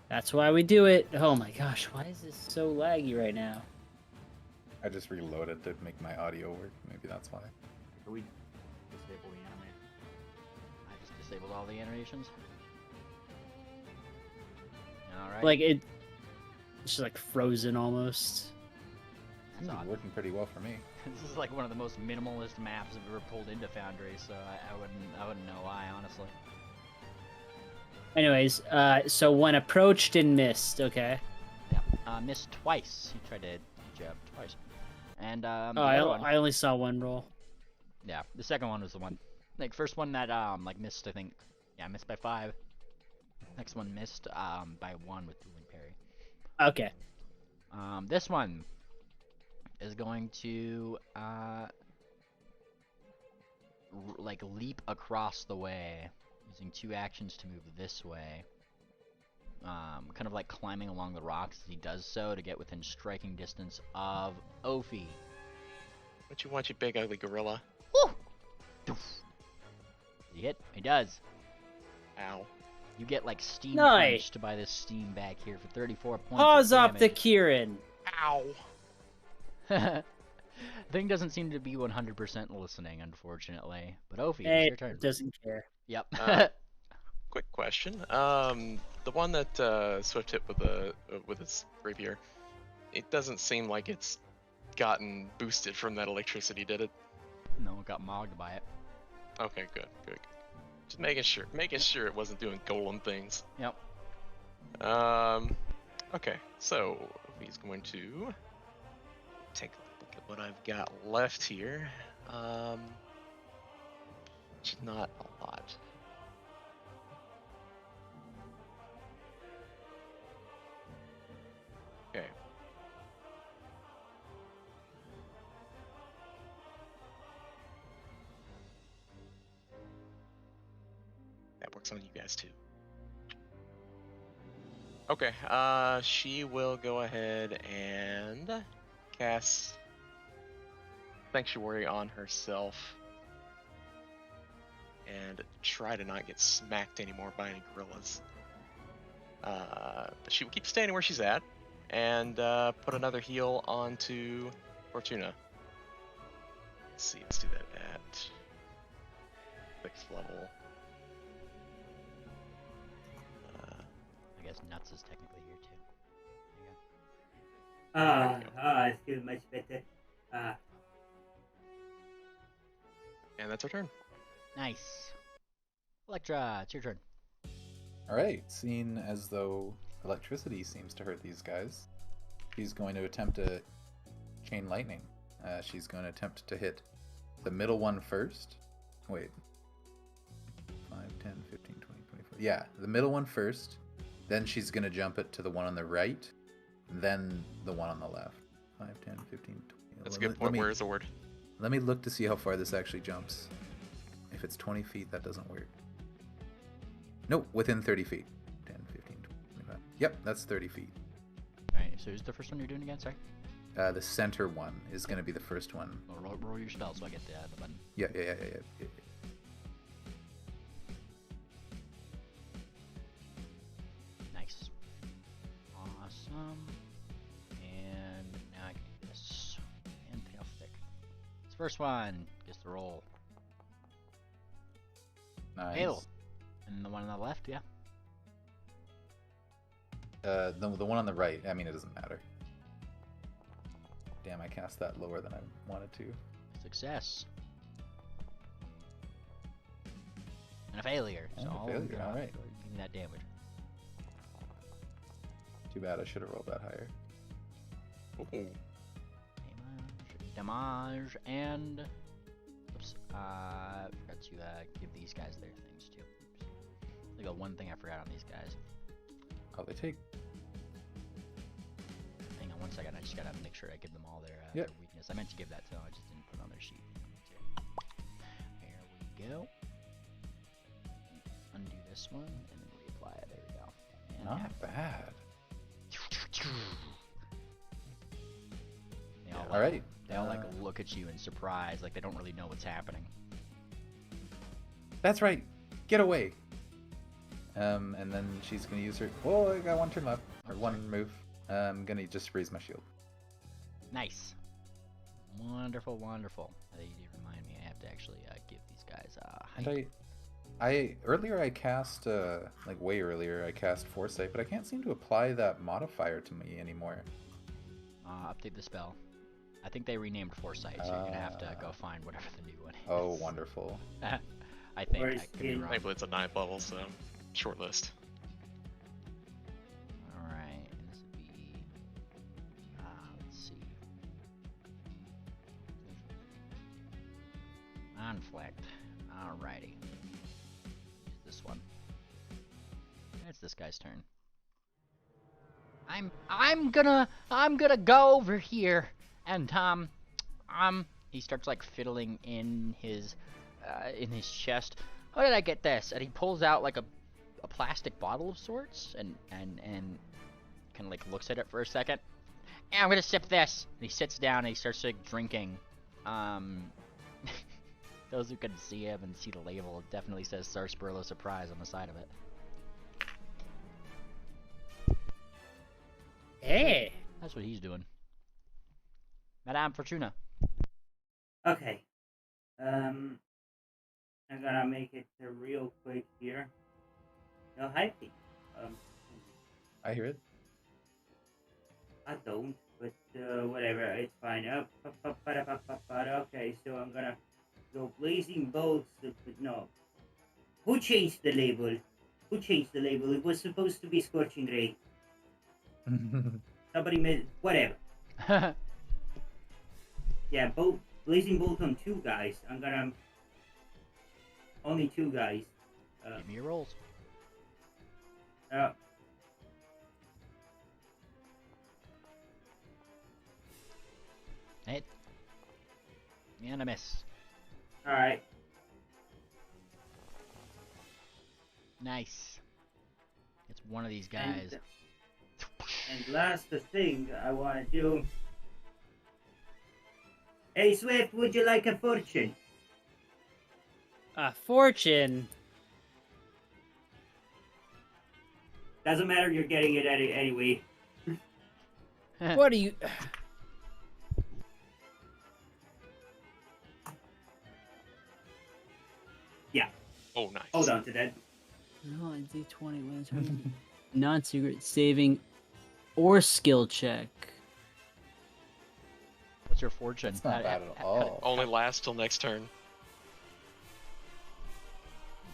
That's why we do it. Oh my gosh, why is this so laggy right now? I just reloaded to make my audio work. Maybe that's why. We disable the animation. I just disabled all the animations. Alright. Like, it's just like frozen almost. That's It's odd. working pretty well for me. This is like one of the most minimalist maps I've ever pulled into Foundry, so I wouldn't know why, honestly. Anyways, so one approached and missed. Okay. Yeah. Missed twice. He tried to jab twice. And Oh, the other one. I only saw one roll. Yeah, the second one was the one. Like first one that like missed. I think. Yeah, missed by 5. Next one missed by 1 with dueling parry. Okay. This one is going to like leap across the way using 2 actions to move this way. Kind of like climbing along the rocks as he does so to get within striking distance of Ophi. What you want, you big ugly gorilla? Woo! Doof. Does he hit? He does. Ow. You get like steam Nice. punched by this steam back here for 34 points. Pause of up the damage. Kieran. Ow. Thing doesn't seem to be 100% listening, unfortunately. But Ophi, it's Hey, your turn. doesn't care. Yep. Quick question. The one that Swift hit with his rapier, it doesn't seem like it's gotten boosted from that electricity, did it? No one got mogged by it. Okay, good. Just making sure it wasn't doing golem things. Yep. Okay, so he's going to take a look at what I've got left here. Which is not a lot. Okay. That works on you guys too. Okay, she will go ahead and cast Sanctuary on herself and try to not get smacked anymore by any gorillas. But she will keep standing where she's at and put another heal onto Fortuna. Let's see, let's do that at 6th level. I guess Nuts is technically here too. There you go. I feel much better. And that's her turn. Nice. Electra, it's your turn. Alright, seeing as though electricity seems to hurt these guys, she's going to attempt a chain lightning. She's going to attempt to hit the middle one first. Wait. 5, 10, 15, 20, 24. Yeah, the middle one first. Then she's going to jump it to the one on the right. Then the one on the left. 5, 10, 15, 20. That's a good point. Where is the word? Let me look to see how far this actually jumps. If it's 20 feet, that doesn't work. Nope, within 30 feet. 10, 15, 25. Yep, that's 30 feet. Alright, so who's the first one you're doing again? Sorry? The center one is going to be the first one. Well, roll your spell so I get the button. Yeah. Nice. Awesome. And now I can do this. Fantastic. This first one gets the roll. Nice. Hail. And the one on the left, yeah. The one on the right, I mean, it doesn't matter. Damn, I cast that lower than I wanted to. Success. And a failure. And So a all failure, good. alright. Give me that damage. Too bad, I should have rolled that higher. Ooh. Damage, and oops, forgot to give these guys their things too. Oops. I got one thing I forgot on these guys. Oh, they take... Hang on one second, I just gotta make sure I give them all their, Yep. their weakness. I meant to give that to them, I just didn't put it on their sheet. Here we go. Undo this one, and then reapply it. There we go. And Not bad. They all, All right. They all like look at you in surprise, like they don't really know what's happening. That's right. Get away. And then she's gonna use her. Oh, I got one turn left, or one move. I'm gonna just raise my shield. Nice. Wonderful, wonderful. You did remind me I have to actually give these guys height. And I earlier I cast like way earlier I cast Foresight, but I can't seem to apply that modifier to me anymore. Update the spell. I think they renamed Foresight, so you're gonna have to go find whatever the new one is. Oh, wonderful. I think Or I is could be it- wrong. Thankfully, it's a 9th level, so short list. conflict. Alrighty. This one. It's this guy's turn. I'm gonna go over here and he starts like fiddling in his chest. How did I get this? And he pulls out like a plastic bottle of sorts and kind of like looks at it for a second. And I'm gonna sip this. And he sits down and he starts like drinking. Those who can see him and see the label, it definitely says Sarsaparilla Surprise on the side of it. Hey. That's what he's doing. Madame Fortuna. Okay. I'm gonna make it real quick here. No hyping. I hear it. I don't, but whatever, it's fine. Okay, so I'm gonna go blazing bolts. But no. Who changed the label? Who changed the label? It was supposed to be scorching ray. Somebody made whatever. Yeah, blazing bolt on 2 guys. I'm gonna only 2 guys. Give me your rolls. Hit. And a miss. All right. Nice. It's one of these guys. And last thing I want to do. Hey Swift, would you like a fortune? A fortune. Doesn't matter, you're getting it anyway. What are you? Yeah. Oh, nice. Hold on to that. No, D20 when it's non-secret saving or skill check. What's your fortune? It's not bad at all. Only lasts till next turn.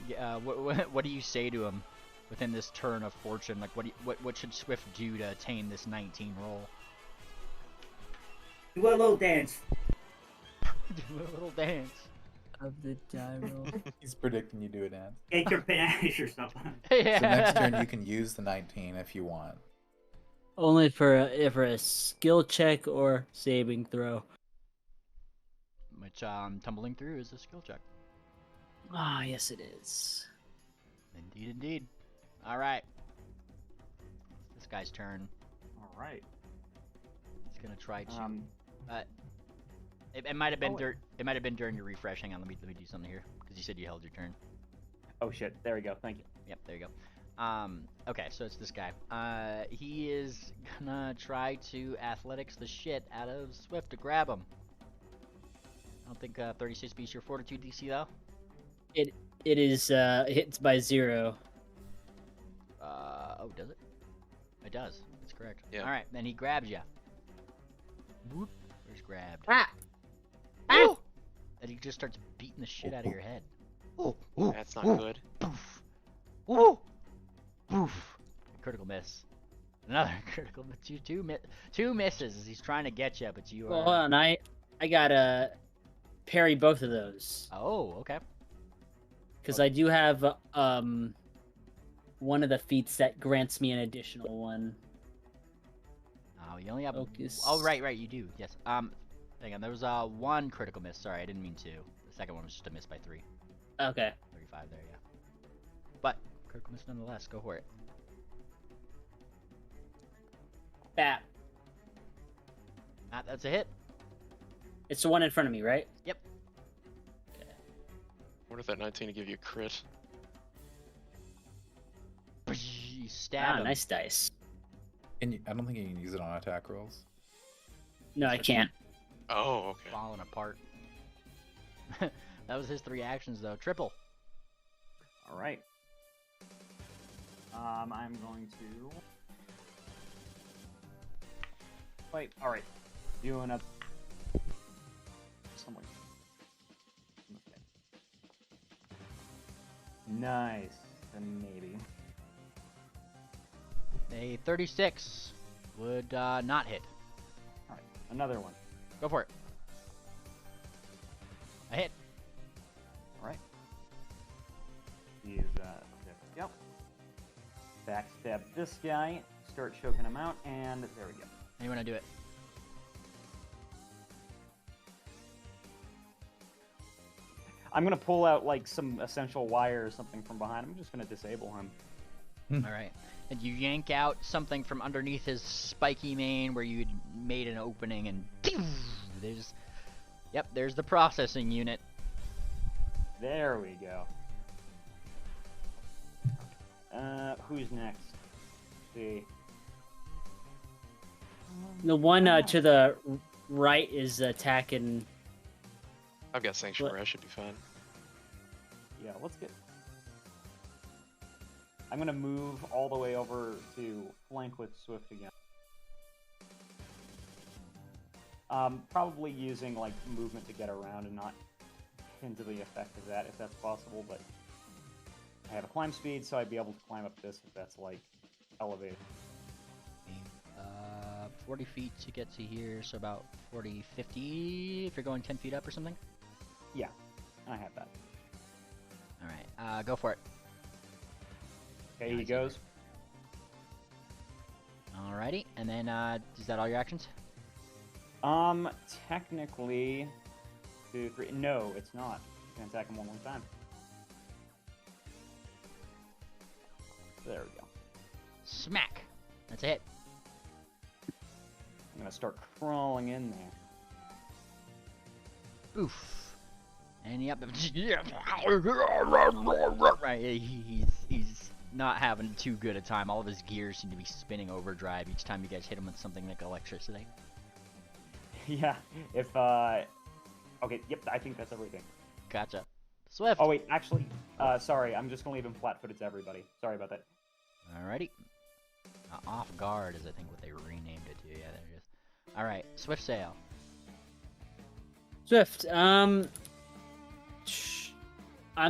Yeah. What do you say to him within this turn of fortune? Like, what should Swift do to attain this 19 roll? Do a little dance. Do a little dance. Of the die roll. He's predicting you do a dance. Get your panache or something. Yeah. So next turn you can use the 19 if you want. Only for a skill check or saving throw. Which tumbling through is a skill check. Ah, yes it is. Indeed, indeed. All right. This guy's turn. All right. He's gonna try to. It might have been it might have been during your refresh. Hang on, let me do something here because you said you held your turn. Oh shit! There we go. Thank you. Yep, there you go. Okay, so it's this guy. He is gonna try to athletics the shit out of Swift to grab him. I don't think 36 beats your fortitude DC though. It is hits by 0. Oh, does it? It does. That's correct. Yeah. All right, then he grabs you. Whoop. Where's grabbed? Ah! Ah! And he just starts beating the shit out of your head. Ooh, ooh, That's not ooh, good. Poof. Ooh. Poof. Critical miss. Another critical miss. Two misses as he's trying to get you, but you are. Well, hold on, I gotta parry both of those Oh, okay. because I do have one of the feats that grants me an additional one. Oh, you only have. Focus. Oh, right, you do. Yes. Hang on. There was one critical miss. Sorry, I didn't mean to. The second one was just a miss by 3. Okay. 35 there, yeah. But critical miss nonetheless. Go for it. Bat. That's a hit. It's the one in front of me, right? Yep. What if that 19 to give you a crit? You stab him. Nice dice. And I don't think you can use it on attack rolls. No, I can't. Oh, okay. Falling apart. That was his 3 actions, though. Triple. All right. I'm going to. Wait. All right. Doing a. Somewhere. Okay. Nice. And maybe. A 36 would not hit. All right. Another one. Go for it. A hit. backstab this guy, start choking him out, and there we go. How you want to do it? I'm gonna pull out like some essential wire or something from behind. I'm just gonna disable him. All right. And you yank out something from underneath his spiky mane where you'd made an opening, and there's, yep, there's the processing unit. There we go. Who's next? Let's see. The one to the right is attacking. I've got Sanctuary, I should be fine. Yeah, let's get... I'm gonna move all the way over to flank with Swift again. Probably using like movement to get around and not into the effect of that if that's possible, but I have a climb speed, so I'd be able to climb up this if that's like elevated. 40 feet to get to here, so about 40, 50 if you're going 10 feet up or something? Yeah, I have that. Alright, go for it. Okay, he goes. Alrighty, and then, is that all your actions? Technically, 2, 3. No, it's not. You can attack him one more time. There we go. Smack! That's a hit. I'm gonna start crawling in there. Oof. And yep. Right, he's not having too good a time. All of his gears seem to be spinning overdrive each time you guys hit him with something like electricity. Yeah, if, okay, yep, I think that's everything. Gotcha. Swift! Oh, wait, actually, sorry, I'm just gonna leave him flat-footed to everybody. Sorry about that. Alrighty. Off guard is, I think, what they renamed it to. Yeah, there it is. Alright, Swift Sail. Swift, I'm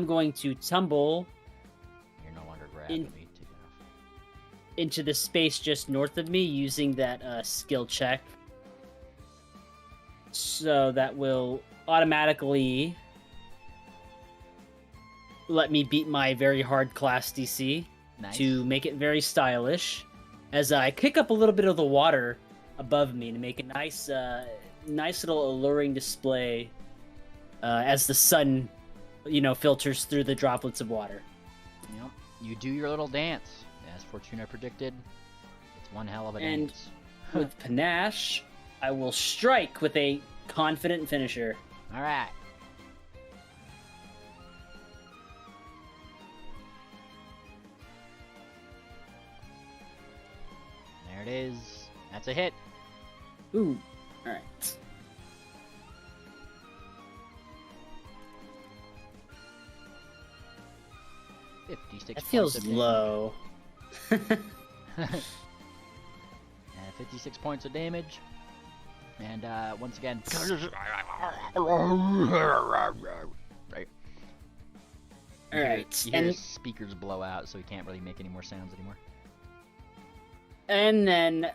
going to tumble You're no longer grabbing me. Take it off. into the space just north of me using that skill check. So that will automatically let me beat my very hard class DC Nice. to make it very stylish. As I kick up a little bit of the water above me to make a nice, nice little alluring display as the sun, filters through the droplets of water. Yep. You do your little dance. As Fortuna predicted, it's one hell of a And dance. with panache, I will strike with a confident finisher. Alright. There it is. That's a hit. Ooh, alright. That feels low. 56 points of damage. And once again, right. Alright, You hear and his speakers blow out, so he can't really make any more sounds anymore. and then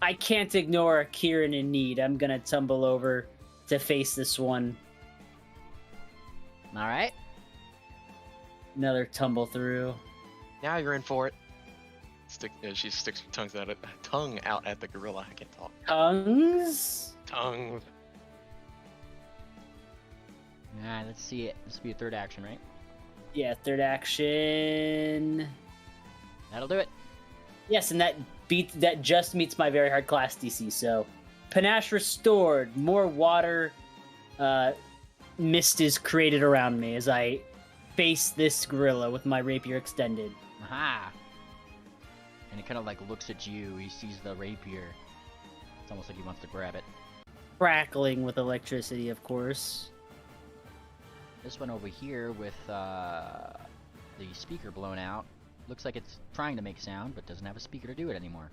I can't ignore Kieran in need. I'm gonna tumble over to face this one. All right. Another tumble through. Now you're in for it. She sticks her tongue out at the gorilla. I can't talk. Tongues? Tongue. Alright, let's see it. This will be a third action, right? Yeah, third action. That'll do it. Yes, and that just meets my very hard class DC. So, panache restored. More water mist is created around me as I face this gorilla with my rapier extended. Aha! And he kind of like looks at you. He sees the rapier. It's almost like he wants to grab it. Crackling with electricity, of course. This one over here with the speaker blown out. Looks like it's trying to make sound, but doesn't have a speaker to do it anymore.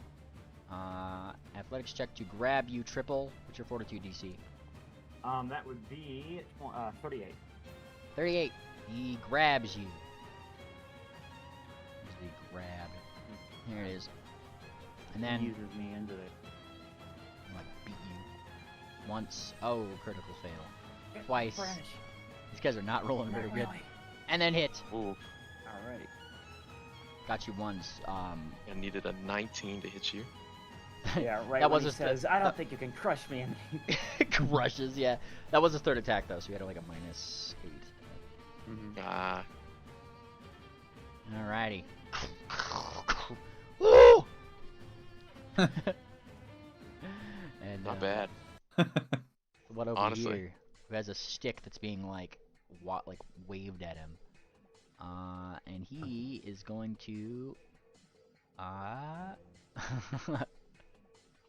Athletics check to grab you triple. What's your fortitude DC? That would be 38. 38. He grabs you. Where's the grab? Here it is. And then He uses me into it. like beat you once. Oh, critical fail. Twice. These guys are not rolling very good. And then hit. Ooh. Alrighty. Got you once. I needed a 19 to hit you. Yeah, right. That when was he a says, "I don't think you can crush me." crushes. Yeah, that was his third attack though, so we had like a -8. Ah, Alrighty. Woo! And not bad. what over Honestly. here? Who has a stick that's being like waved at him? And he is going to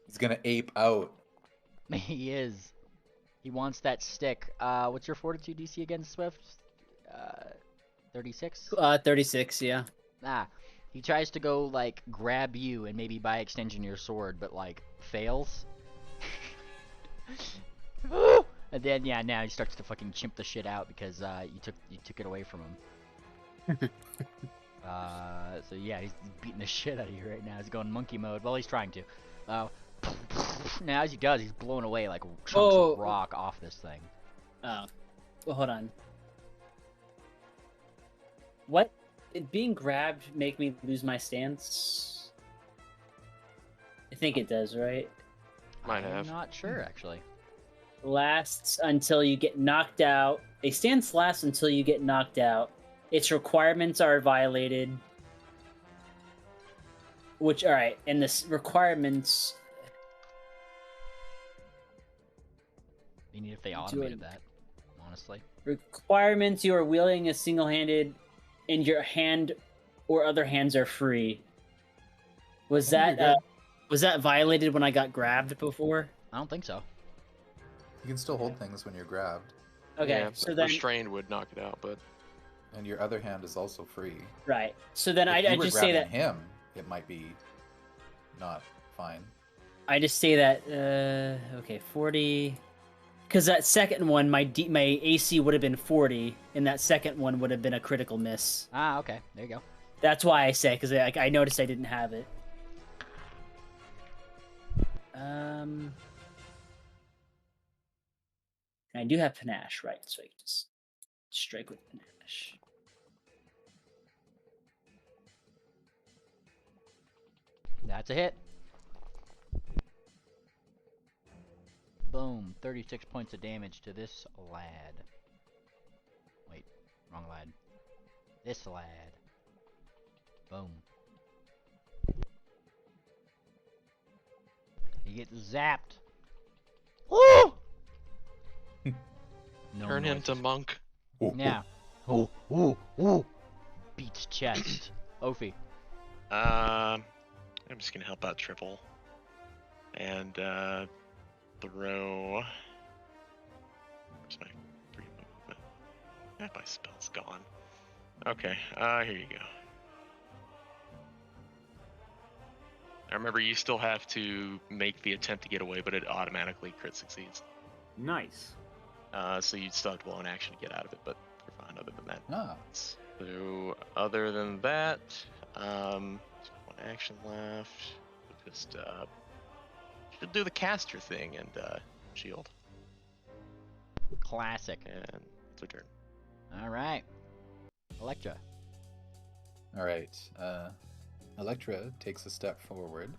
He's gonna ape out. he is. He wants that stick. What's your fortitude DC again, Swift? 36? 36, yeah. He tries to go, like, grab you and maybe by extension your sword, but, like, fails. And then, yeah, now he starts to fucking chimp the shit out because, you took it away from him. So yeah, he's beating the shit out of you right now. He's going monkey mode. Well, he's trying to. Now, as he does, he's blowing away, like, chunks of rock off this thing. Oh. Well, hold on. What? Did being grabbed make me lose my stance? I think it does, right? Might I'm have. not sure, actually. Lasts until you get knocked out. A stance lasts until you get knocked out. Its requirements are violated. Which, alright, and the requirements... You need if they automated that, honestly. Requirements: you are wielding a single-handed, and your hand or other hands are free. Was that violated when I got grabbed before? I don't think so. You can still hold things when you're grabbed, Okay, Yeah, so then restrained would knock it out, but and your other hand is also free. right. So then If I you were just say grabbing that him, it might be not fine. I just say that okay, 40. Because that second one, my AC would have been 40, and that second one would have been a critical miss. Okay, there you go. That's why I say, because I noticed I didn't have it. I do have panache, right? So I can just strike with panache. That's a hit. Boom, 36 points of damage to this lad. Wait, wrong lad. This lad. Boom. He gets zapped. Woo! No turn him to noises. monk. Yeah. Ooh. Beats chest. Ophi. I'm just gonna help out Triple. And throw. Where's my free movement? My spell's gone. Okay, here you go. I remember you still have to make the attempt to get away, but it automatically crit succeeds. Nice. So you'd still have to blow an action to get out of it, but you're fine other than that. Ah, So other than that, one action left. Just should do the caster thing and shield. Classic. And it's your turn. Alright. Electra. all right. Electra takes a step forward,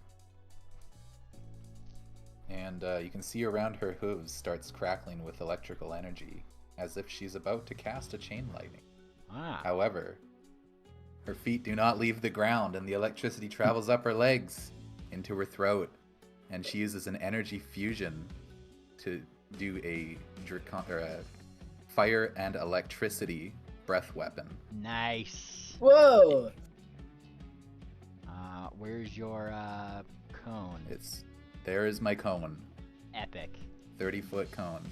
and you can see around her hooves starts crackling with electrical energy, as if she's about to cast a chain lightning. However, her feet do not leave the ground, and the electricity travels up her legs into her throat, and she uses an energy fusion to do a fire and electricity breath weapon. Nice. Whoa! Where's your cone? There is my cone. Epic. 30-foot cone.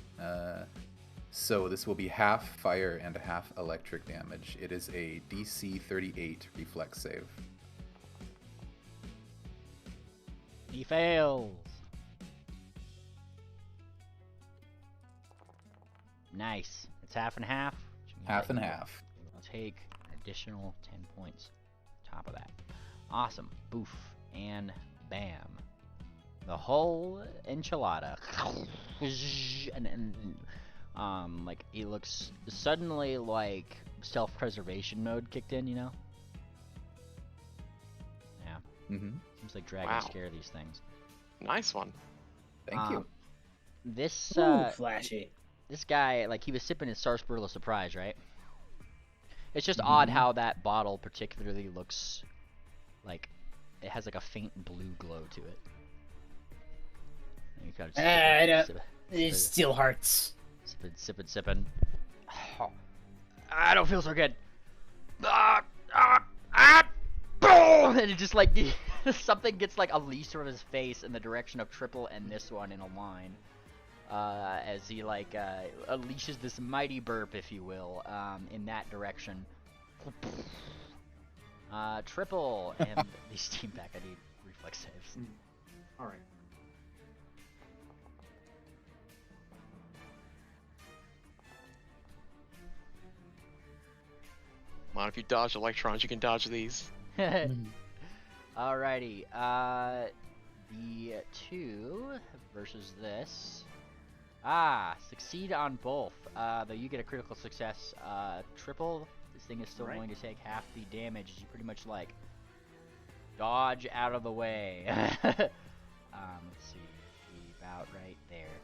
So this will be half fire and half electric damage. It is a DC 38 reflex save. He fails. Nice. It's half and half. which means Half that and you half. will take an additional 10 points on top of that. Awesome. Boof. And bam. The whole enchilada. And like, he looks suddenly like self-preservation mode kicked in, you know? Mm-hmm. Seems like dragons Wow. scare these things. Nice one. Thank you. This Ooh, flashy. this guy, like, he was sipping his sarsaparilla surprise, right? It's just Mm-hmm. odd how that bottle particularly looks like it has like a faint blue glow to it. And you gotta I don't. sip It's still hearts. sipping. Oh, I don't feel so good. Boom! And it just like something gets like unleashed from his face in the direction of Triple and this one in a line. As he like unleashes this mighty burp, if you will, in that direction. Triple and these team back. I need reflex saves. All right. Come on, if you dodge electrons, you can dodge these. Alrighty. The 2 versus this. Succeed on both. Though you get a critical success. Triple, this thing is still going to take half the damage as you pretty much like dodge out of the way. Let's see. About right there.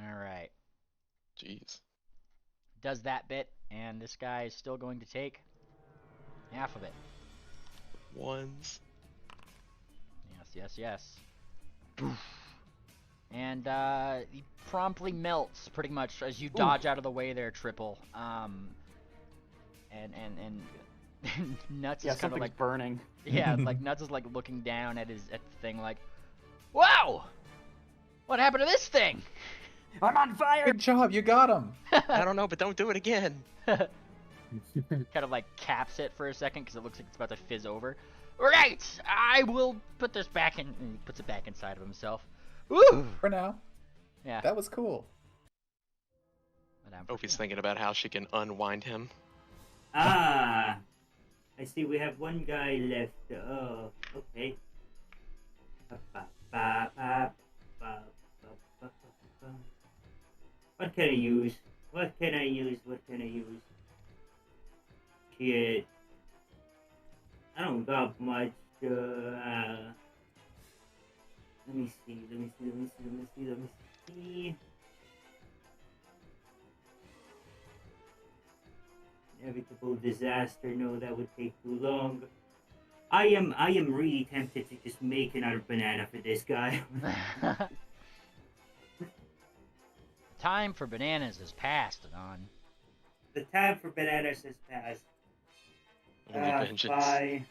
Alright. Jeez. Does that bit, and this guy is still going to take half of it. Ones. Yes. And he promptly melts pretty much as you dodge out of the way there, Triple. And Nuts is kind of like burning. Yeah, like Nuts is like looking down at the thing like, "Whoa! What happened to this thing?" I'm on fire! Good job, you got him. I don't know, but don't do it again. Kind of like caps it for a second because it looks like it's about to fizz over. Right, I will put this back in. And he puts it back inside of himself. Woo! For now. Yeah. That was cool. Opie's thinking about how she can unwind him. I see we have one guy left. Oh, okay. What can I use? Shit. I don't got much. Let me see. Inevitable disaster. No, that would take too long. I am really tempted to just make another banana for this guy. Time for bananas has passed, Anon. The time for bananas has passed. Vengeance. By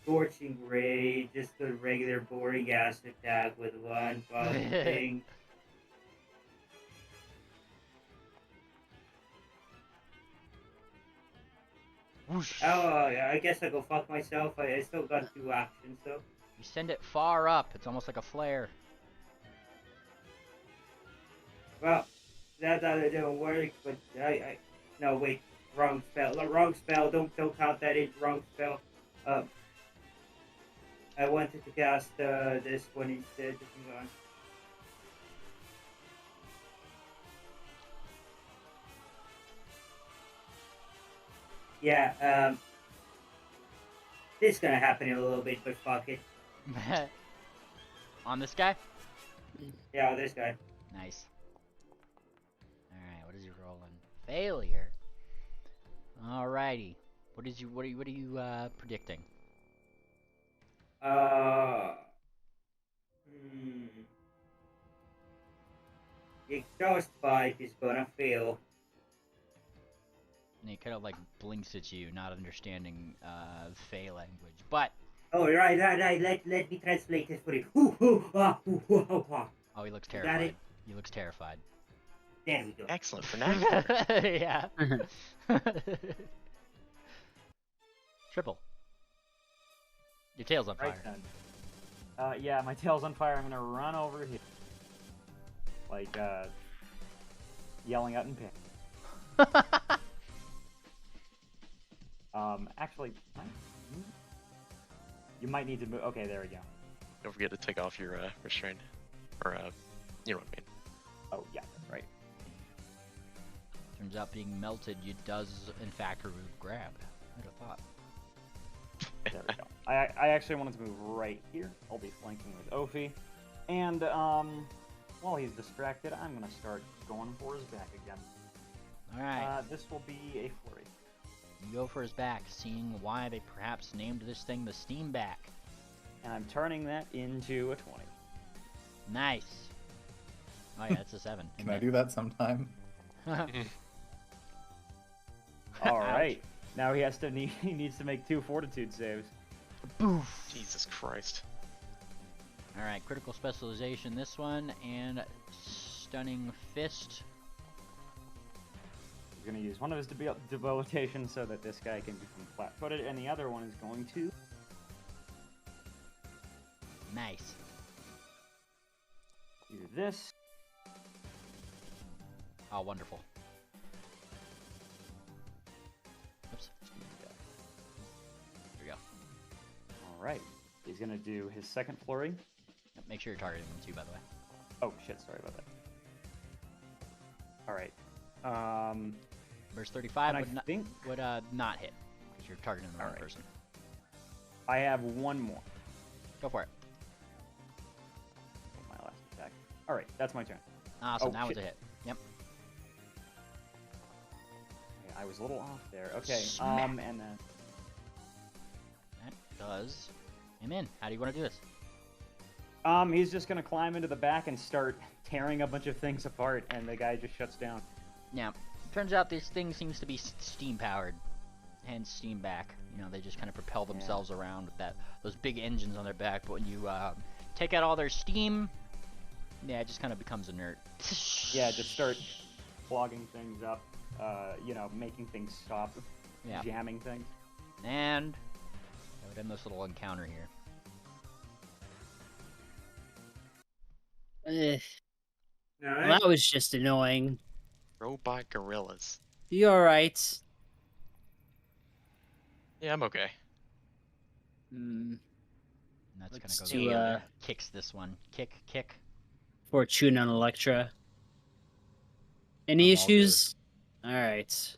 Scorching Ray, just a regular boring ass attack with one thing. Whoosh. Oh, yeah, I guess I go fuck myself. I still got 2 actions, though. You send it far up. It's almost like a flare. Well, that didn't work, but no, wait, wrong spell. Don't count that in. Wrong spell. I wanted to cast this one instead. Hang on. Yeah, this is gonna happen in a little bit, but fuck it. On this guy? Yeah, this guy. Nice. Alright, what is he rolling? Failure. Alrighty. What are you predicting? The exhaust bite is gonna fail. And he kind of like blinks at you, not understanding Fey language. But Oh, right. Let me translate this for you. oh, he looks Got terrified. it. He looks terrified. There we go. Excellent vernacular. Yeah. Triple. Your tail's on fire. Right then. Yeah, my tail's on fire. I'm gonna run over here. Like, yelling out in pain. Actually, you might need to move. Okay, there we go. Don't forget to take off your restraint. Or, you know what I mean. Oh, yeah, that's right. Turns out being melted, does in fact remove grab. I'd have thought. I actually wanted to move right here. I'll be flanking with Ophi. And, while he's distracted, I'm going to start going for his back again. Alright. This will be a flurry. You go for his back, seeing why they perhaps named this thing the Steam Back. And I'm turning that into a 20. Nice. Oh yeah, it's a 7. Can I do that sometime? Alright. Now he needs to make 2 fortitude saves. Boof. Jesus Christ. Alright, critical specialization this one, and stunning fist. He's going to use one of his debilitation so that this guy can become flat-footed, and the other one is going to... Nice. do this. Oh, wonderful. Oops. There we go. Alright. He's going to do his second flurry. Yep, make sure you're targeting him too, by the way. Oh, shit, sorry about that. Alright. Verse 35 and would not hit, because you're targeting the wrong person. I have one more. Go for it. My last attack. Alright, that's my turn. Awesome, Oh, that was shit. a hit. Yep. Okay, I was a little off there. Okay, Smack. and then... That does him in. How do you want to do this? He's just gonna climb into the back and start tearing a bunch of things apart, and the guy just shuts down. Now, turns out this thing seems to be steam powered, hence steam back. You know, they just kind of propel themselves around with those big engines on their back. But when you take out all their steam, yeah, it just kind of becomes inert. Yeah, just start clogging things up. You know, making things stop. Yeah. Jamming things. And I would end this little encounter here. Well, that was just annoying. Robot gorillas. You alright? Yeah, I'm okay. And that's Let's gonna do, go kicks this one. Kick. Fortuna and Electra. Any issues? Alright.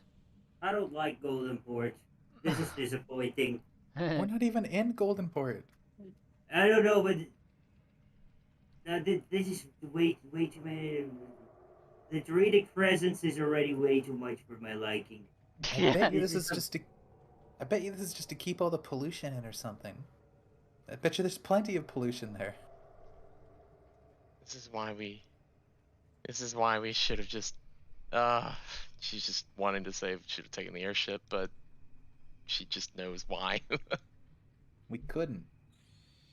I don't like Golden Port. This is disappointing. We're not even in Golden Port. I don't know, but this is way too many. The druidic presence is already way too much for my liking. I bet you this is just to keep all the pollution in or something. I bet you there's plenty of pollution there. This is why we should have just she's just wanting to say should have taken the airship, but she just knows why. We couldn't.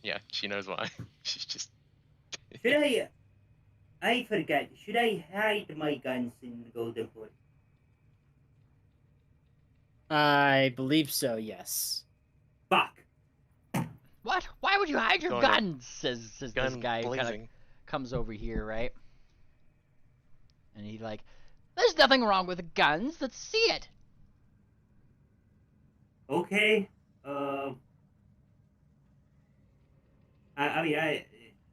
Yeah, she knows why. She's just Should I forgot. Should I hide my guns in the Golden Port? I believe so, yes. Fuck. What? Why would you hide your Going guns? Says this gun guy who kind of blazing. comes over here, right? And he's like, "There's nothing wrong with the guns. Let's see it." Okay. I mean,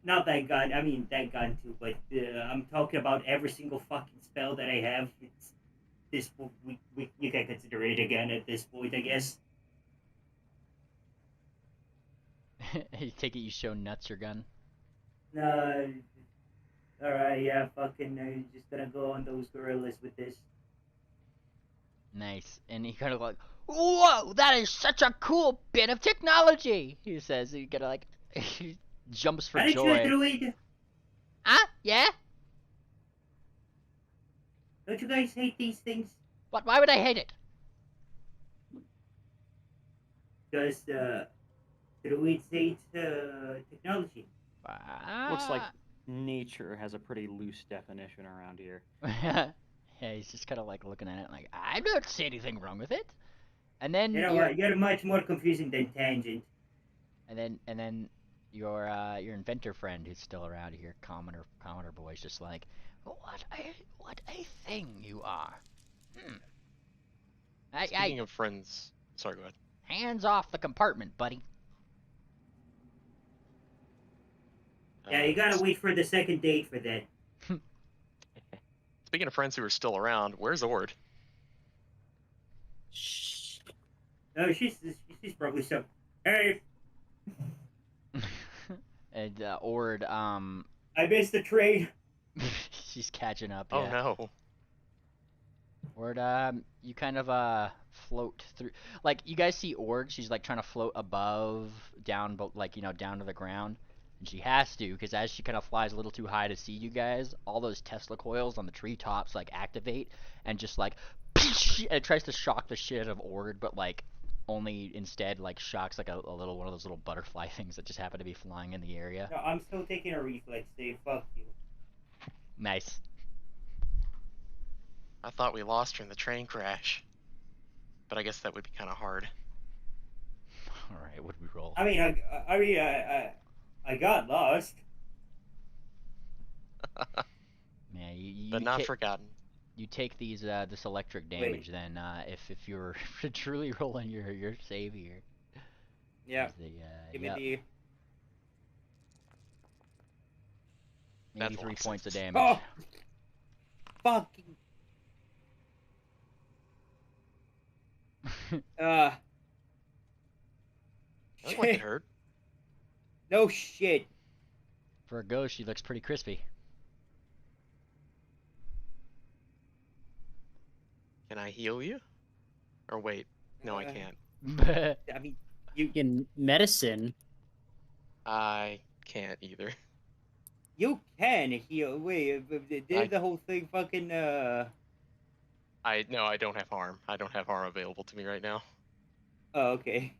not that gun. I mean that gun too. But I'm talking about every single fucking spell that I have. It's this. You can consider it again at this point, I guess. You take it you show Nuts your gun. No. Alright, yeah, fucking, just gonna go on those gorillas with this. Nice. And he kind of like, "Whoa, that is such a cool bit of technology," he says. He kind of like, he jumps for Aren't you a joy. druid? Yeah? Don't you guys hate these things? What? Why would I hate it? Because, druids hate, technology. Looks like nature has a pretty loose definition around here. Yeah, he's just kind of like looking at it like, I don't see anything wrong with it. And then You know what? You're much more confusing than Tangent. And then your inventor friend who's still around here, Commoner Boy's just like, what a thing you are. Speaking of friends, sorry, go ahead. Hands off the compartment, buddy. Yeah, you gotta wait for the second date for that. Speaking of friends who are still around, where's Ord? No, she's probably so. Hey, And Ord, I missed the train. she's catching up. Oh Yeah. no. Ord, you kind of float through. Like you guys see Ord, she's like trying to float above, down, but like down to the ground, and she has to because as she kind of flies a little too high to see you guys, all those Tesla coils on the treetops like activate and just like, and it tries to shock the shit out of Ord, but like only instead like shocks like a little one of those little butterfly things that just happen to be flying in the area. No, I'm still taking a reflex save. Fuck you. Nice. I thought we lost her in the train crash. But I guess that would be kind of hard. All right, what do we roll? I mean, I got lost. Man, But not forgotten. you take these this electric damage then if you're truly rolling your save here. Yeah. The, Give yep, me maybe That's 3 awesome. points of the. damage. Oh, fucking. That looked like it hurt. No shit. For a ghost, she looks pretty crispy. Can I heal you? Or wait, no, I can't. I mean, You can medicine. I can't either. you can heal. Wait, did the whole thing fucking No, I don't have harm. I don't have harm available to me right now. Oh, okay.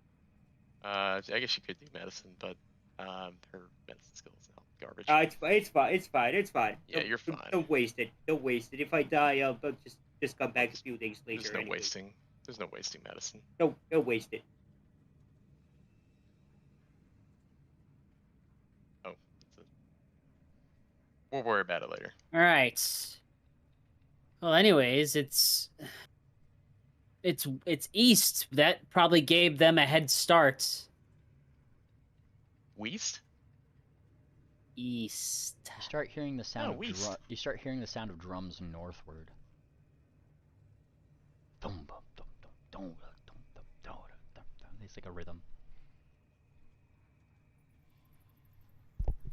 I guess she could do medicine, but her medicine skills now garbage. It's fine. It's fine. It's fine. It's fine. Yeah, you're fine. Don't waste it. Don't waste it. If I die, I'll just come back a few days later. There's no anyway. wasting. There's no wasting medicine. Don't waste it. Oh, we'll worry about it later. All right. Well, anyways, it's east. That probably gave them a head start. Weast? East. You start hearing the sound of Weast. you start hearing the sound of drums northward. Dum, bum, dum, dum, dum, dum, dum, dum, dum, dum, dum. It's like a rhythm.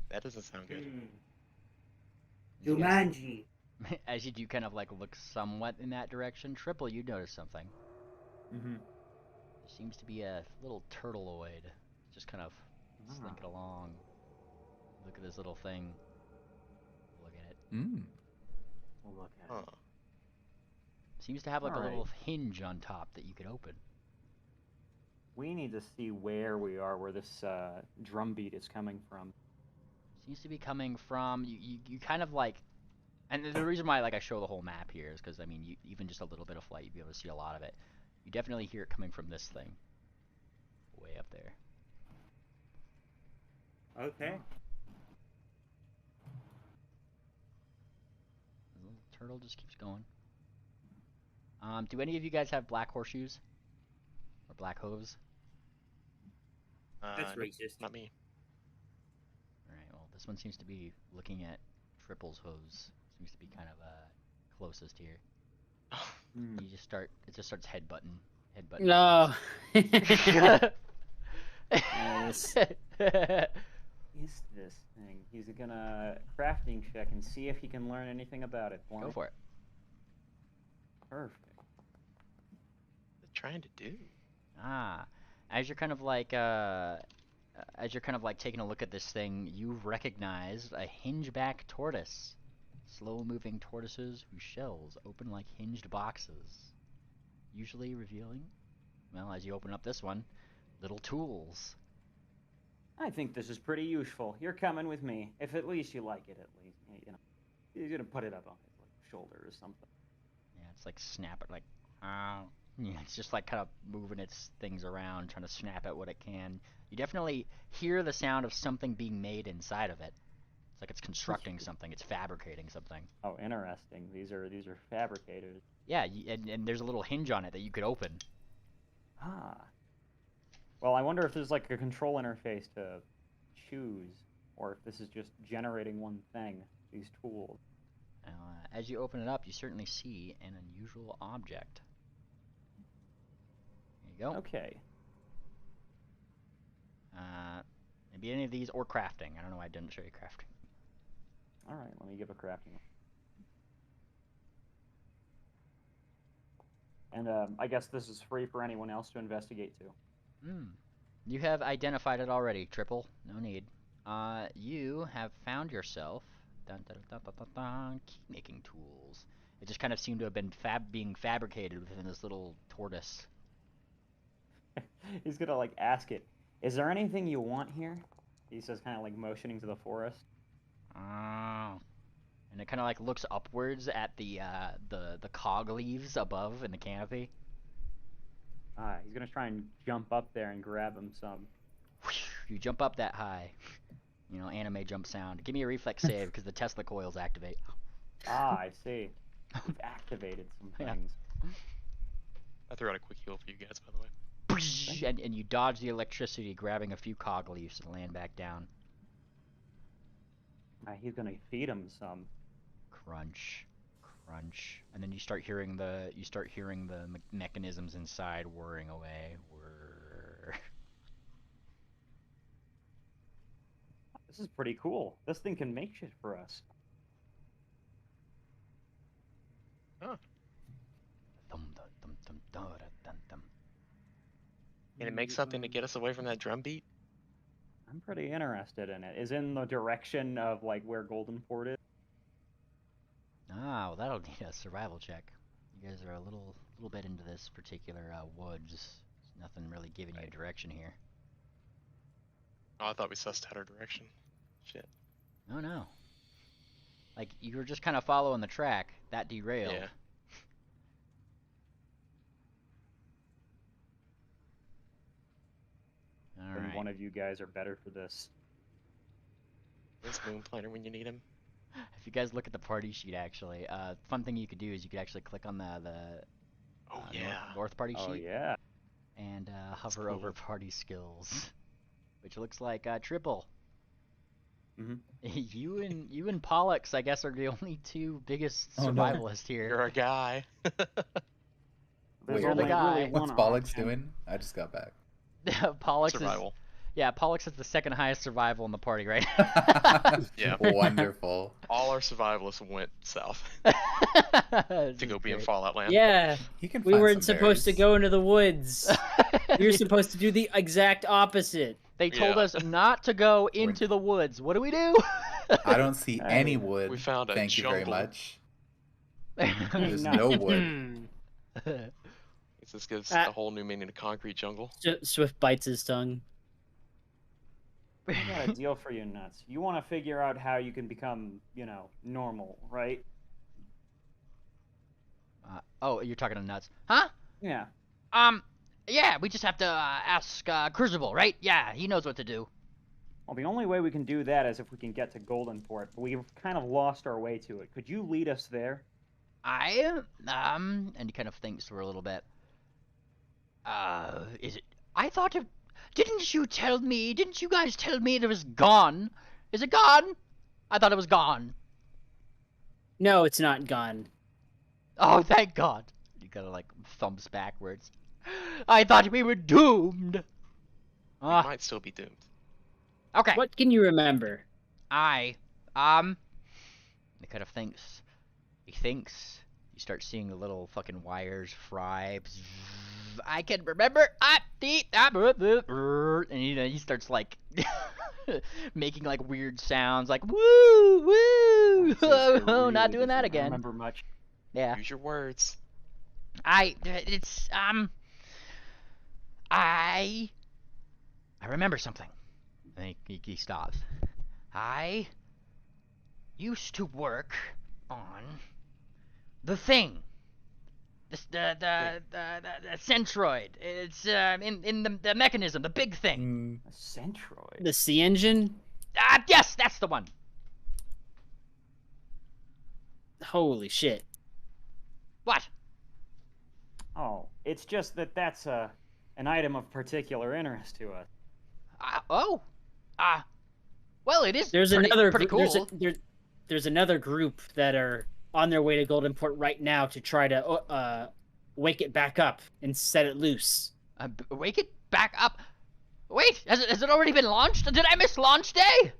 That doesn't sound good. You guys- Jumanji. As you do kind of like look somewhat in that direction, Triple, you notice something. Mm-hmm. There seems to be a little turtleoid just kind of slinking along. Look at this little thing. Look at it. We'll look at Huh. it. Seems to have like a Alright. little hinge on top that you could open. We need to see where we are, where this drum beat is coming from. Seems to be coming from you kind of like, and the reason why like I show the whole map here is because I mean even just a little bit of flight you'd be able to see a lot of it. You definitely hear it coming from this thing, way up there. Okay. The little turtle just keeps going. Do any of you guys have black horseshoes or black hooves? That's Nope, racist. not me. All right. Well, this one seems to be looking at Triple's hooves. Seems to be kind of closest here. You just start. It just starts headbutting. No. Is this thing? He's gonna crafting check and see if he can learn anything about it. Go for it. Perfect. What are they trying to do? As you're kind of like taking a look at this thing, you recognize a hingeback tortoise. Slow-moving tortoises whose shells open like hinged boxes, usually revealing, well, as you open up this one, little tools. I think this is pretty useful. You're coming with me, if at least you like it. At least, you know, you're gonna put it up on his like, shoulder or something. Yeah, it's like snap it, like, yeah, it's just like kind of moving its things around, trying to snap at what it can. You definitely hear the sound of something being made inside of it. It's like it's constructing something. It's fabricating something. Oh, interesting. These are fabricators. Yeah, and there's a little hinge on it that you could open. Ah. Well, I wonder if there's like a control interface to choose, or if this is just generating one thing. These tools. As you open it up, you certainly see an unusual object. There you go. Okay. Maybe any of these or crafting. I don't know why I didn't show you crafting. All right, let me give a crafting. And I guess this is free for anyone else to investigate too. You have identified it already, Triple. No need. You have found yourself key making tools. It just kind of seemed to have been being fabricated within this little tortoise. He's gonna like ask it, "Is there anything you want here?" He says, kind of like motioning to the forest. Oh. And it kind of like looks upwards at the cog leaves above in the canopy. He's gonna try and jump up there and grab him some. You jump up that high. You know, anime jump sound. Give me a reflex save because the Tesla coils activate. I see. We've activated some things. I threw out a quick heal for you guys, by the way. And you dodge the electricity, grabbing a few cog leaves and land back down. He's gonna feed him some. Crunch, crunch, and then you start hearing the mechanisms inside whirring away. Whir. This is pretty cool. This thing can make shit for us. Oh. Thum, dum, dum, dum, da, da, dum, dum. Can it make something to get us away from that drum beat? I'm pretty interested in it. Is in the direction of like where Golden Port is. Ah, well, that'll need a survival check. You guys are a little bit into this particular woods. There's nothing really giving you direction here. Oh, I thought we sussed out our direction. Shit. No. Like, you were just kind of following the track. That derailed. Yeah. Alright. One of you guys are better for this. Where's Moon Planner when you need him? If you guys look at the party sheet, actually, fun thing you could do is you could actually click on the north party sheet. Oh yeah. And hover cool. over party skills, which looks like Triple. Mm-hmm. You and Pollux, I guess, are the only two biggest survivalists here. You're a guy. There's You're the only guy. really What's one Pollux option. doing? I just got back. Pollux Survival. Yeah, Pollux is the second highest survival in the party, right? Yeah. Wonderful. All our survivalists went south to go be in Fallout Land. Yeah, He can we find weren't some supposed to berries. go into the woods. You're supposed to do the exact opposite. They told Yeah. us not to go into the woods. What do we do? I don't see any wood. We found a Thank you very jungle. much. There's no wood. Hmm. This gives a whole new meaning to concrete jungle. Swift bites his tongue. I got a deal for you, Nuts. You want to figure out how you can become, normal, right? Oh, you're talking to Nuts. Huh? Yeah. Yeah, we just have to ask Crucible, right? Yeah, he knows what to do. Well, the only way we can do that is if we can get to Golden Port, but we've kind of lost our way to it. Could you lead us there? And he kind of thinks for a little bit. Is it? I thought it. Didn't you guys tell me it was gone? Is it gone? I thought it was gone. No, it's not gone. Oh, thank God. He kind of like thumps backwards. I thought we were doomed. We might still be doomed. Okay. What can you remember? He kind of thinks. He thinks. You start seeing the little fucking wires fry. I can remember. And he starts like making like weird sounds, like woo woo. Oh, not doing that again. Remember much? Yeah. Use your words. I remember something. And he stops. I used to work on the thing. The centroid. It's in the mechanism, the big thing. A centroid. The sea engine? Yes, that's the one. Holy shit. What? Oh, it's just that's an item of particular interest to us. Well, it is. There's pretty cool. cool. There's another group that are on their way to Golden Port right now to try to wake it back up and set it loose. Wake it back up. Wait, has it already been launched? Did I miss launch day?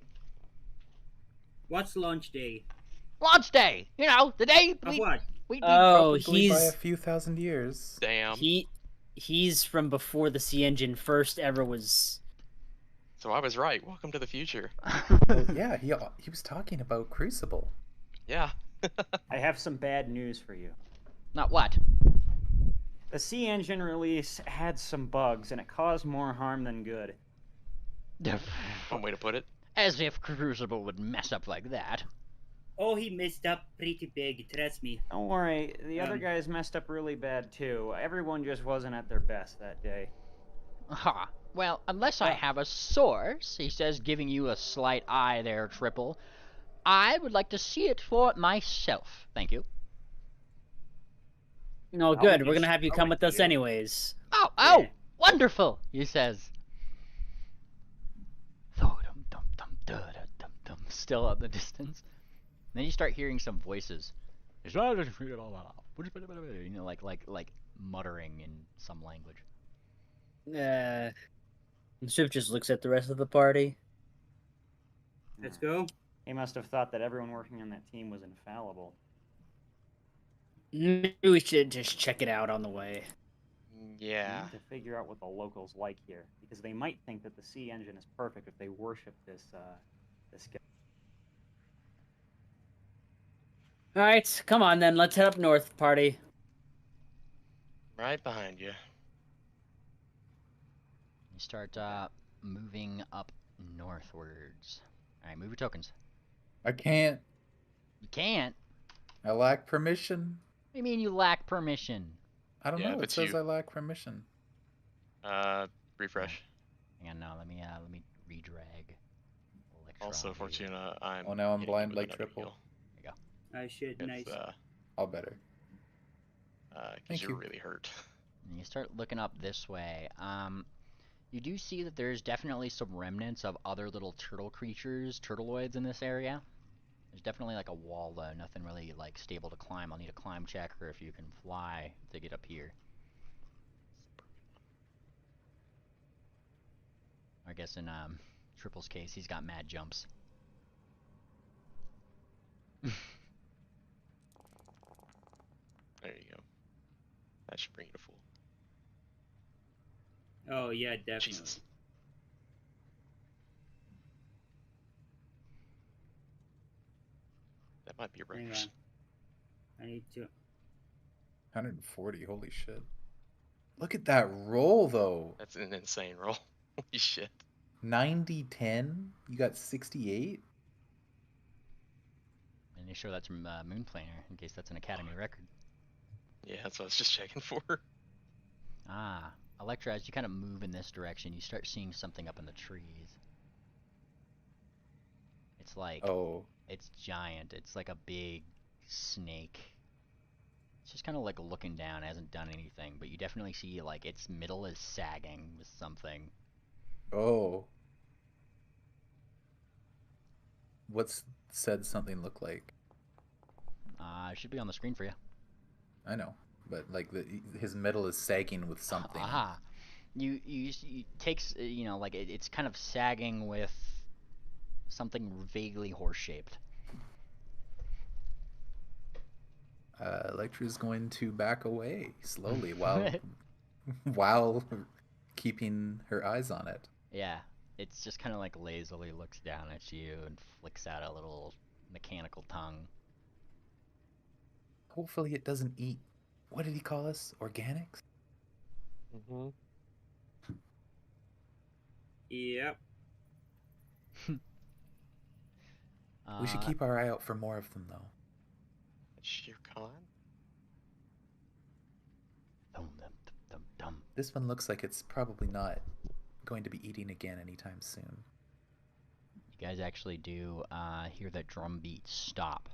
What's launch day? Launch day! You know, the day Of what? we Oh, Probably by a he's few thousand years. Damn. he's from before the sea engine first ever was. So I was right. Welcome to the future. Well, yeah, he was talking about Crucible. Yeah. I have some bad news for you. Not what? The C engine release had some bugs, and it caused more harm than good. One way to put it. As if Crucible would mess up like that. Oh, he messed up pretty big, trust me. Don't worry, the other guys messed up really bad too. Everyone just wasn't at their best that day. Aha. Well, unless I have a source, he says, giving you a slight eye there, Triple. I would like to see it for myself. Thank you. No, good. We're gonna have you come with us anyways. Oh, Yeah. wonderful, he says. Still up the distance. And then you start hearing some voices. You know, like muttering in some language. Swift just looks at the rest of the party. Let's go. He must have thought that everyone working on that team was infallible. Maybe we should just check it out on the way. We Yeah. need to figure out what the locals like here, because they might think that the C engine is perfect if they worship this guy. All right, come on then. Let's head up north, party. Right behind you. You start moving up northwards. Alright, move your tokens. I can't. You can't? I lack permission. What do you mean you lack permission? I don't Yeah, know. if It it's says you. I lack permission. Refresh. Hang on, no, let me redrag. Also, Electron here. Fortuna, I'm. Oh, now I'm hitting you blind with like another Triple. heal. I should. Nice. It's, All better. because Thank you're you. really hurt. And you start looking up this way. You do see that there's definitely some remnants of other little turtle creatures, turtleoids in this area. There's definitely like a wall though, nothing really like stable to climb. I'll need a climb checker if you can fly to get up here. I guess in Triple's case, he's got mad jumps. There you go. That should bring you to full. Oh yeah, definitely. Jesus. That might be a Hang reverse. on. I need to. 140. Holy shit. Look at that roll though. That's an insane roll. Holy shit. 90-10. You got 68. And they show that's from Moon Planer, in case that's an Academy record. Yeah, that's what I was just checking for. Ah, Electra, as you kind of move in this direction, you start seeing something up in the trees. It's like, Oh. it's giant. It's like a big snake. It's just kind of like looking down. It hasn't done anything, but you definitely see like its middle is sagging with something. Oh. What's said something look like? It should be on the screen for you. I know, but like his middle is sagging with something. Aha. You takes you know like it's kind of sagging with something vaguely horse-shaped. Electra's going to back away slowly while keeping her eyes on it. Yeah, it's just kind of like lazily looks down at you and flicks out a little mechanical tongue. Hopefully it doesn't eat. What did he call us? Organics? Mm-hmm. Yep. We should keep our eye out for more of them, though. Sheer Khan? Dum, dum, dum, dum. This one looks like it's probably not going to be eating again anytime soon. You guys actually do hear that drum beat stop.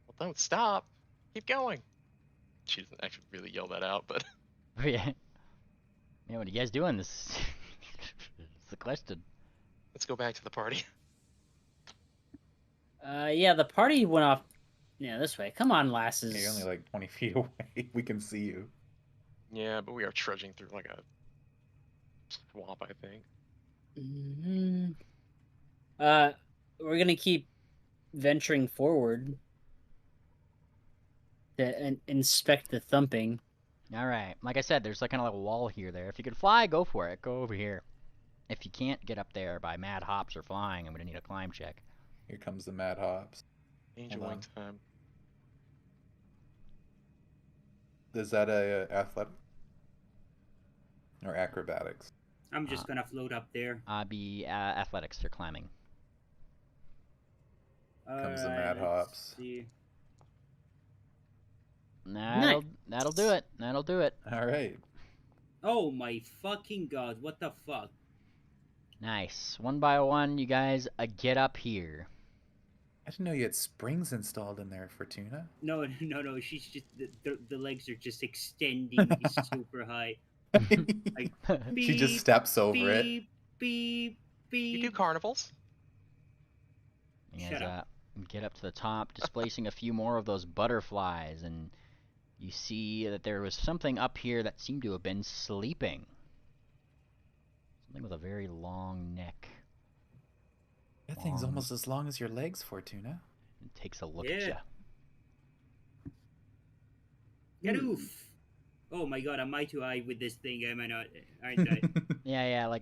Well, don't stop. Keep going. She doesn't actually really yell that out, but Yeah. Yeah, what are you guys doing? This is the question. let's go back to the party. Yeah, the party went off. Yeah, this way. Come on, lasses. You're only like 20 feet away. We can see you. Yeah, but we are trudging through like a swamp, I think. Mm-hmm. We're gonna keep venturing forward to inspect the thumping. All right. Like I said, there's like kind of like a wall here. There. If you could fly, go for it. Go over here. If you can't get up there by mad hops or flying, I'm gonna need a climb check. Here comes the Mad Hops. Angel Hold wing on. time. Is that a athletic or acrobatics? I'm just gonna float up there. Be athletics. You're climbing. Comes the Alright, Mad let's Hops. see. That'll do it. That'll do it. All right. Oh my fucking god! What the fuck? Nice. One by one, you guys get up here. I didn't know you had springs installed in there, Fortuna. No, no. She's just the legs are just extending super high. Like, She just beep, steps over it. beep, beep, beep. You do carnivals? You Shut guys get up to the top, displacing a few more of those butterflies, and you see that there was something up here that seemed to have been sleeping. Something with a very long neck. That thing's almost as long as your legs, Fortuna. It takes a look at you. Get oof! Oh my god, am I too high with this thing? Am I not? Aren't I? Yeah,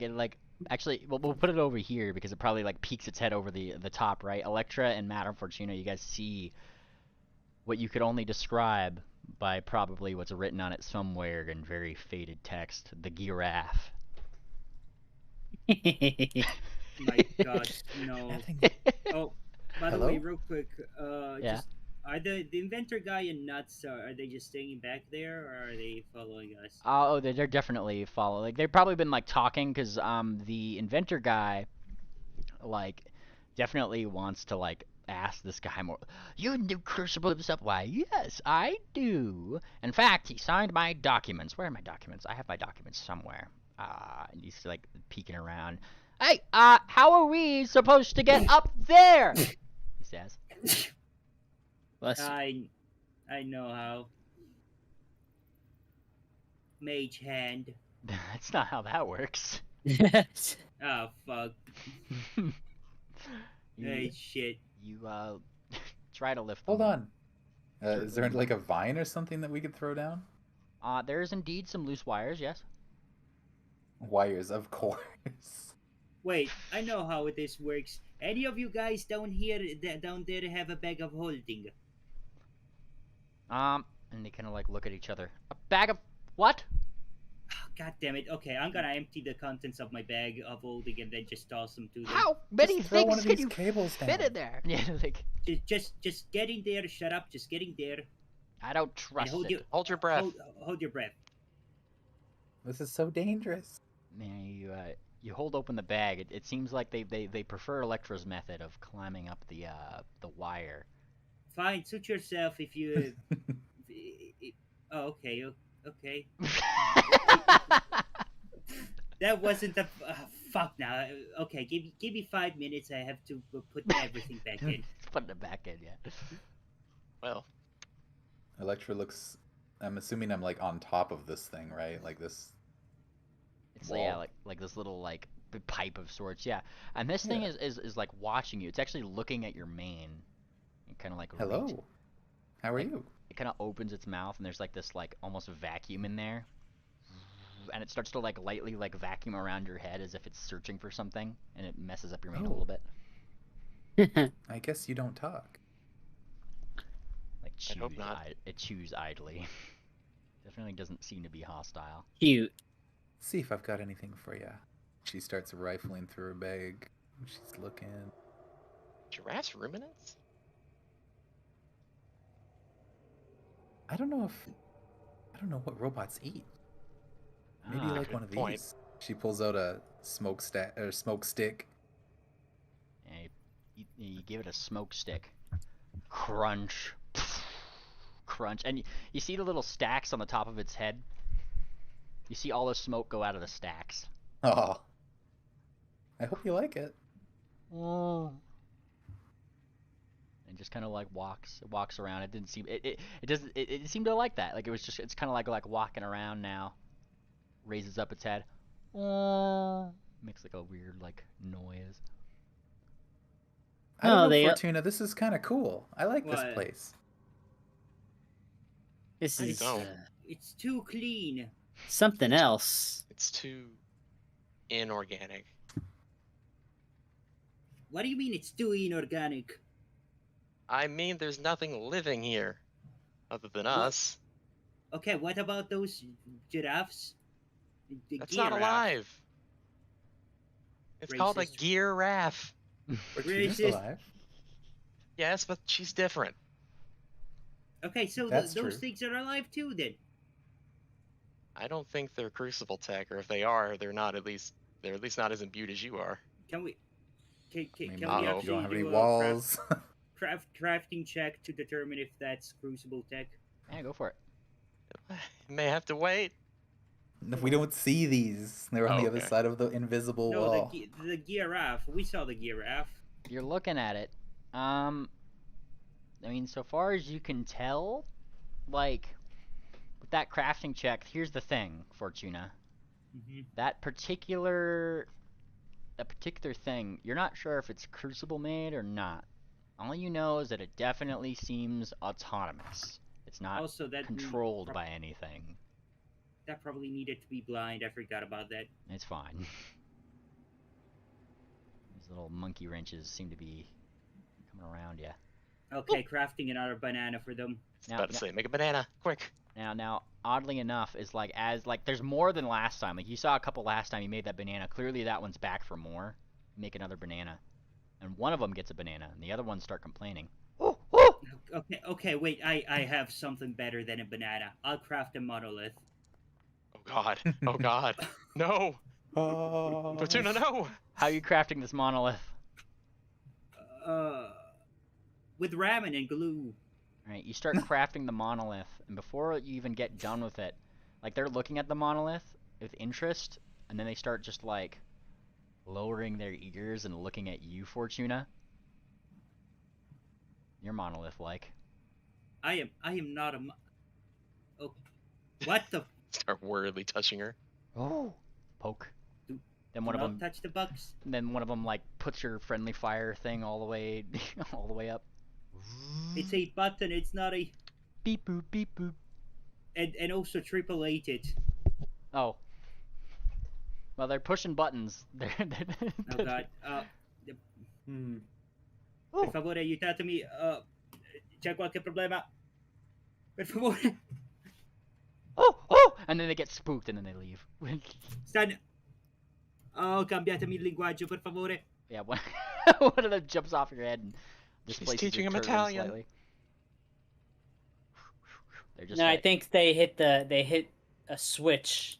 actually, we'll put it over here because it probably like peeks its head over the top, right? Electra and Madame Fortuna, you guys see what you could only describe by probably what's written on it somewhere in very faded text: the giraffe. My god, no. Oh, by the Hello? way, real quick, Yeah. just are the inventor guy and Nuts? Are they just staying back there, or are they following us? Oh, they're definitely following. Like they've probably been like talking because the inventor guy, like, definitely wants to like ask this guy more. You do crucible stuff? Why, yes, I do. In fact, he signed my documents. Where are my documents? I have my documents somewhere. And he's like peeking around. Hey, how are we supposed to get up there? He says. I know how. Mage hand. That's not how that works. Oh fuck. Hey shit. You try to lift Hold them on. Is there like a vine or something that we could throw down? There is indeed some loose wires, yes. Wires, of course. Wait, I know how this works. Any of you guys down there have a bag of holding? And they kind of like look at each other. A bag of what? God damn it. Okay, I'm gonna empty the contents of my bag of holding and then just toss them to them. How many Just throw one things of can these you cables fit down. in there? Yeah, like Just get in there, shut up, just get in there. I don't And trust hold it. Hold your breath. Hold your breath. This is so dangerous. Man, you hold open the bag. It seems like they prefer Electra's method of climbing up the wire. Fine, suit yourself if you. Oh, okay, okay. That wasn't the fuck now. Okay, give me 5 minutes. I have to put everything back in. Putting it back in, yeah. Well, Electra looks. I'm assuming I'm like on top of this thing, right? Like this. It's wall. yeah, like this little like pipe of sorts, yeah. And this thing Yeah. is like watching you. It's actually looking at your mane. And kind of like Hello. How are like, you? It kind of opens its mouth and there's like this like almost vacuum in there. And it starts to like lightly like vacuum around your head as if it's searching for something, and it messes up your mane a little bit. I guess you don't talk. Like I hope not. it chews idly. Definitely doesn't seem to be hostile. Cute. See if I've got anything for you. She starts rifling through her bag. She's looking. giraffes ruminants? I don't know what robots eat. Maybe like good one of point. these. She pulls out a smoke stick. And you give it a smoke stick. Crunch. Crunch. And you see the little stacks on the top of its head? You see all the smoke go out of the stacks. Oh. I hope you like it. Oh. And and just kind of like walks around. It didn't seem it seemed to like that. Like it's kind of like walking around now. Raises up its head. Makes like a weird like noise. I don't know, they Fortuna. This is kind of cool. I like this What? place. this I is don't. It's too clean. something else. It's too inorganic. What do you mean it's too inorganic? I mean, there's nothing living here, other than What? us. Okay, what about those giraffes? The That's not giraffe. alive. It's called a Racist. giraffe. Fortuna's Racist. alive. Yes, but she's different. Okay, so That's those true. things are alive too then. I don't think they're crucible tech, or if they are, they're at least not as imbued as you are. Can we? Can Maybe we you Uh-oh. actually don't have any do a walls. crafting check to determine if that's crucible tech? Yeah, go for it. May have to wait. We don't see these. They're on Oh, the other okay. side of the invisible No, wall. the giraffe. We saw the giraffe. You're looking at it. I mean, so far as you can tell, like with that crafting check, here's the thing, Fortuna. Mm-hmm. That particular thing, you're not sure if it's crucible made or not. All you know is that it definitely seems autonomous. It's not Also, that controlled by anything. that probably needed to be blind. I forgot about that. It's fine. These little monkey wrenches seem to be coming around you. Okay, crafting another banana for them. I was about to say, make a banana, quick. Now, oddly enough, is like there's more than last time. Like you saw a couple last time you made that banana. Clearly that one's back for more. Make another banana, and one of them gets a banana, and the other ones start complaining. Okay, wait. I have something better than a banana. I'll craft a monolith. Oh god, oh god, no! Oh. Fortuna, no! How are you crafting this monolith? With ramen and glue. Alright, you start crafting the monolith, and before you even get done with it, like they're looking at the monolith with interest, and then they start just like lowering their ears and looking at you, Fortuna. Your monolith like. I am not a. Oh, what the? Start worriedly touching her. Oh, poke. Do- Then one Do of not them. touch the bugs. Then one of them like puts your friendly fire thing all the way, all the way up. It's a button. It's not a. Beep boop beep boop. And also triple eight it. Oh. Well, they're pushing buttons. Oh god. Per favore, aiutatemi. C'è qualche problema? Per favore. Oh! And then they get spooked and then they leave. Stand. Oh, cambiatemi il linguaggio, per favore. Yeah, one of them jumps off your head and displaces teaching your him turban Italian. slightly. They're just No, I like, think they hit a switch.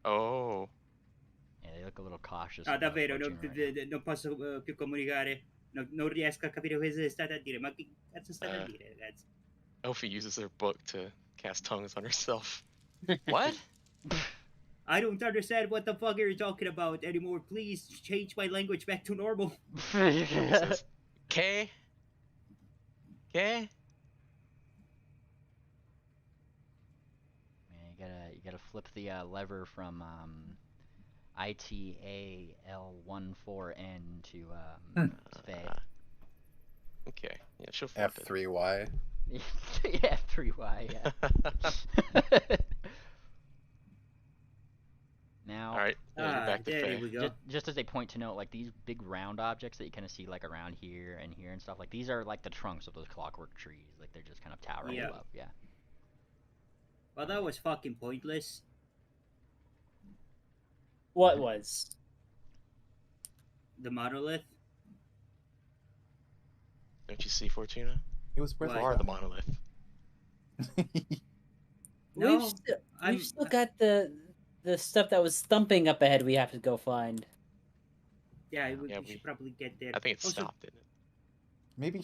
Oh. yeah, they look a little cautious. Ah, about davvero, approaching right now. non posso più comunicare. Non riesco a capire cosa state a dire. Ma che cazzo state a dire, ragazzi? Elfie uses her book to cast tongues on herself. What? I don't understand what the fuck you're talking about anymore. Please change my language back to normal. Says, K? K? Yeah, you gotta flip the lever from ITAL14N to Faye. Okay, yeah, she'll flip it. F3Y. Yeah, 3Y, yeah. Now, Alright, yeah, back to there Faye. we go. just as a point to note, like these big round objects that you kind of see like around here and stuff, like these are like the trunks of those clockwork trees. Like they're just kind of towering Yeah. above, yeah. Well, that was fucking pointless. What was? The monolith. Don't you see, Fortuna? It was worth You Why? are the monolith. No, We've still got the stuff that was thumping up ahead. We have to go find. Yeah, Yeah, we should probably get there. I think it Also, stopped, didn't it? maybe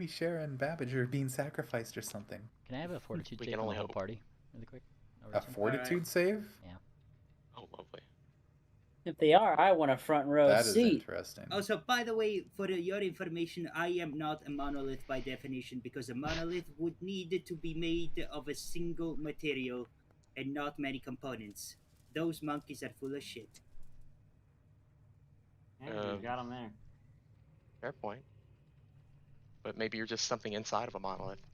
Cher and Babbage are being sacrificed or something. Can I have a fortitude We save can from only the whole hope. party, really quick? A fortitude save? Oh, lovely. If they are, I want a front row That is seat. interesting. Also, by the way, for your information, I am not a monolith by definition because a monolith would need to be made of a single material and not many components. Those monkeys are full of shit. Hey, you got them there. Fair point. But maybe you're just something inside of a monolith.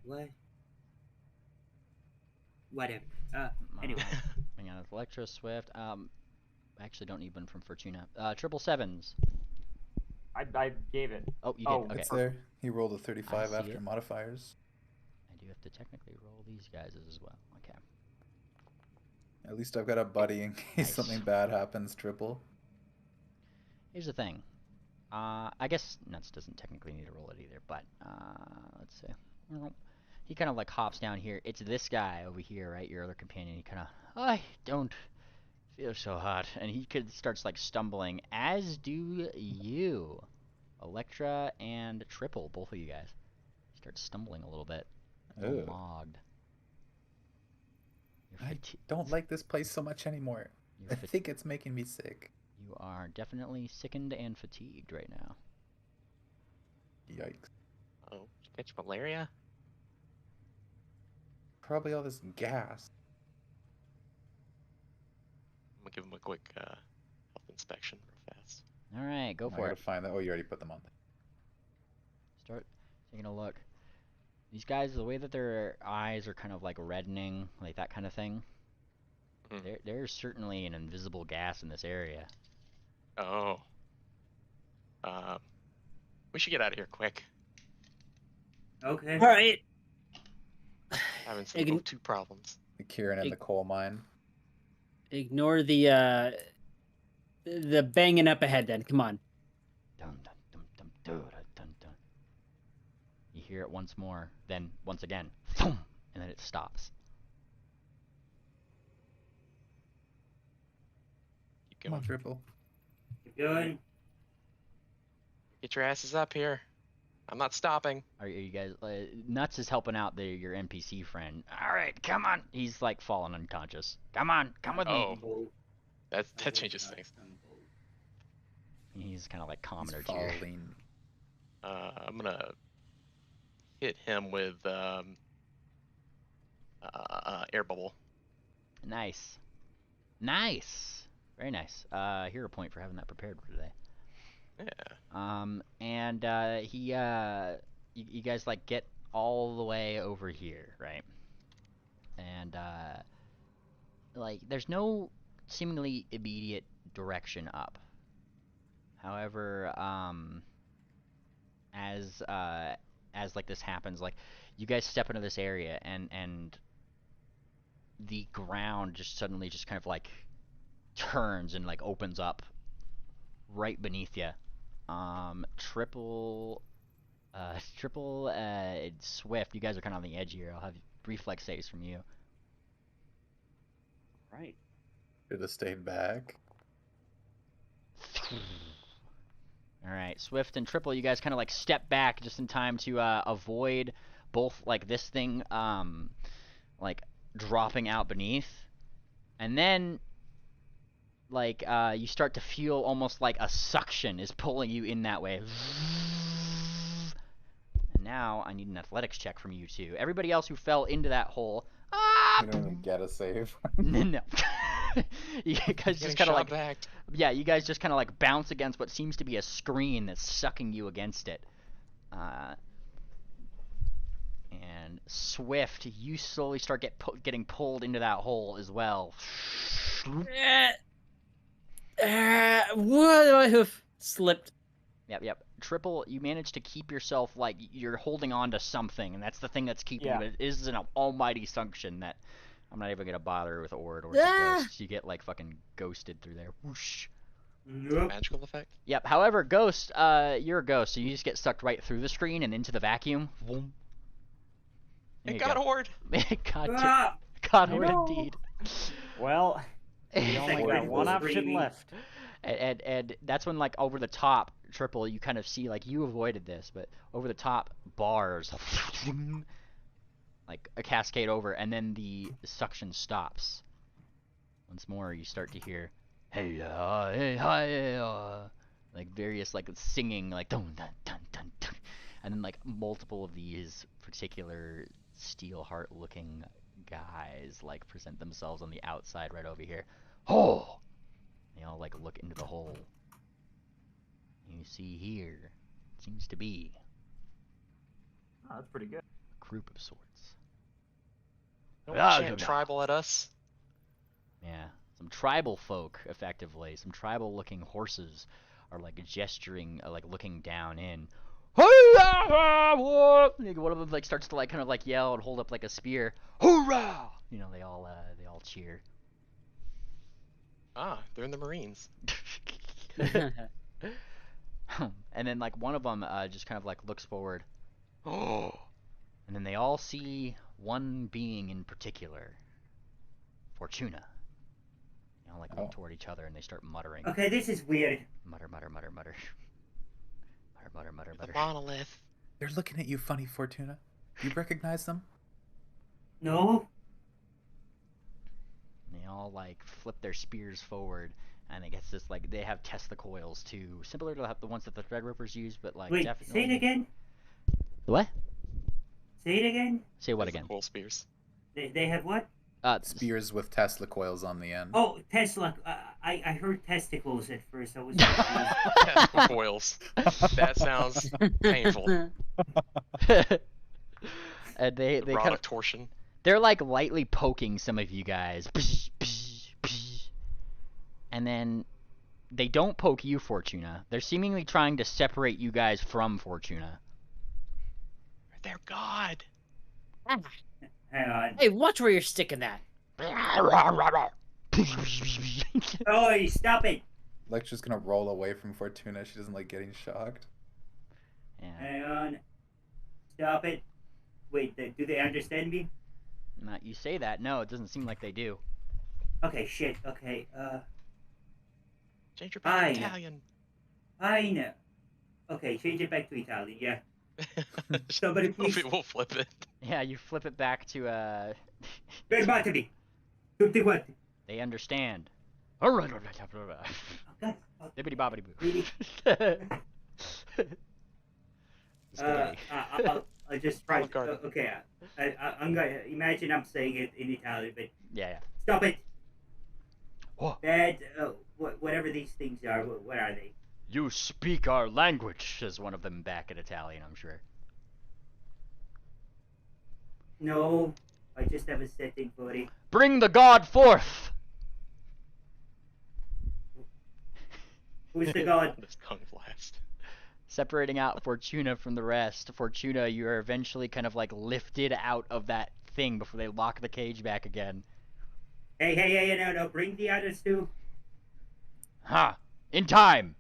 What? Whatever. Anyway. Hang on, Electro Swift. I actually don't need one from Fortuna. 777s. I gave it. Oh, you did. Oh, Okay. It's there. He rolled a 35 see after it. modifiers. I do have to technically roll these guys as well. Okay. At least I've got a buddy in case Nice. something bad happens. Triple. Here's the thing. I guess Nuts doesn't technically need to roll it either, but let's see. He kind of like hops down here. It's this guy over here, right? Your other companion. He kind of, I don't feel so hot, and he starts like stumbling. As do you, Electra and Triple, both of you guys. Start stumbling a little bit. A little Ugh. mogged. I don't like this place so much anymore. I think it's making me sick. You are definitely sickened and fatigued right now. Yikes. Oh, did you catch malaria? Probably all this gas. I'm gonna give him a quick health inspection real fast. All right, go I for gotta it. find that. Oh, you already put them on. Start taking a look. These guys, the way that their eyes are kind of like reddening, like that kind of thing. There's certainly an invisible gas in this area. Oh. We should get out of here quick. Okay. All right. Having some level 2 problems. The Kieran and the coal mine. Ignore the banging up ahead. Then come on. Dun, dun, dun, dun, dun, dun, dun. You hear it once more, then once again, thump, and then it stops. Keep Come on, going. Triple. Keep going. Get your asses up here. I'm not stopping. Are you guys? Nuts is helping out your NPC friend. All right, come on. He's like falling unconscious. Come on, come with me. Oh, that changes things. He's kind of like calming her He's tear. falling. I'm gonna hit him with air bubble. Nice, nice, very nice. Hero point for having that prepared for today. Yeah. And you guys like get all the way over here, right? And like there's no seemingly immediate direction up. However, as like this happens, like you guys step into this area and the ground just suddenly just kind of like turns and like opens up right beneath you. Triple, Swift, you guys are kind of on the edge here. I'll have reflex saves from you. Right. Should have stayed back. Alright, Swift and Triple, you guys kind of like step back just in time to avoid both like this thing like dropping out beneath. And then like you start to feel almost like a suction is pulling you in that way. And now I need an athletics check from you two. Everybody else who fell into that hole. You don't even get a save. No. You guys just kind of like back. yeah, you guys just kind of like bounce against what seems to be a screen that's sucking you against it. And Swift, you slowly start getting pulled into that hole as well. What do I have slipped? Yep. Triple, you manage to keep yourself like you're holding on to something, and that's the thing that's keeping you. It is an almighty suction that I'm not even gonna bother with Ord or Ghost. You get like fucking ghosted through there. Whoosh. Nope. Magical effect? Yep. However, Ghost, you're a ghost, so you just get sucked right through the screen and into the vacuum. Boom. It got Horde! Got Horde indeed. Well, we only Like, got one option screaming. left. And that's when like over the top, Triple, you kind of see like you avoided this, but over the top bars like a cascade over, and then the suction stops. Once more, you start to hear hey, hey, hi, like various like singing like dun dun dun dun dun, and then like multiple of these particular Steelheart looking guys like present themselves on the outside right over here. Oh, they all like look into the hole. You see here seems to be Oh, that's pretty good. a group of sorts. Don't chant tribal at us. Yeah, some tribal folk, effectively. Some tribal-looking horses are like gesturing, like looking down in. One of them like starts to like kind of like yell and hold up like a spear. Hoorah! You know, they all cheer. Ah, they're in the Marines. And then like one of them just kind of like looks forward. Oh! And then they all see one being in particular. Fortuna. You know, like look toward each other and they start muttering. Okay, this is weird. Mutter, mutter, mutter, mutter. Mutter, mutter, mutter, The mutter. monolith. They're looking at you funny, Fortuna. Do you recognize them? No? And they all like flip their spears forward, and it gets this like they have Tesla coils too, similar to the ones that the Threadrippers use, but like Wait, definitely. say it again? What? Say it again? Say what Those are again? Cool spears. They have what? Spears with Tesla coils on the end. Oh, Tesla. I heard testicles at first. I was Tesla coils. That sounds painful. And they The rod kind of of torsion. they're like lightly poking some of you guys, and then they don't poke you, Fortuna. They're seemingly trying to separate you guys from Fortuna. They're God. Hang on. Hey, watch where you're sticking that. Oh, stop it! Lex just gonna roll away from Fortuna. She doesn't like getting shocked. Yeah. Hang on. Stop it. Wait, do they understand me? Not you say that. No, it doesn't seem like they do. Okay, shit. Okay, Change your back to Fine. Italian. I know. Okay, change it back to Italian, yeah. Somebody please. We'll flip it. Yeah, you flip it back to Fermatevi. Tutti quanti. they understand. Alright. Okay. Bibbidi bobbidi Really? boo. Spaghetti. I'll just try. Olive Garden. Okay, I'm gonna imagine I'm saying it in Italian, but Yeah. stop it. What? That whatever these things are, what are they? You speak our language, says one of them back in Italian, I'm sure. No, I just have a setting for it. Bring the god forth! Who's the god? This tongue blast. Separating out Fortuna from the rest. Fortuna, you are eventually kind of like lifted out of that thing before they lock the cage back again. Hey, no, bring the others too. Ha! In time!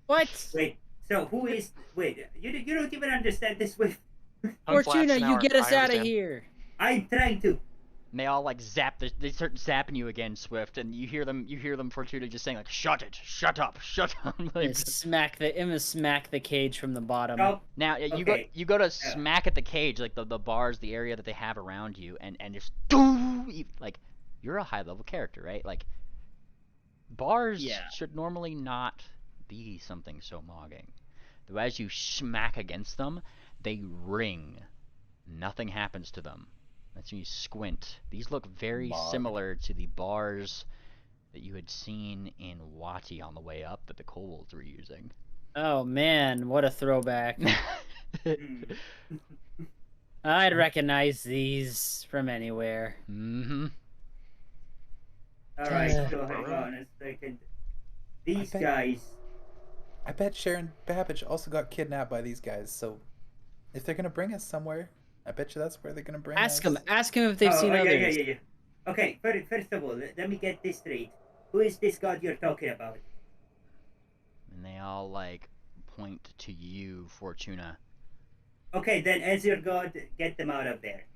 What? Wait, so who is? Wait, you don't even understand this. With Tongue Fortuna, flaps an you hour. get us I out of understand. here. I'm trying to. And they all like zap they start zapping you again, Swift, and you hear them Fortuna just saying like, shut it, shut up, shut up. I'm Like, gonna smack the cage from the bottom. Stop. now Okay. you go to smack at the cage, like the bars, the area that they have around you, and just like you're a high level character, right? Like bars Yeah. should normally not be something so mogging. Though as you smack against them, they ring. Nothing happens to them. That's when you squint. These look very Mog. similar to the bars that you had seen in Wati on the way up that the kobolds were using. Oh man, what a throwback. Hmm. I'd recognize these from anywhere. Mm-hmm. All right, so hang on a second. These I bet- guys. I bet Sharon Babbage also got kidnapped by these guys, so if they're gonna bring us somewhere, I bet you that's where they're gonna bring us. Ask them if they've seen others. Yeah. Okay, first of all, let me get this straight. Who is this god you're talking about? And they all like point to you, Fortuna. Okay, then as your god, get them out of there.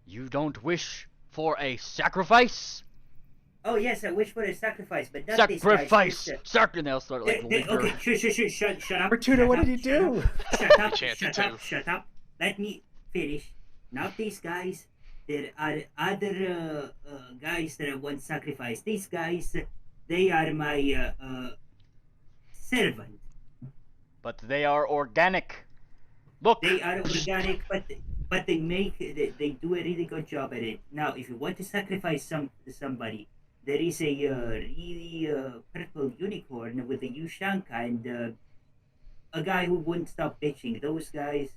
You don't wish for a sacrifice? Oh yes, I wish for a sacrifice, but not these guys. Sacrifice! And they'll start like Okay, shut up. Fortuna, what did you do? Shut up, Chanted shut up, too. shut up. Let me finish. Not these guys. there are other guys that I want sacrificed. These guys, they are my servant. But they are organic. Look. They are organic, but they do a really good job at it. Now, if you want to sacrifice somebody, there is a really purple unicorn with a Ushanka and a guy who wouldn't stop bitching. Those guys,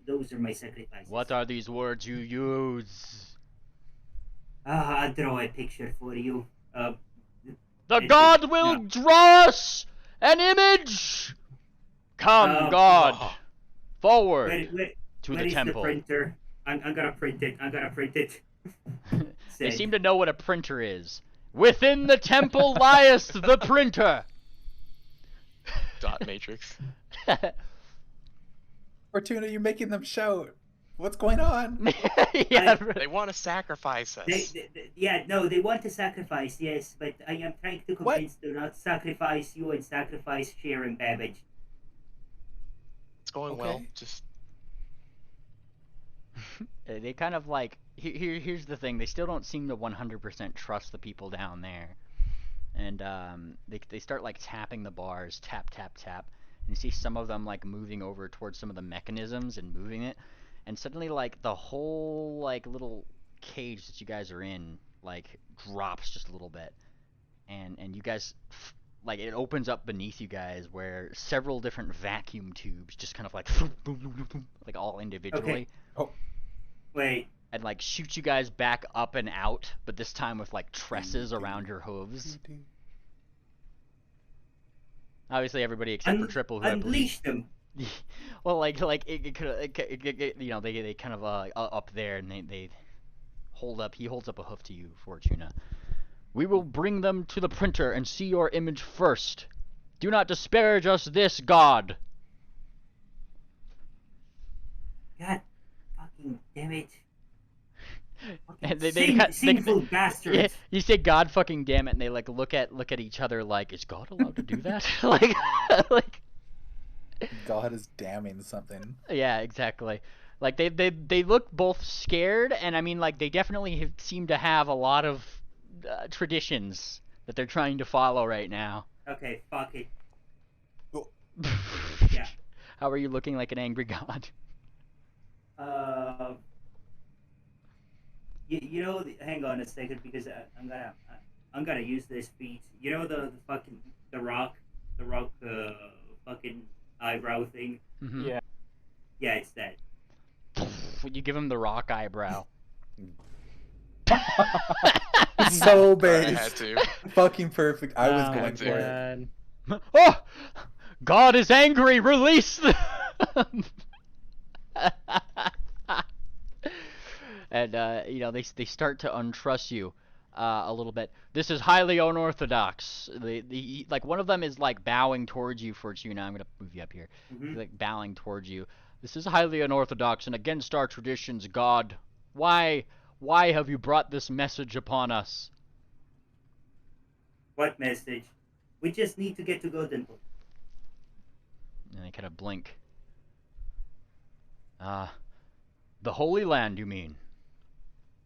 those are my sacrifices. What are these words you use? I'll draw a picture for you. The god will draw us an image. Come, God, forward to the temple. Where is the printer? I'm gonna print it. They seem to know what a printer is. Within the temple lieth the printer. Dot matrix. Fortuna, you're making them shout. What's going on? Yeah, They want to sacrifice us. They want to sacrifice, yes, but I am trying to convince them not sacrifice you and sacrifice Cher and Babbage. It's going well. Just they kind of like here's the thing. They still don't seem to 100% trust the people down there, and they start like tapping the bars, tap tap tap, and you see some of them like moving over towards some of the mechanisms and moving it. And suddenly, like, the whole, like, little cage that you guys are in, like, drops just a little bit. And you guys, like, it opens up beneath you guys where several different vacuum tubes just kind of, like, like, all individually. Okay. Oh. Wait. And, like, shoot you guys back up and out, but this time with, like, tresses around your hooves. Obviously, everybody except for Triple, who unleash them. Well, like it could, you know, they kind of up there, and they hold up. He holds up a hoof to you, Fortuna. We will bring them to the printer and see your image first. Do not disparage us, this god. God, fucking damn it! And sinful bastards. Yeah, you say God fucking damn it, and they like look at each other like, is God allowed to do that? like. God is damning something. Yeah, exactly. Like they look both scared, and I mean, like, they definitely seem to have a lot of traditions that they're trying to follow right now. Okay, fuck it. Oh. Yeah. How are you looking like an angry god? You know, hang on a second, because I'm gonna use this feat. You know the fucking the rock fucking eyebrow thing. Mm-hmm. Yeah, it's that. You give him the rock eyebrow. So base. I had to. Fucking perfect. I was going for it. Oh, God is angry. Release them. And you know, they start to untrust you a little bit. This is highly unorthodox. Like, one of them is like bowing towards you, Fortuna. I'm gonna move you up here. Mm-hmm. Like bowing towards you. This is highly unorthodox and against our traditions, God. Why have you brought this message upon us? What message? We just need to get to Golden. And they kind of blink. The Holy Land, you mean?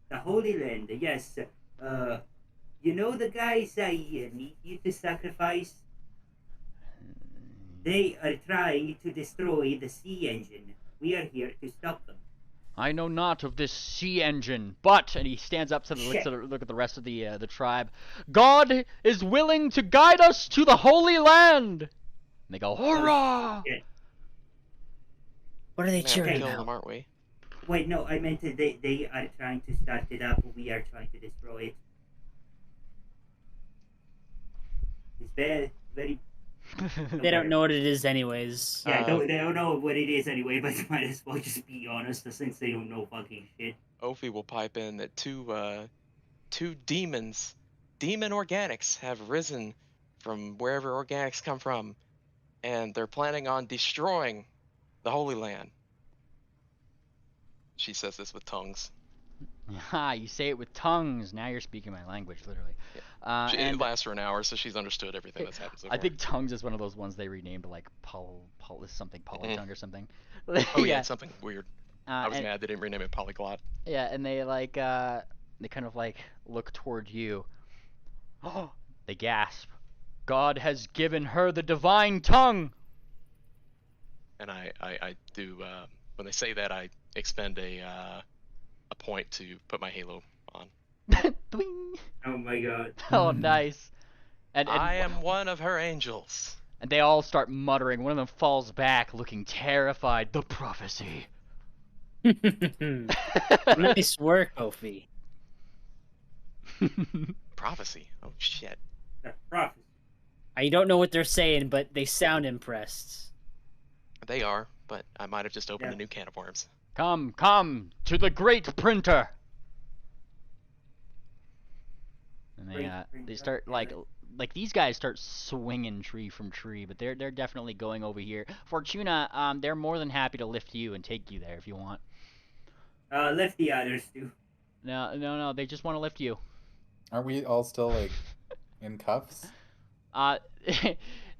The Holy Land, yes. You know the guys I need you to sacrifice? They are trying to destroy the sea engine. We are here to stop them. I know not of this sea engine, but, and he stands up to look at the rest of the tribe. God is willing to guide us to the Holy Land. And they go, hurrah! Yeah. What are they Man, cheering kill about? them, aren't we? Wait, no, I meant they are trying to start it up. We are trying to destroy it. It's very, very. They don't know what it is anyways. Yeah, they don't know what it is anyway, but might as well just be honest, since they don't know fucking shit. Ophi will pipe in that two demons, demon organics, have risen from wherever organics come from, and they're planning on destroying the Holy Land. She says this with tongues. Ha, you say it with tongues. Now you're speaking my language, literally. Yeah. It And lasts for an hour, so she's understood everything that's happened so far. I think tongues is one of those ones they renamed like Polytongue or something. Oh yeah, it's something weird. I was mad they didn't rename it Polyglot. Yeah, and they they kind of like look toward you. Oh, they gasp. God has given her the divine tongue. And I do when they say that I expend a point to put my halo on. Oh my god. Oh, nice. And I am one of her angels. And they all start muttering. One of them falls back, looking terrified. The prophecy. Nice work, Kofi. Prophecy? Oh shit. The prophecy. I don't know what they're saying, but they sound impressed. They are, but I might have just opened a new can of worms. Come, come to the great printer. And they start like these guys start swinging tree from tree, but they're definitely going over here. Fortuna, they're more than happy to lift you and take you there if you want. Lift the others too. No, they just want to lift you. Aren't we all still like in cuffs?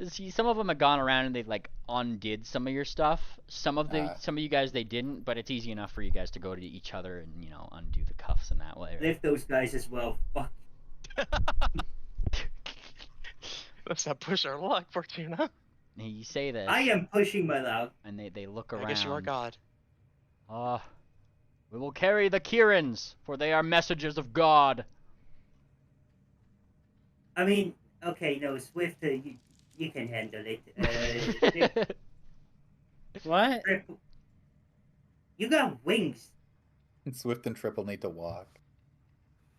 See, some of them have gone around and they've like undid some of your stuff. Some of you guys they didn't, but it's easy enough for you guys to go to each other and undo the cuffs in that way. Right? Lift those guys as well. Fuck. Let's not push our luck, Fortuna. You say this. I am pushing my luck. And they look around. I guess you are God. We will carry the Kirans, for they are messengers of God. I mean, okay, no, Swift, you can handle it. What? Triple. You got wings. Swift and Triple need to walk.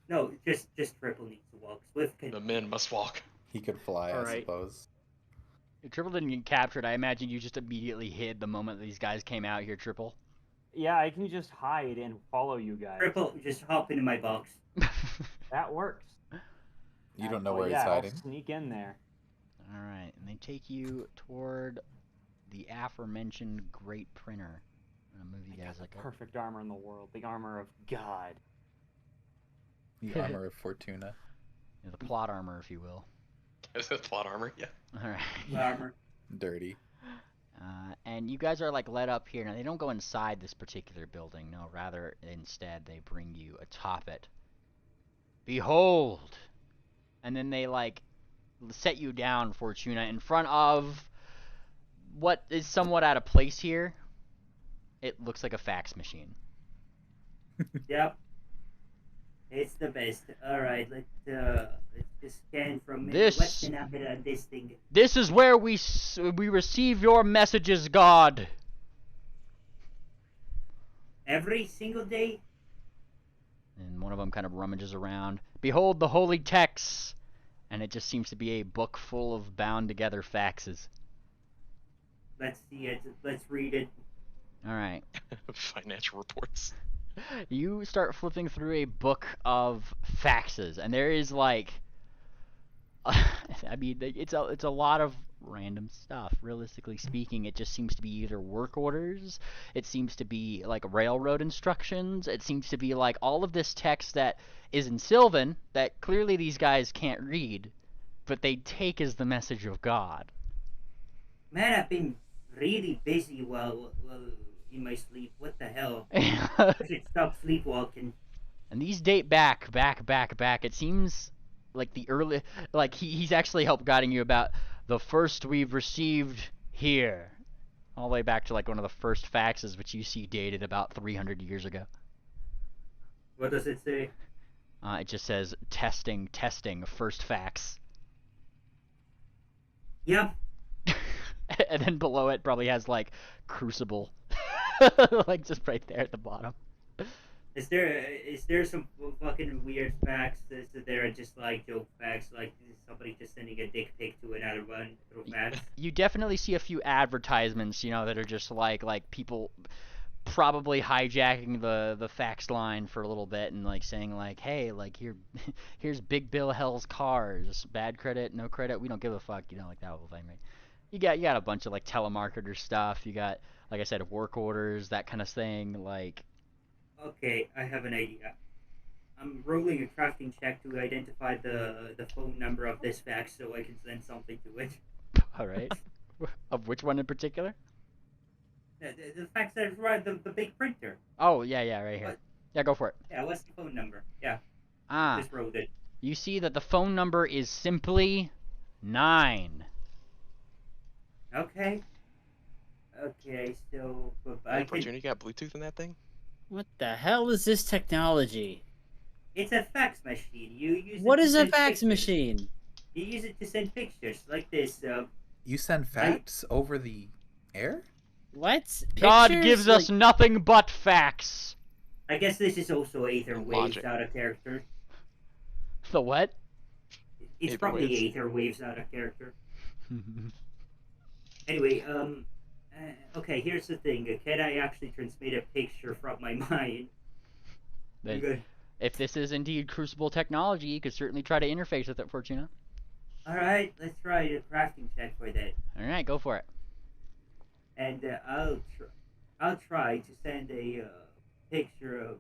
No, just Triple needs to walk. Swift can. The men must walk. He could fly, I suppose. If Triple didn't get captured, I imagine you just immediately hid the moment these guys came out here, Triple. Yeah, I can just hide and follow you guys. Triple, just hop into my box. That works. You don't know where he's hiding. I'll sneak in there. Alright, and they take you toward the aforementioned Great Printer. I'm gonna move you guys like perfect armor in the world. The armor of God. The armor of Fortuna. Yeah, the plot armor, if you will. Is it plot armor? Yeah. Alright. Armor. Dirty. And you guys are like led up here. Now they don't go inside this particular building. No, rather instead they bring you atop it. Behold! And then they like set you down, Fortuna, in front of what is somewhat out of place here. It looks like a fax machine. Yep. It's the best. Alright, let's just scan from this. What's the number on this thing? This is where we receive your messages, God. Every single day? And one of them kind of rummages around. Behold the holy texts! And it just seems to be a book full of bound together faxes. Let's see it. Let's read it. Alright. Financial reports. You start flipping through a book of faxes, and there is like, I mean, it's a lot of random stuff. Realistically speaking, it just seems to be either work orders, it seems to be like railroad instructions, it seems to be like all of this text that is in Sylvan that clearly these guys can't read, but they take as the message of God. Man, I've been really busy while in my sleep. What the hell? I should stop sleepwalking. And these date back. It seems like the early, like he's actually helped guiding you about the first we've received here, all the way back to like one of the first faxes, which you see dated about 300 years ago. What does it say? It just says testing, first fax. Yep. And then below it probably has like Crucible, like just right there at the bottom. Is there some fucking weird facts that there are just like joke facts, like somebody just sending a dick pic to another one through fax? You definitely see a few advertisements, that are just like people probably hijacking the fax line for a little bit and like saying like, hey, like here's Big Bill Hell's cars, bad credit, no credit, we don't give a fuck, like that whole thing, right? You got a bunch of like telemarketer stuff. You got, like I said, work orders, that kind of thing. Like, okay, I have an idea. I'm rolling a crafting check to identify the phone number of this fax so I can send something to it. All right. Of which one in particular? The fax that right, the big printer. Oh, yeah, right here. What? Yeah, go for it. Yeah, what's the phone number? Yeah, Ah, just wrote it. you see that the phone number is simply 9. Okay. Okay, so I Hey, can. Fortuna, you got Bluetooth in that thing? What the hell is this technology? It's a fax machine. You use What it to is a send fax pictures. machine? You use it to send pictures like this. You send facts over the air? What? God Pictures? gives us nothing but facts. I guess this is also Aether And Waves logic. out of character. The what? It's Aether probably Waves. Aether Waves out of character. Anyway, okay, here's the thing. Can I actually transmit a picture from my mind? Then, Okay. if this is indeed Crucible technology, you could certainly try to interface with it, Fortuna. Alright, let's try a crafting check for that. Alright, go for it. And I'll try to send a picture of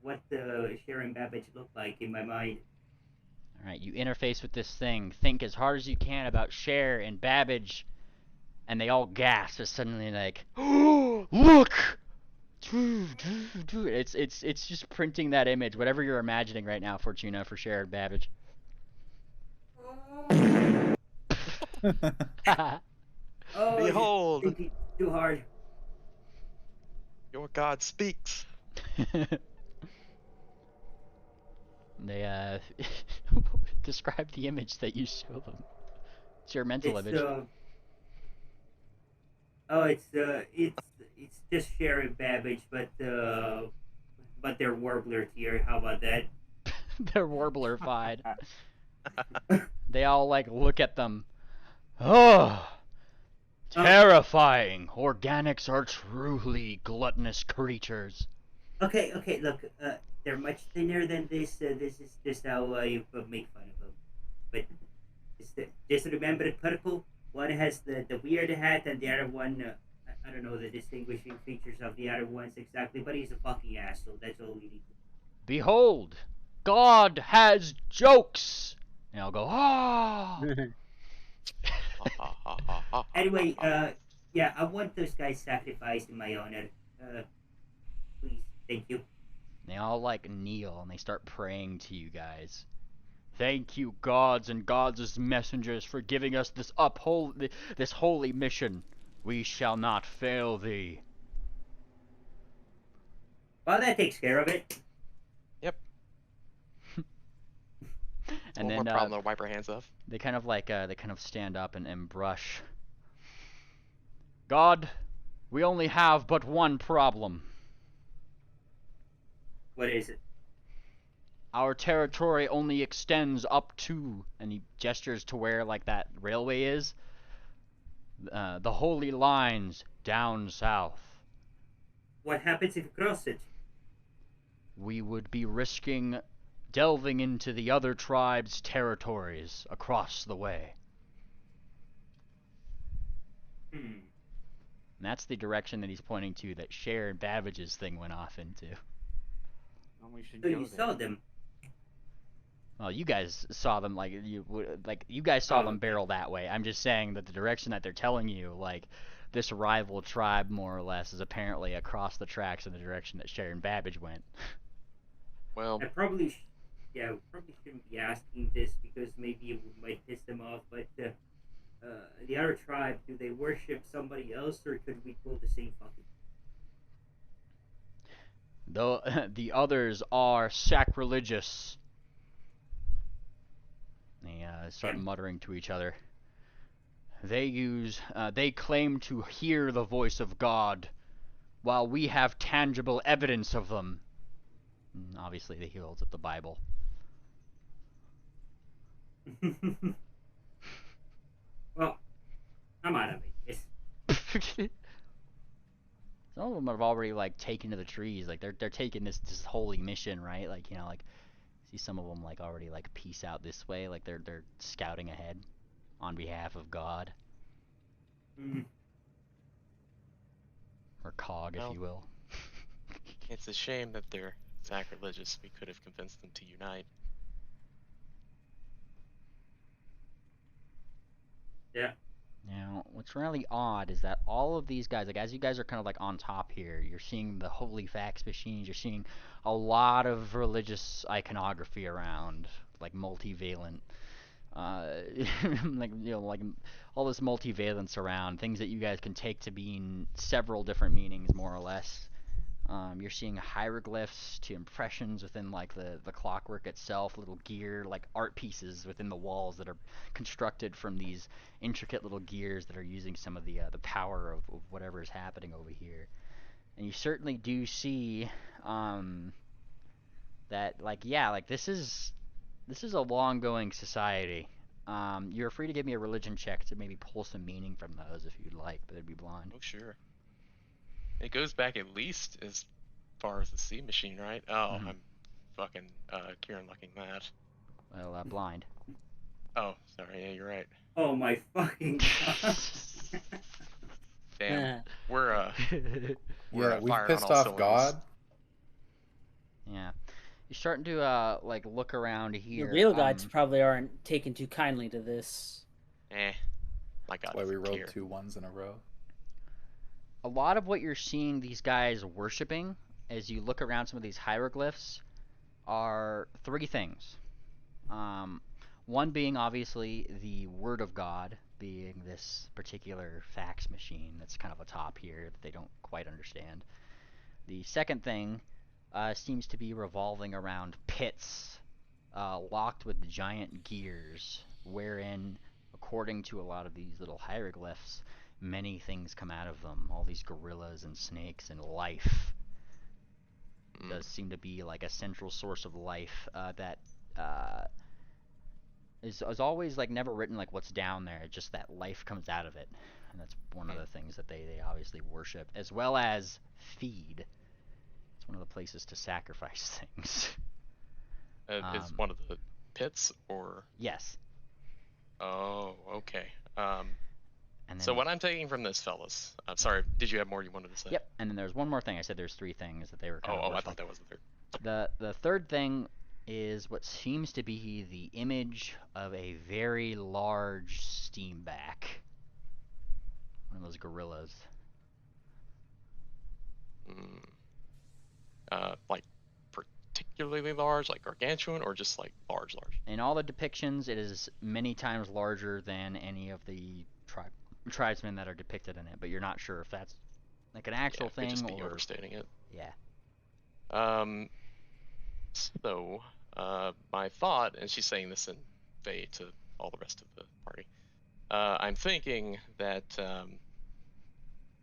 what the Cher and Babbage look like in my mind. Alright, you interface with this thing. Think as hard as you can about Cher and Babbage, and they all gasp as suddenly like, oh, look! It's just printing that image, whatever you're imagining right now, Fortuna, for Cher and Babbage. Oh, Behold! thinking too hard. Your God speaks. They describe the image that you show them. It's your mental It's image. it's just Cher and Babbage, but they're warblers here. How about that? They're warbler-fied. They all like look at them. Oh, terrifying! Organics are truly gluttonous creatures. Okay, look, they're much thinner than this. This is just how you make fun of them. But just remember the particle. One has the weird hat, and the other one, I don't know the distinguishing features of the other ones exactly, but he's a fucking asshole. That's all we need. Behold, God has jokes! And I'll go, ah! Anyway, yeah, I want those guys sacrificed in my honor. Please, thank you. They all like kneel and they start praying to you guys. Thank you, gods and gods' messengers, for giving us this this holy mission. We shall not fail thee. Well, that takes care of it. Yep. And One then more problem to wipe our hands off. they kind of stand up and brush. God, we only have but one problem. What is it? Our territory only extends up to, and he gestures to where like that railway is, the holy lines down south. What happens if you cross it? We would be risking delving into the other tribes' territories across the way. And that's the direction that he's pointing to that Cher and Babbage's thing went off into. Well, we should So go you there. saw them. Well, you guys saw them you guys saw them barrel that way. I'm just saying that the direction that they're telling you, like this rival tribe more or less, is apparently across the tracks in the direction that Cher and Babbage went. Well, I probably, we probably shouldn't be asking this because maybe it might piss them off. But the other tribe, do they worship somebody else, or could we pull the same fucking? The others are sacrilegious. They start muttering to each other. They claim to hear the voice of God, while we have tangible evidence of them. And obviously, he holds up the Bible. Well, I'm out of it. Yes. Some of them have already like taken to the trees. Like they're taking this holy mission, right? Like like see some of them like already like peace out this way. Like they're scouting ahead on behalf of God. Or Cog, if you will. it's a shame that they're sacrilegious. We could have convinced them to unite. Yeah. Now, what's really odd is that all of these guys, like as you guys are kind of like on top here, you're seeing the holy fax machines, you're seeing a lot of religious iconography around, like multivalent, like like all this multivalence around things that you guys can take to mean several different meanings, more or less. You're seeing hieroglyphs to impressions within like the clockwork itself, little gear like art pieces within the walls that are constructed from these intricate little gears that are using some of the power of whatever is happening over here. And you certainly do see that like yeah, like this is a long going society. You're free to give me a religion check to maybe pull some meaning from those if you'd like, but it'd be blind. Oh, sure. It goes back at least as far as the sea machine, right? Oh, I'm fucking Kieran looking that. Well, blind. Oh, sorry. Yeah, you're right. Oh my fucking god. Damn. We're Yeah, we've firing pissed on all off cylinders. God. Yeah. You're starting to like look around The here. real gods probably aren't taking too kindly to this. My God. That's why we rolled here. 2 ones in a row. A lot of what you're seeing these guys worshiping as you look around some of these hieroglyphs are 3 things. One being obviously the word of God, being this particular fax machine that's kind of atop here that they don't quite understand. The second thing seems to be revolving around pits locked with giant gears, wherein, according to a lot of these little hieroglyphs, many things come out of them. All these gorillas and snakes and life. Does seem to be like a central source of life that is always like never written like what's down there, just that life comes out of it. And that's one of the things that they obviously worship, as well as feed. It's one of the places to sacrifice things. Is one of the pits or? Yes. Oh, okay. And then, so what I'm taking from this, fellas. I'm sorry. Did you have more you wanted to say? Yep. And then there's one more thing. I said there's 3 things that they were kind of. I thought that was the third. The third thing is what seems to be the image of a very large steamback. One of those gorillas. Like particularly large, like gargantuan, or just like large? In all the depictions, it is many times larger than any of the tribesmen that are depicted in it, but you're not sure if that's like an actual thing could just be or overstating it. Yeah. So, my thought, and she's saying this in Faye to all the rest of the party, I'm thinking that,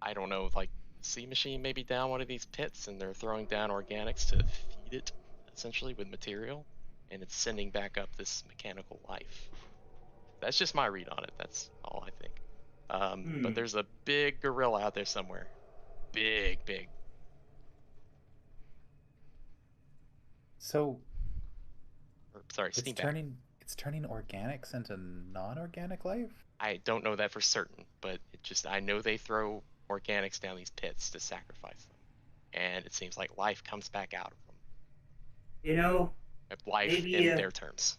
I don't know, like, sea machine maybe down one of these pits, and they're throwing down organics to feed it, essentially, with material, and it's sending back up this mechanical life. That's just my read on it. That's all I think. But there's a big gorilla out there somewhere. Big. So Sorry, it's turning organics into non-organic life? I don't know that for certain, but I know they throw organics down these pits to sacrifice them, and it seems like life comes back out of them. You know, life maybe, in their terms.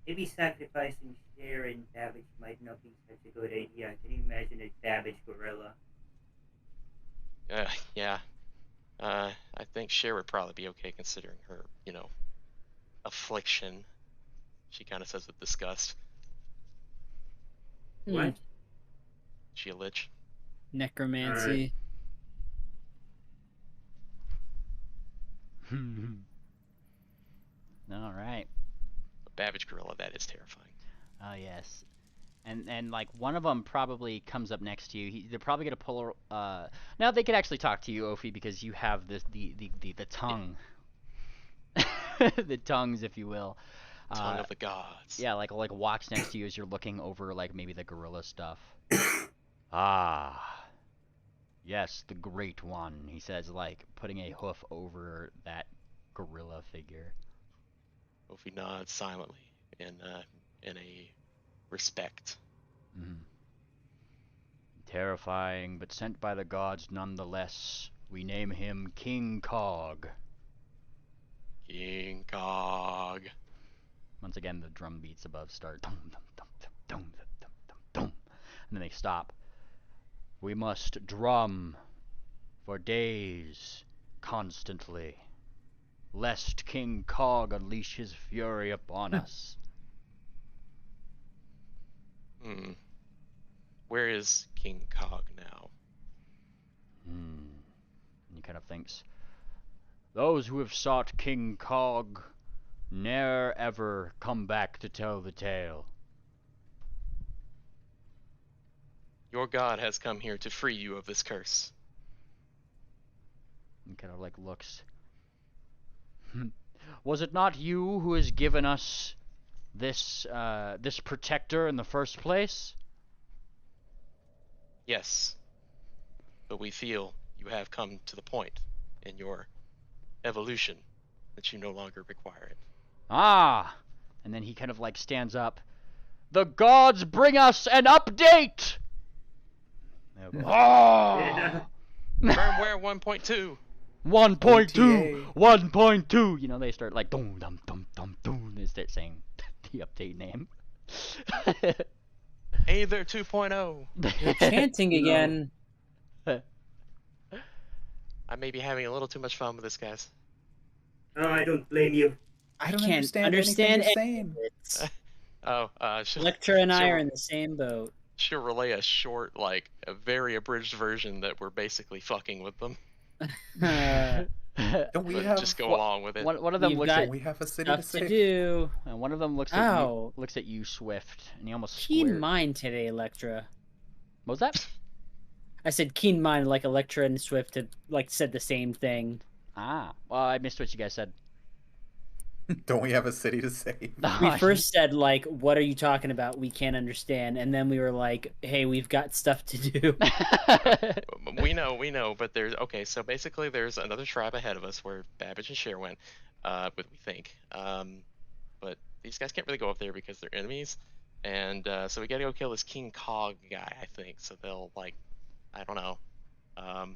Maybe sacrificing Cher and Savage might not be such a good idea. Can you imagine a Savage gorilla? Yeah. I think Cher would probably be okay considering her, affliction. She kind of says with disgust. What? She a lich? Necromancy. All right. A Babbage gorilla, that is terrifying. Oh yes. And like one of them probably comes up next to you. They're probably gonna pull. Now they could actually talk to you, Ophi, because you have the tongue, the tongues, if you will. Tongue of the gods. Yeah, like walks next to you as you're looking over like maybe the gorilla stuff. Ah, yes, the great one. He says, like putting a hoof over that gorilla figure. Ophi nods silently in a respect. Terrifying, but sent by the gods nonetheless. We name him King Cog. King Cog. Once again, the drum beats above start. Dum, dum, dum, dum, dum, dum, dum, dum, and then they stop. We must drum for days constantly, lest King Cog unleash his fury upon us. Hmm. Where is King Cog now? And he kind of thinks, those who have sought King Cog ne'er ever come back to tell the tale. Your god has come here to free you of this curse. And kind of like looks. Was it not you who has given us this this protector in the first place? Yes. But we feel you have come to the point in your evolution that you no longer require it. Ah! And then he kind of like stands up. The gods bring us an update! Yeah. Firmware 1.2. 1.2! 1.2! You know, they start like dum dum dum dum dum. They start saying the update name. Hey there 2.0. You're chanting again. I may be having a little too much fun with this, guys. Oh, I don't blame you. I don't can't understand anything you're any saying. of it. Electra and I are in the same boat. She'll relay a short, like, a very abridged version that we're basically fucking with them. Don't we But have? just go along with it. One of them We've looks got at We have a city to stuff to save. do. and one of them looks Ow. at you Swift, and he almost Keen squared. mind today, Electra. What was that? I said keen mind like Electra and Swift had like said the same thing. Ah, well, I missed what you guys said. Don't we have a city to save? We first said like, "What are you talking about? We can't understand," and then we were like, "Hey, we've got stuff to do." We know, but there's okay. So basically, there's another tribe ahead of us where Babbage and Cher went, but we think. But these guys can't really go up there because they're enemies, and so we gotta go kill this King Cog guy, I think. So they'll like, I don't know. I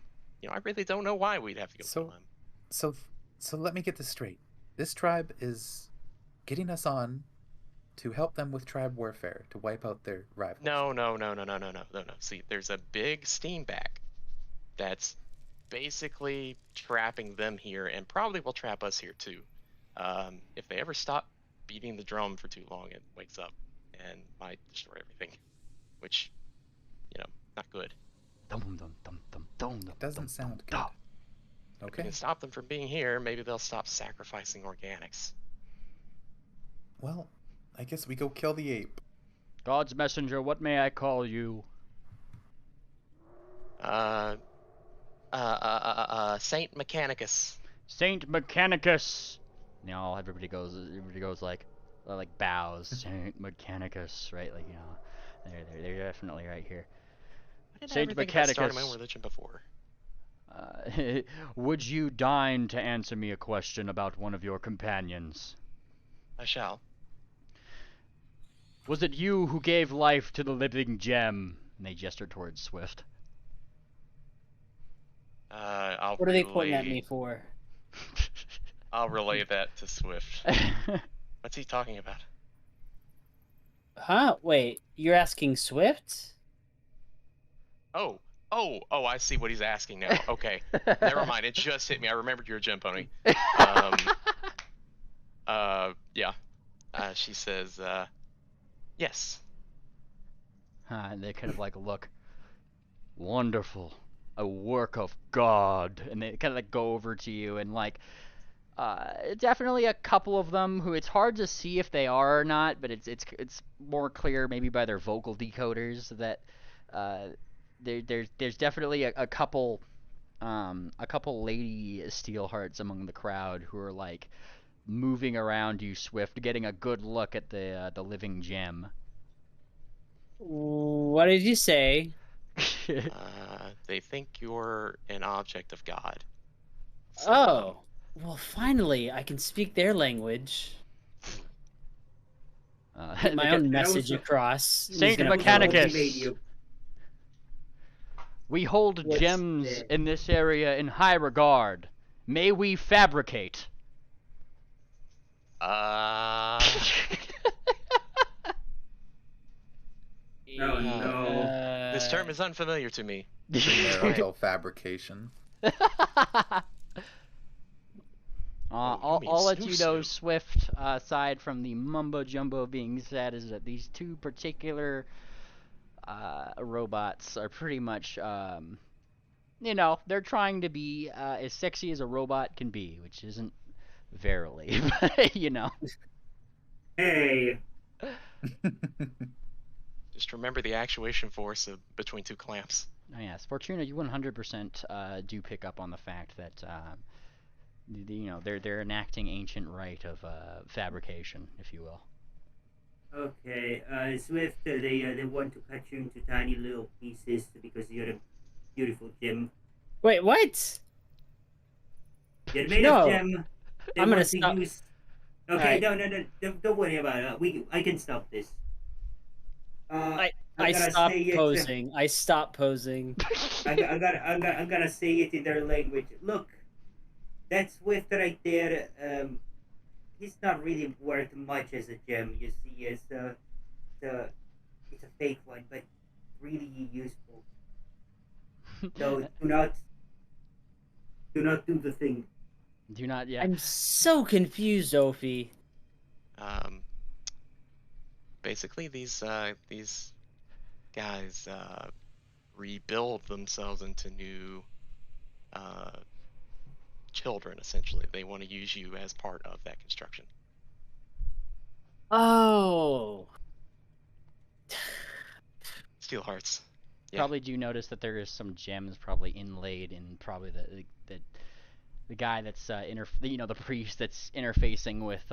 really don't know why we'd have to go kill him. So let me get this straight. This tribe is getting us on to help them with tribe warfare to wipe out their rivals. No. See, there's a big steamback that's basically trapping them here, and probably will trap us here too. If they ever stop beating the drum for too long, it wakes up and might destroy everything, which, not good. It doesn't sound good. If we Okay. can stop them from being here, maybe they'll stop sacrificing organics. Well, I guess we go kill the ape. God's messenger, what may I call you? Saint Mechanicus. Saint Mechanicus. Now everybody goes like bows. Saint Mechanicus, right? Like, they're definitely right here. Why did I Saint ever think about starting my Mechanicus. own religion before? Would you deign to answer me a question about one of your companions? I shall. Was it you who gave life to the living gem? And they gesture towards Swift. I'll What are they pointing at me for? I'll relay that to Swift. What's he talking about? Huh? Wait, you're asking Swift? Oh, I see what he's asking now. Okay. Never mind, it just hit me. I remembered you're a gem pony. Yeah. She says, yes. And they kind of like look. Wonderful. A work of God. And they kind of like go over to you and like, definitely a couple of them who it's hard to see if they are or not, but it's more clear maybe by their vocal decoders that there's definitely a couple lady Steelhearts among the crowd who are like moving around you, Swift, getting a good look at the living gem. What did you say? They think you're an object of God. So, Oh, well, finally, I can speak their language. Get my own message across. Saint He's gonna Mechanicus. We hold What's gems that? in this area in high regard. May we fabricate? Oh, no. This term is unfamiliar to me. Premarital fabrication. All that you know, Swift, aside from the mumbo jumbo being said, is that these two particular robots are pretty much, you know, they're trying to be as sexy as a robot can be, which isn't verily, but, you know. Hey. Just remember the actuation force between two clamps. Oh, yes, Fortuna, you 100% do pick up on the fact that, you know, they're enacting ancient rite of fabrication, if you will. Okay, Swift, they want to cut you into tiny little pieces because you're a beautiful gem. Wait, what? You're made No. of gem. They I'm gonna want to stop. use. Okay, Alright. no, don't worry about it. I can stop this. I I'm gonna stopped say it. posing. I stopped posing. I'm gonna say it in their language. Look, that Swift right there. He's not really worth much as a gem. You see, it's a fake one, but really useful. So do not do the thing. Do not, yeah. I'm so confused, Ophi. Basically, these guys rebuild themselves into new children. Essentially, they want to use you as part of that construction. Oh. Steel hearts. Yeah. Probably do notice that there is some gems probably inlaid in probably the guy that's you know, the priest that's interfacing with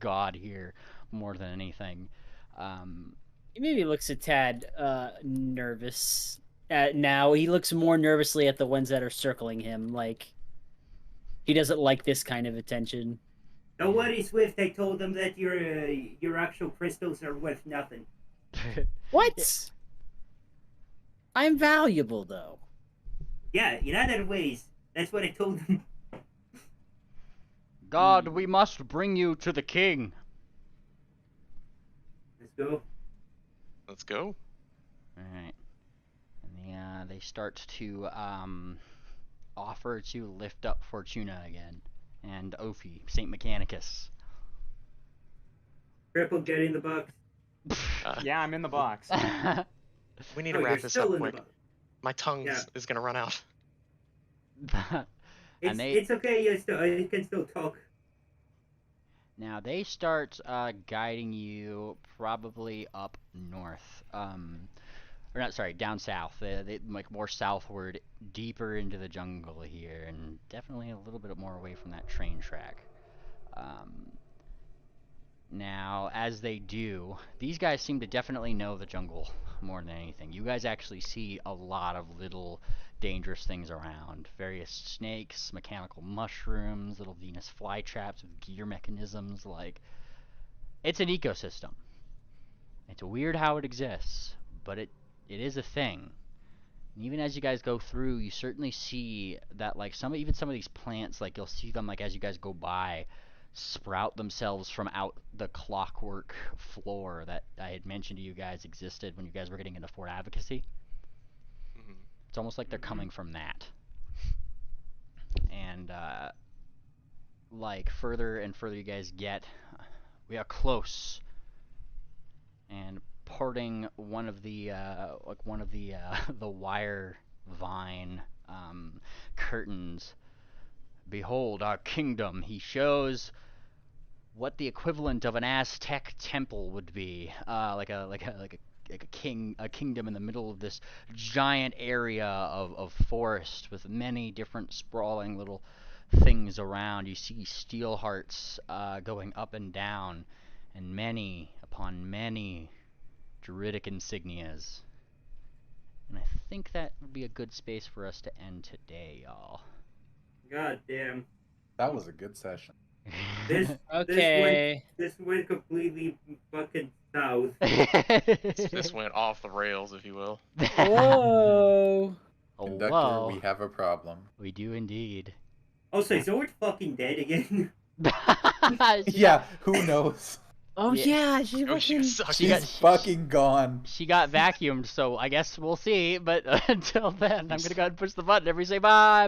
God here more than anything. He maybe looks a tad nervous now. He looks more nervously at the ones that are circling him. Like, he doesn't like this kind of attention. Don't worry, Swift. I told them that your actual crystals are worth nothing. What? I'm valuable, though. Yeah, in other ways. That's what I told them. God, we must bring you to the king. Let's go. Let's go. All right. And they start to offer to lift up Fortuna again, and Ophi, Saint Mechanicus. Triple, get in the box. Yeah, I'm in the box. We need to wrap this up quick. My tongue Yeah. is gonna run out. It's okay. You can still talk. Now they start guiding you probably up north, or not, sorry, down south. They like more southward, deeper into the jungle here, and definitely a little bit more away from that train track. Now, as they do, these guys seem to definitely know the jungle more than anything. You guys actually see a lot of little dangerous things around. Various snakes, mechanical mushrooms, little Venus flytraps with gear mechanisms. Like, it's an ecosystem. It's weird how it exists, but it is a thing. And even as you guys go through, you certainly see that, like, even some of these plants, like, you'll see them, like, as you guys go by, sprout themselves from out the clockwork floor that I had mentioned to you guys existed when you guys were getting into Fort Advocacy. Mm-hmm. It's almost like they're coming from that. And, like, further and further you guys get, we are close. And parting one of the, the wire vine, curtains. Behold our kingdom. He shows what the equivalent of an Aztec temple would be, like a kingdom in the middle of this giant area of forest with many different sprawling little things around. You see steel hearts going up and down, and many upon many druidic insignias. And I think that would be a good space for us to end today, y'all. God damn. That was a good session. Okay. This went completely fucking south. This went off the rails, if you will. Whoa. Conductor, whoa. we have a problem. We do indeed. Oh, so we're fucking dead again? Yeah, who knows? Oh yeah, she Oh, she fucking. was sucking. She's fucking gone. She got vacuumed, so I guess we'll see. But until then, I'm gonna go ahead and push the button. Everybody say bye.